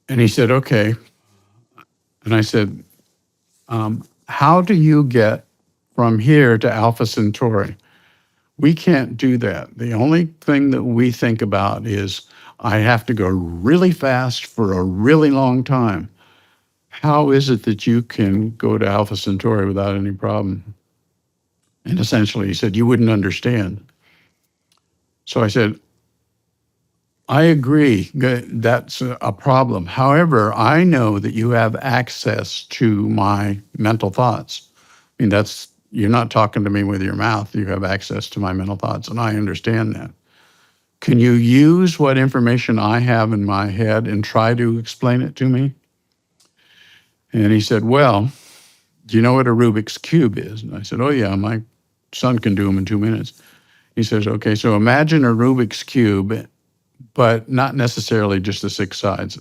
and he said, okay. And I said, how do you get from here to Alpha Centauri? We can't do that. The only thing that we think about is I have to go really fast for a really long time. How is it that you can go to Alpha Centauri without any problem? And essentially he said, you wouldn't understand. So I said, I agree that that's a problem. However, I know that you have access to my mental thoughts. I mean, you're not talking to me with your mouth. You have access to my mental thoughts, and I understand that. Can you use what information I have in my head and try to explain it to me? And he said, well, do you know what a Rubik's Cube is? And I said, oh yeah, my son can do them in 2 minutes. He says, okay, so imagine a Rubik's Cube, but not necessarily just the 6 sides.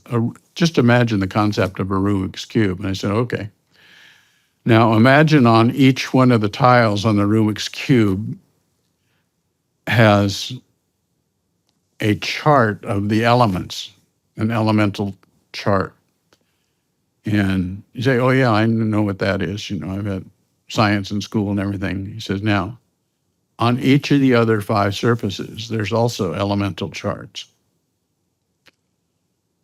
Just imagine the concept of a Rubik's Cube. And I said, okay. Now imagine on each one of the tiles on the Rubik's Cube has a chart of the elements, an elemental chart. And you say, oh yeah, I know what that is. I've had science in school and everything. He says, now, on each of the other 5 surfaces, there's also elemental charts.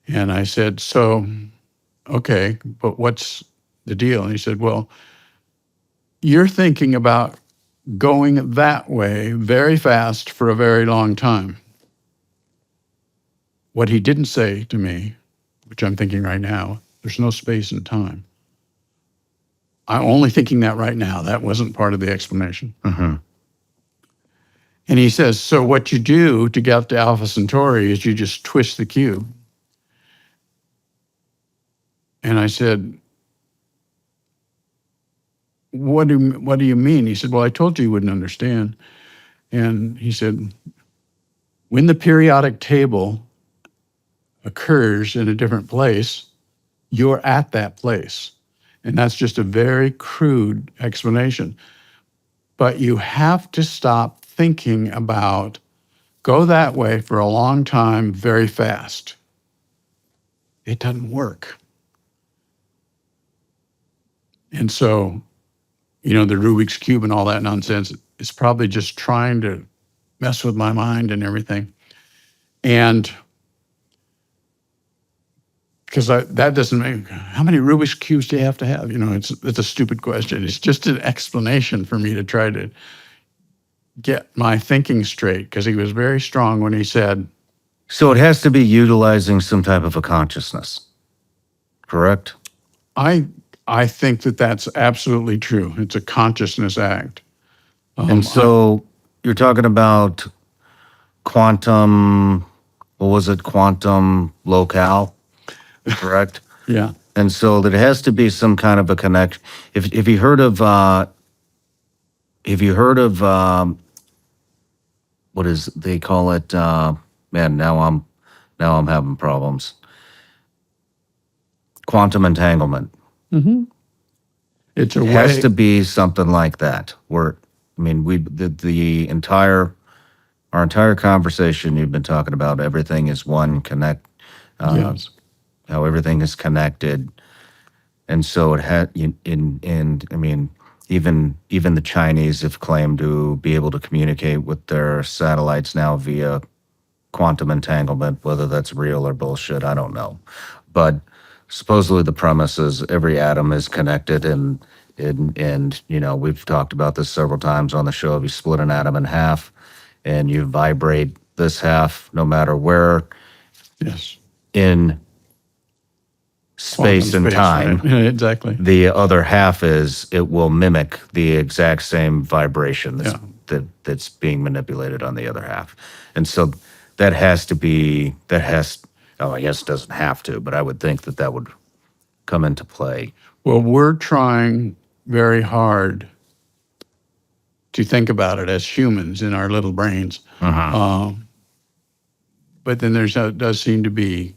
And I said, so, okay, but what's the deal? And he said, well, you're thinking about going that way very fast for a very long time. What he didn't say to me, which I'm thinking right now, there's no space and time. I'm only thinking that right now. That wasn't part of the explanation.
Mm-hmm.
And he says, so what you do to get to Alpha Centauri is you just twist the cube. And I said, what do you mean? He said, well, I told you wouldn't understand. And he said, when the periodic table occurs in a different place, you're at that place. And that's just a very crude explanation. but you have to stop thinking about go that way for a long time very fast. It doesn't work. And so, the Rubik's Cube and all that nonsense is probably just trying to mess with my mind and everything. And because that doesn't make, how many Rubik's Cubes do you have to have? It's a stupid question. It's just an explanation for me to try to get my thinking straight, because he was very strong when he said,
So it has to be utilizing some type of a consciousness, correct?
I think that that's absolutely true. It's a consciousness act.
And so you're talking about quantum, what was it? Quantum locale, correct?
Yeah.
And so there has to be some kind of a connection. If you heard of, what is they call it? Man, now I'm having problems. Quantum entanglement.
It's a
It
way.
has to be something like that. Where I mean, our entire conversation, you've been talking about everything is one connect.
Yes.
How everything is connected, and so it had in I mean, even the Chinese have claimed to be able to communicate with their satellites now via quantum entanglement. Whether that's real or bullshit, I don't know, but supposedly the premise is every atom is connected, and we've talked about this several times on the show. If you split an atom in half and you vibrate this half, no matter where
Yes.
in space
Quantum
and time,
right. Yeah, exactly.
the other half it will mimic the exact same vibration that's being manipulated on the other half. And so I guess it doesn't have to, but I would think that would come into play.
Well, we're trying very hard to think about it as humans in our little brains. But then does seem to be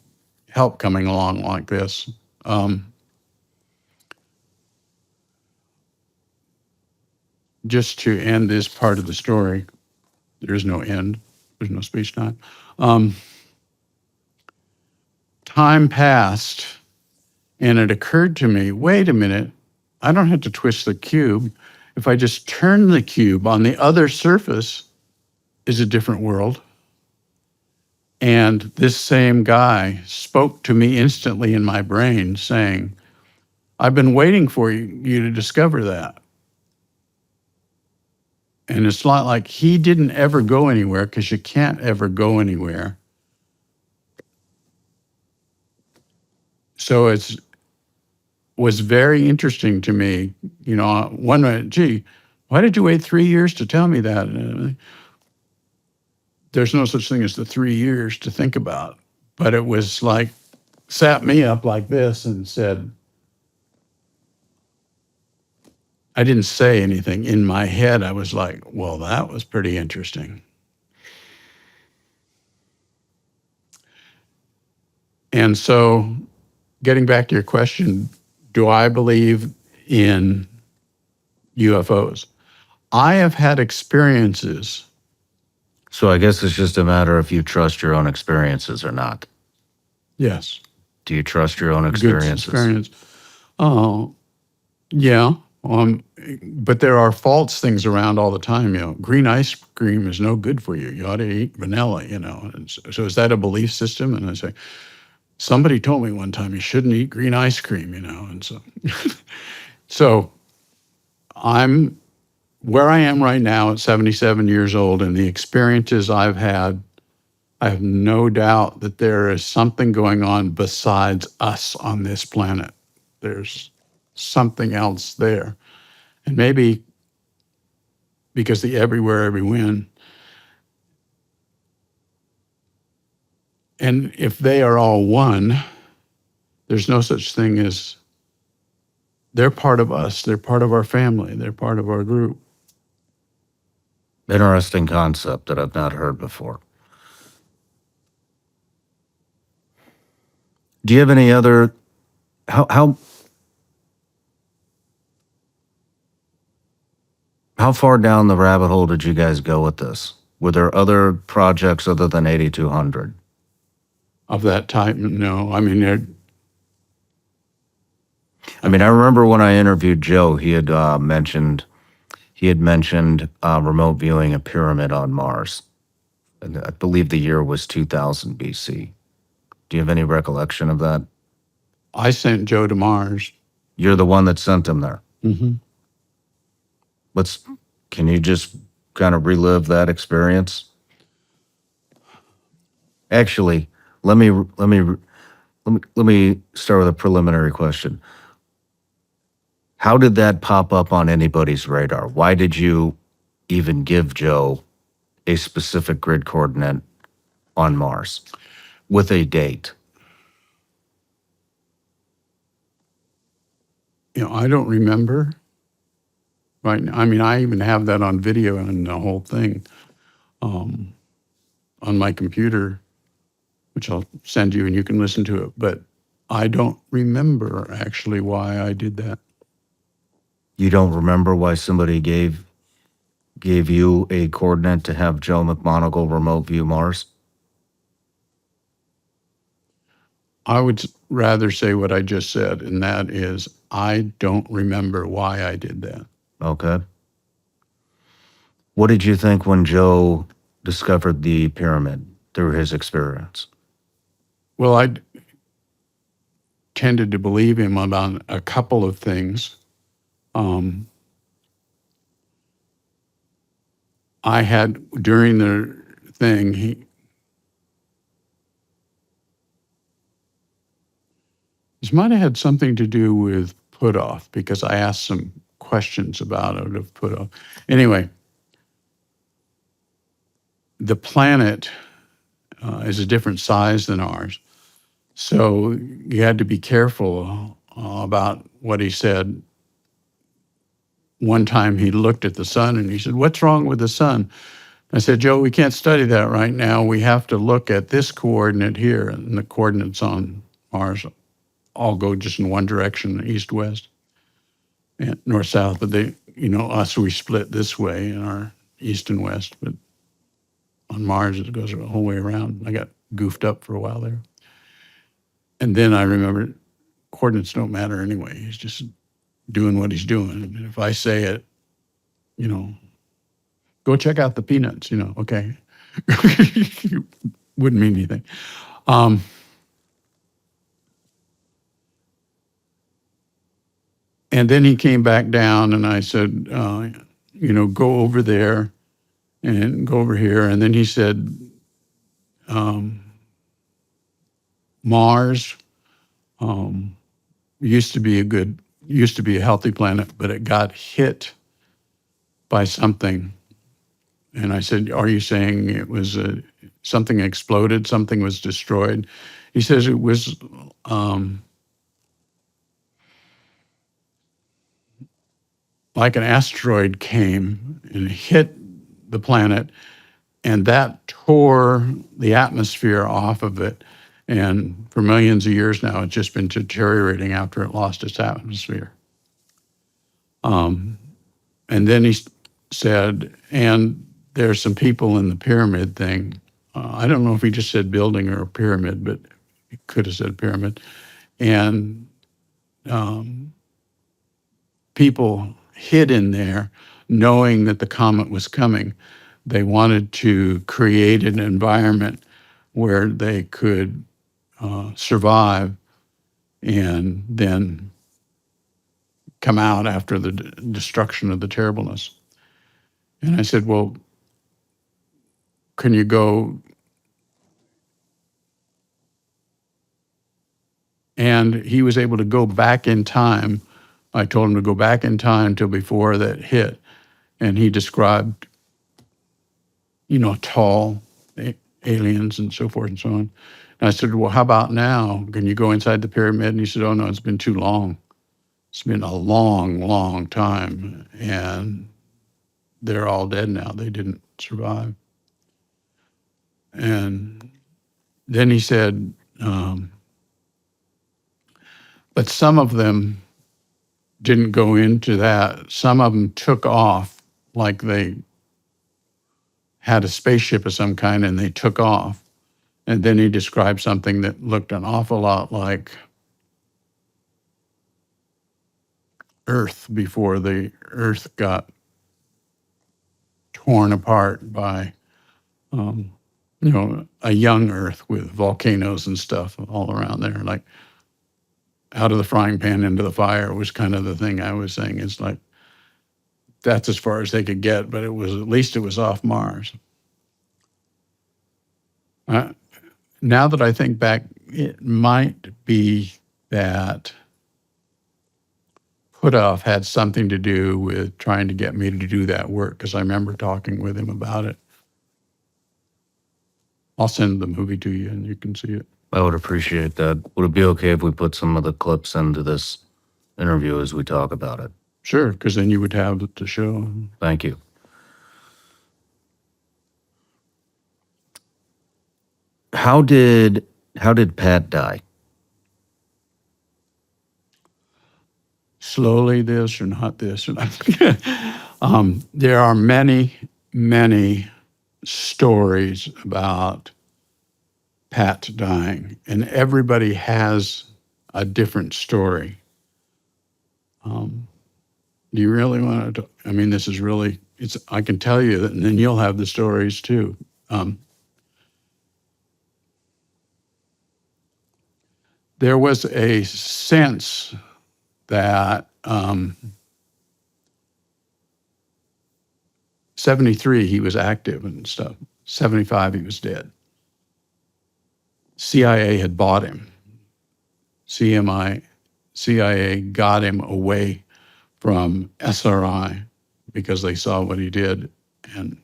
help coming along like this. Just to end this part of the story, there is no end. There's no space-time. Time passed, and it occurred to me, wait a minute, I don't have to twist the cube. If I just turn the cube, on the other surface is a different world. And this same guy spoke to me instantly in my brain saying, I've been waiting for you to discover that. And it's not like he didn't ever go anywhere, because you can't ever go anywhere. So it was very interesting to me, one minute, gee, why did you wait 3 years to tell me that? And there's no such thing as the 3 years to think about. But it was like, sat me up like this and said, I didn't say anything. In my head, I was like, well, that was pretty interesting. And so, getting back to your question, do I believe in UFOs? I have had experiences.
So I guess it's just a matter if you trust your own experiences or not.
Yes.
Do you trust your own
Good
experiences?
experience. Oh, yeah. But there are false things around all the time. Green ice cream is no good for you. You ought to eat vanilla, And so is that a belief system? And I say, somebody told me one time you shouldn't eat green ice cream, And so, so I'm where I am right now at 77 years old, and the experiences I've had, I have no doubt that there is something going on besides us on this planet. There's something else there. And maybe because the everywhere, every when. And if they are all one, there's no such thing as they're part of us. They're part of our family. They're part of our group.
Interesting concept that I've not heard before. Do you have any other, how How far down the rabbit hole did you guys go with this? Were there other projects other than 8200?
Of that type, no. I mean,
I mean, I remember when I interviewed Joe, he had mentioned remote viewing a pyramid on Mars. And I believe the year was 2000 BC. Do you have any recollection of that?
I sent Joe to Mars.
You're the one that sent him there.
Mm-hmm.
Can you just kind of relive that experience? Actually, let me start with a preliminary question. How did that pop up on anybody's radar? Why did you even give Joe a specific grid coordinate on Mars with a date?
I don't remember. Right. I mean, I even have that on video and the whole thing on my computer, which I'll send you and you can listen to it. But I don't remember actually why I did that.
You don't remember why somebody gave you a coordinate to have Joe McMonagle remote view Mars?
I would rather say what I just said, and that is I don't remember why I did that.
Okay. What did you think when Joe discovered the pyramid through his experience?
Well, I tended to believe him about a couple of things. I had, during the thing, he might have had something to do with put off, because I asked some questions about it of put off. Anyway, the planet is a different size than ours. So you had to be careful about what he said. One time he looked at the sun and he said, "What's wrong with the sun?" I said, "Joe, we can't study that right now. We have to look at this coordinate here." And the coordinates on Mars all go just in one direction, east-west and north-south. But they, us, we split this way in our east and west. But on Mars, it goes the whole way around. I got goofed up for a while there. And then I remembered coordinates don't matter anyway. He's just doing what he's doing. And if I say it, go check out the peanuts, okay. Wouldn't mean anything. And then he came back down and I said, go over there and go over here. And then he said, Mars used to be a healthy planet, but it got hit by something. And I said, "Are you saying it was something exploded, something was destroyed?" He says it was like an asteroid came and hit the planet, and that tore the atmosphere off of it. And for millions of years now, it's just been deteriorating after it lost its atmosphere. And then he said, and there's some people in the pyramid thing. I don't know if he just said building or a pyramid, but he could have said pyramid. And people hid in there knowing that the comet was coming. They wanted to create an environment where they could survive and then come out after the destruction of the terribleness. And I said, "Well, can you go?" And he was able to go back in time. I told him to go back in time till before that hit. And he described, tall aliens and so forth and so on. And I said, "Well, how about now? Can you go inside the pyramid?" And he said, "Oh, no, it's been too long. It's been a long, long time. And they're all dead now. They didn't survive." And then he said, but some of them didn't go into that. Some of them took off like they had a spaceship of some kind and they took off. And then he described something that looked an awful lot like Earth before the Earth got torn apart by, a young Earth with volcanoes and stuff all around there. Like out of the frying pan into the fire was kind of the thing I was saying. It's like, that's as far as they could get, but at least it was off Mars. Now that I think back, it might be that Puthoff had something to do with trying to get me to do that work, because I remember talking with him about it. I'll send the movie to you and you can see it.
I would appreciate that. Would it be okay if we put some of the clips into this interview as we talk about it?
Sure, because then you would have it to show.
Thank you. How did Pat die?
Slowly this or not this. Or not. There are many, many stories about Pat dying, and everybody has a different story. Do you really want to? I mean, this is really, I can tell you that, and then you'll have the stories too. There was a sense that 73 he was active and stuff. 75 he was dead. CIA had bought him. CIA got him away from SRI because they saw what he did, and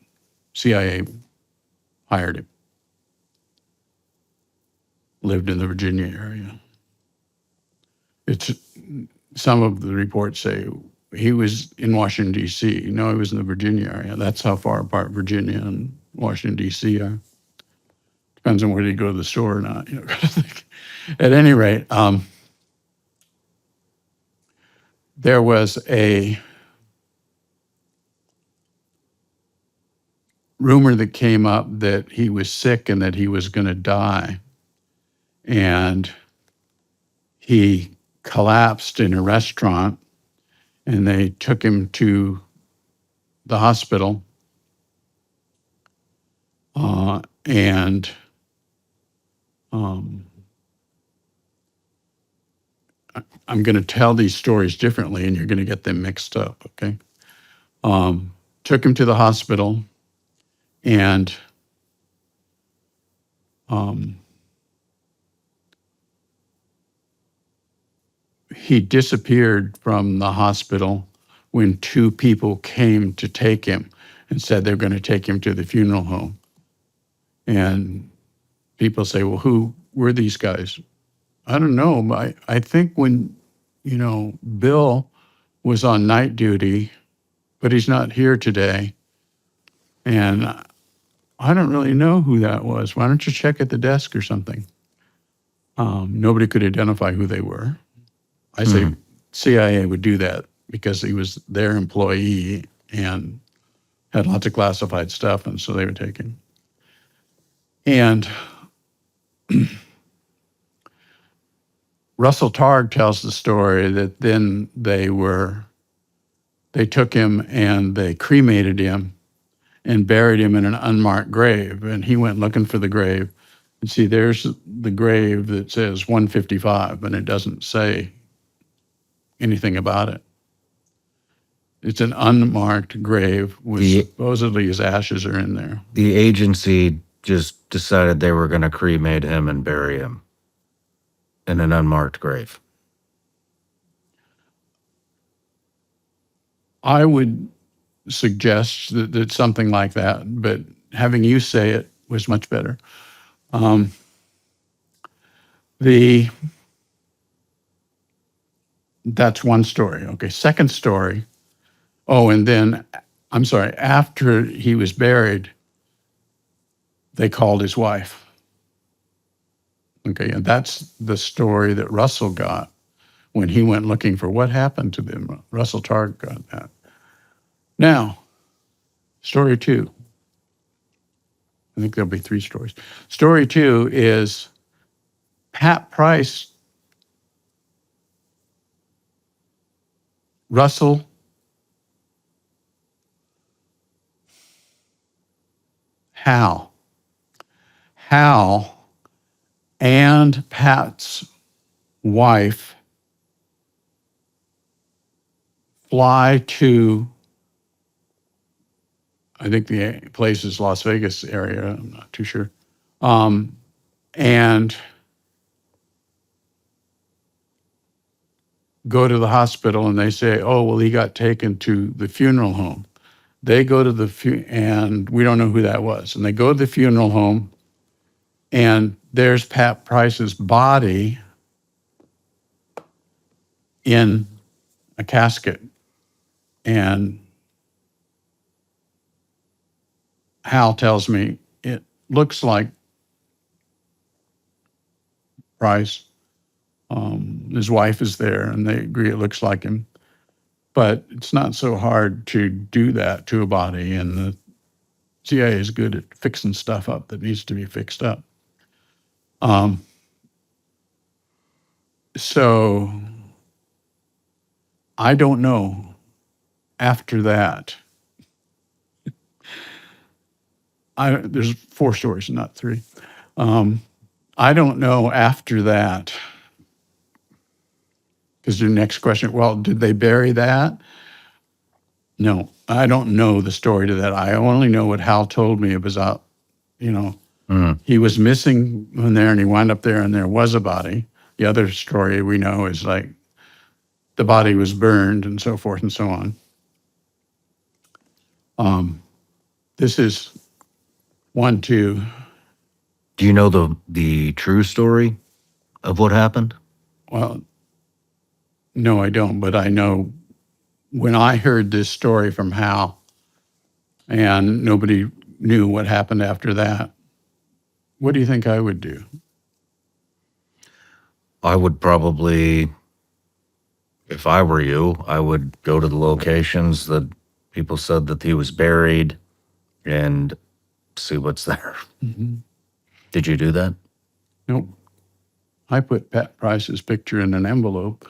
CIA hired him. Lived in the Virginia area. Some of the reports say he was in Washington, D.C. No, he was in the Virginia area. That's how far apart Virginia and Washington, D.C. are. Depends on whether you go to the store or not, kind of thing. At any rate, there was a rumor that came up that he was sick and that he was going to die. And he collapsed in a restaurant, and they took him to the hospital. And I'm going to tell these stories differently, and you're going to get them mixed up, okay? Took him to the hospital, and he disappeared from the hospital when two people came to take him and said they're going to take him to the funeral home. And people say, well, who were these guys? I don't know. I think when, Bill was on night duty, but he's not here today. And I don't really know who that was. Why don't you check at the desk or something? Nobody could identify who they were. I say CIA would do that because he was their employee and had lots of classified stuff, and so they would take him. And Russell Targ tells the story that then they took him and they cremated him and buried him in an unmarked grave. And he went looking for the grave. And see, there's the grave that says 155, and it doesn't say anything about it. It's an unmarked grave with supposedly his ashes are in there.
The agency just decided they were going to cremate him and bury him in an unmarked grave.
I would suggest that something like that, but having you say it was much better. That's one story. Okay, second story. Oh, and then, I'm sorry, after he was buried, they called his wife. Okay, and that's the story that Russell got when he went looking for what happened to them. Russell Targ got that. Now, Story 2. I think there'll be 3 stories. Story 2 is Pat Price, Russell, Hal. Hal and Pat's wife fly to, I think the place is Las Vegas area, I'm not too sure, and go to the hospital, and they say, oh, well, he got taken to the funeral home. They go to the, and we don't know who that was. And they go to the funeral home, and there's Pat Price's body in a casket. And Hal tells me it looks like Price. His wife is there, and they agree it looks like him. But it's not so hard to do that to a body, and the CIA is good at fixing stuff up that needs to be fixed up. So I don't know after that. There's 4 stories, not 3. I don't know after that, because your next question, well, did they bury that? No, I don't know the story to that. I only know what Hal told me. It was out, he was missing from there, and he wound up there, and there was a body. The other story we know is like the body was burned and so forth and so on. This is 1, 2.
Do you know the true story of what happened?
Well, no, I don't, but I know when I heard this story from Hal and nobody knew what happened after that, what do you think I would do?
I would probably, if I were you, I would go to the locations that people said that he was buried and see what's there.
Mm-hmm.
Did you do that?
Nope. I put Pat Price's picture in an envelope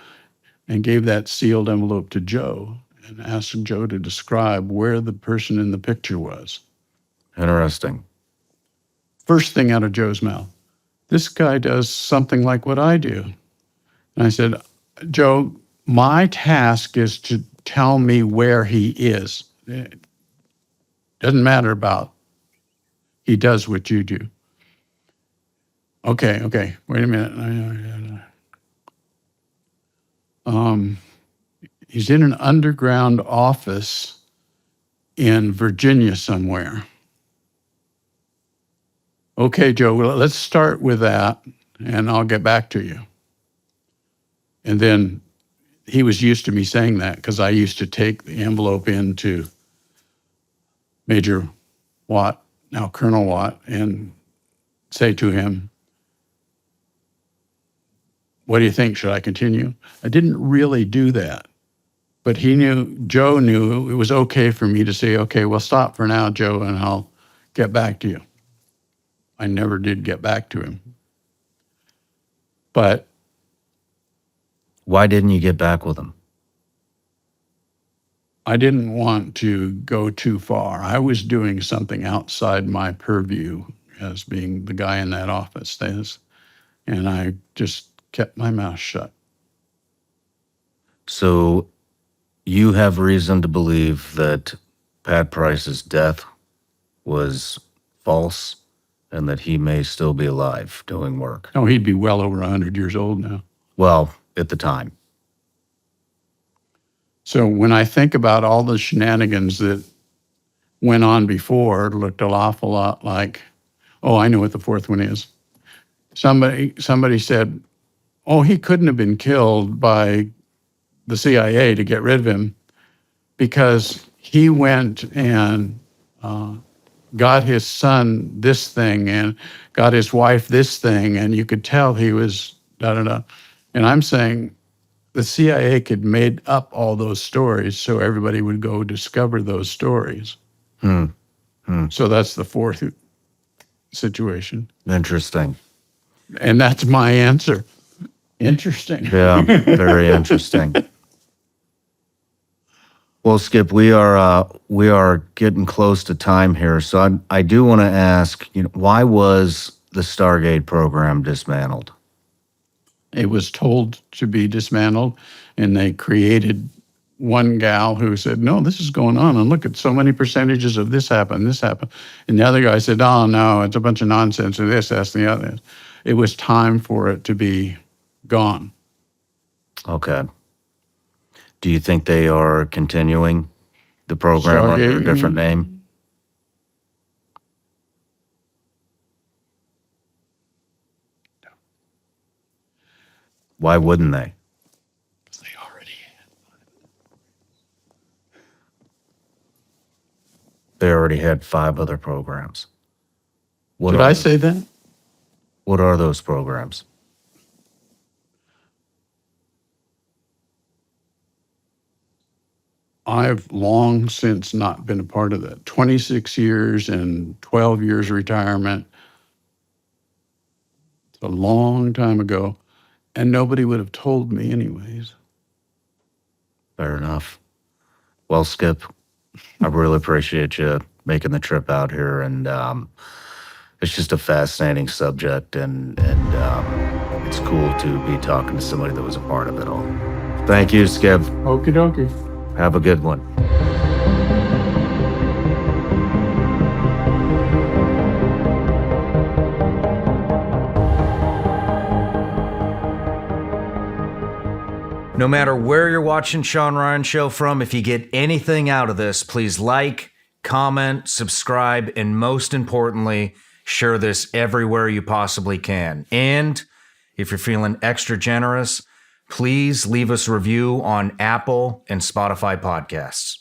and gave that sealed envelope to Joe and asked Joe to describe where the person in the picture was.
Interesting.
First thing out of Joe's mouth, this guy does something like what I do. And I said, Joe, my task is to tell me where he is. It doesn't matter about, he does what you do. Okay, wait a minute. He's in an underground office in Virginia somewhere. Okay, Joe, well, let's start with that, and I'll get back to you. And then he was used to me saying that because I used to take the envelope into Major Watt, now Colonel Watt, and say to him, what do you think? Should I continue? I didn't really do that. But Joe knew it was okay for me to say, okay, well, stop for now, Joe, and I'll get back to you. I never did get back to him. But
why didn't you get back with him?
I didn't want to go too far. I was doing something outside my purview as being the guy in that office. And I just kept my mouth shut.
So you have reason to believe that Pat Price's death was false and that he may still be alive doing work?
Oh, he'd be well over 100 years old now.
Well, at the time.
So when I think about all the shenanigans that went on before, it looked an awful lot like, oh, I know what the 4th one is. Somebody said, oh, he couldn't have been killed by the CIA to get rid of him because he went and got his son this thing and got his wife this thing, and you could tell he was da-da-da. And I'm saying the CIA could made up all those stories so everybody would go discover those stories. So that's the fourth situation.
Interesting.
And that's my answer. Interesting.
Yeah, very interesting. Well, Skip, we are getting close to time here, so I do want to ask, why was the Stargate program dismantled?
It was told to be dismantled, and they created one gal who said, no, this is going on, and look at so many percentages of this happened. And the other guy said, oh, no, it's a bunch of nonsense, and this, that's, and the other. It was time for it to be gone.
Okay. Do you think they are continuing the program under a different name? Why wouldn't they?
They already
They already had 5 other programs.
Did I say that?
What are those programs?
I've long since not been a part of that. 26 years and 12 years retirement. It's a long time ago, and nobody would have told me anyways.
Fair enough. Well, Skip, I really appreciate you making the trip out here, and it's just a fascinating subject, and it's cool to be talking to somebody that was a part of it all. Thank you, Skip.
Okie dokie.
Have a good one.
No matter where you're watching Shawn Ryan Show from, if you get anything out of this, please like, comment, subscribe, and most importantly, share this everywhere you possibly can. And if you're feeling extra generous, please leave us a review on Apple and Spotify podcasts.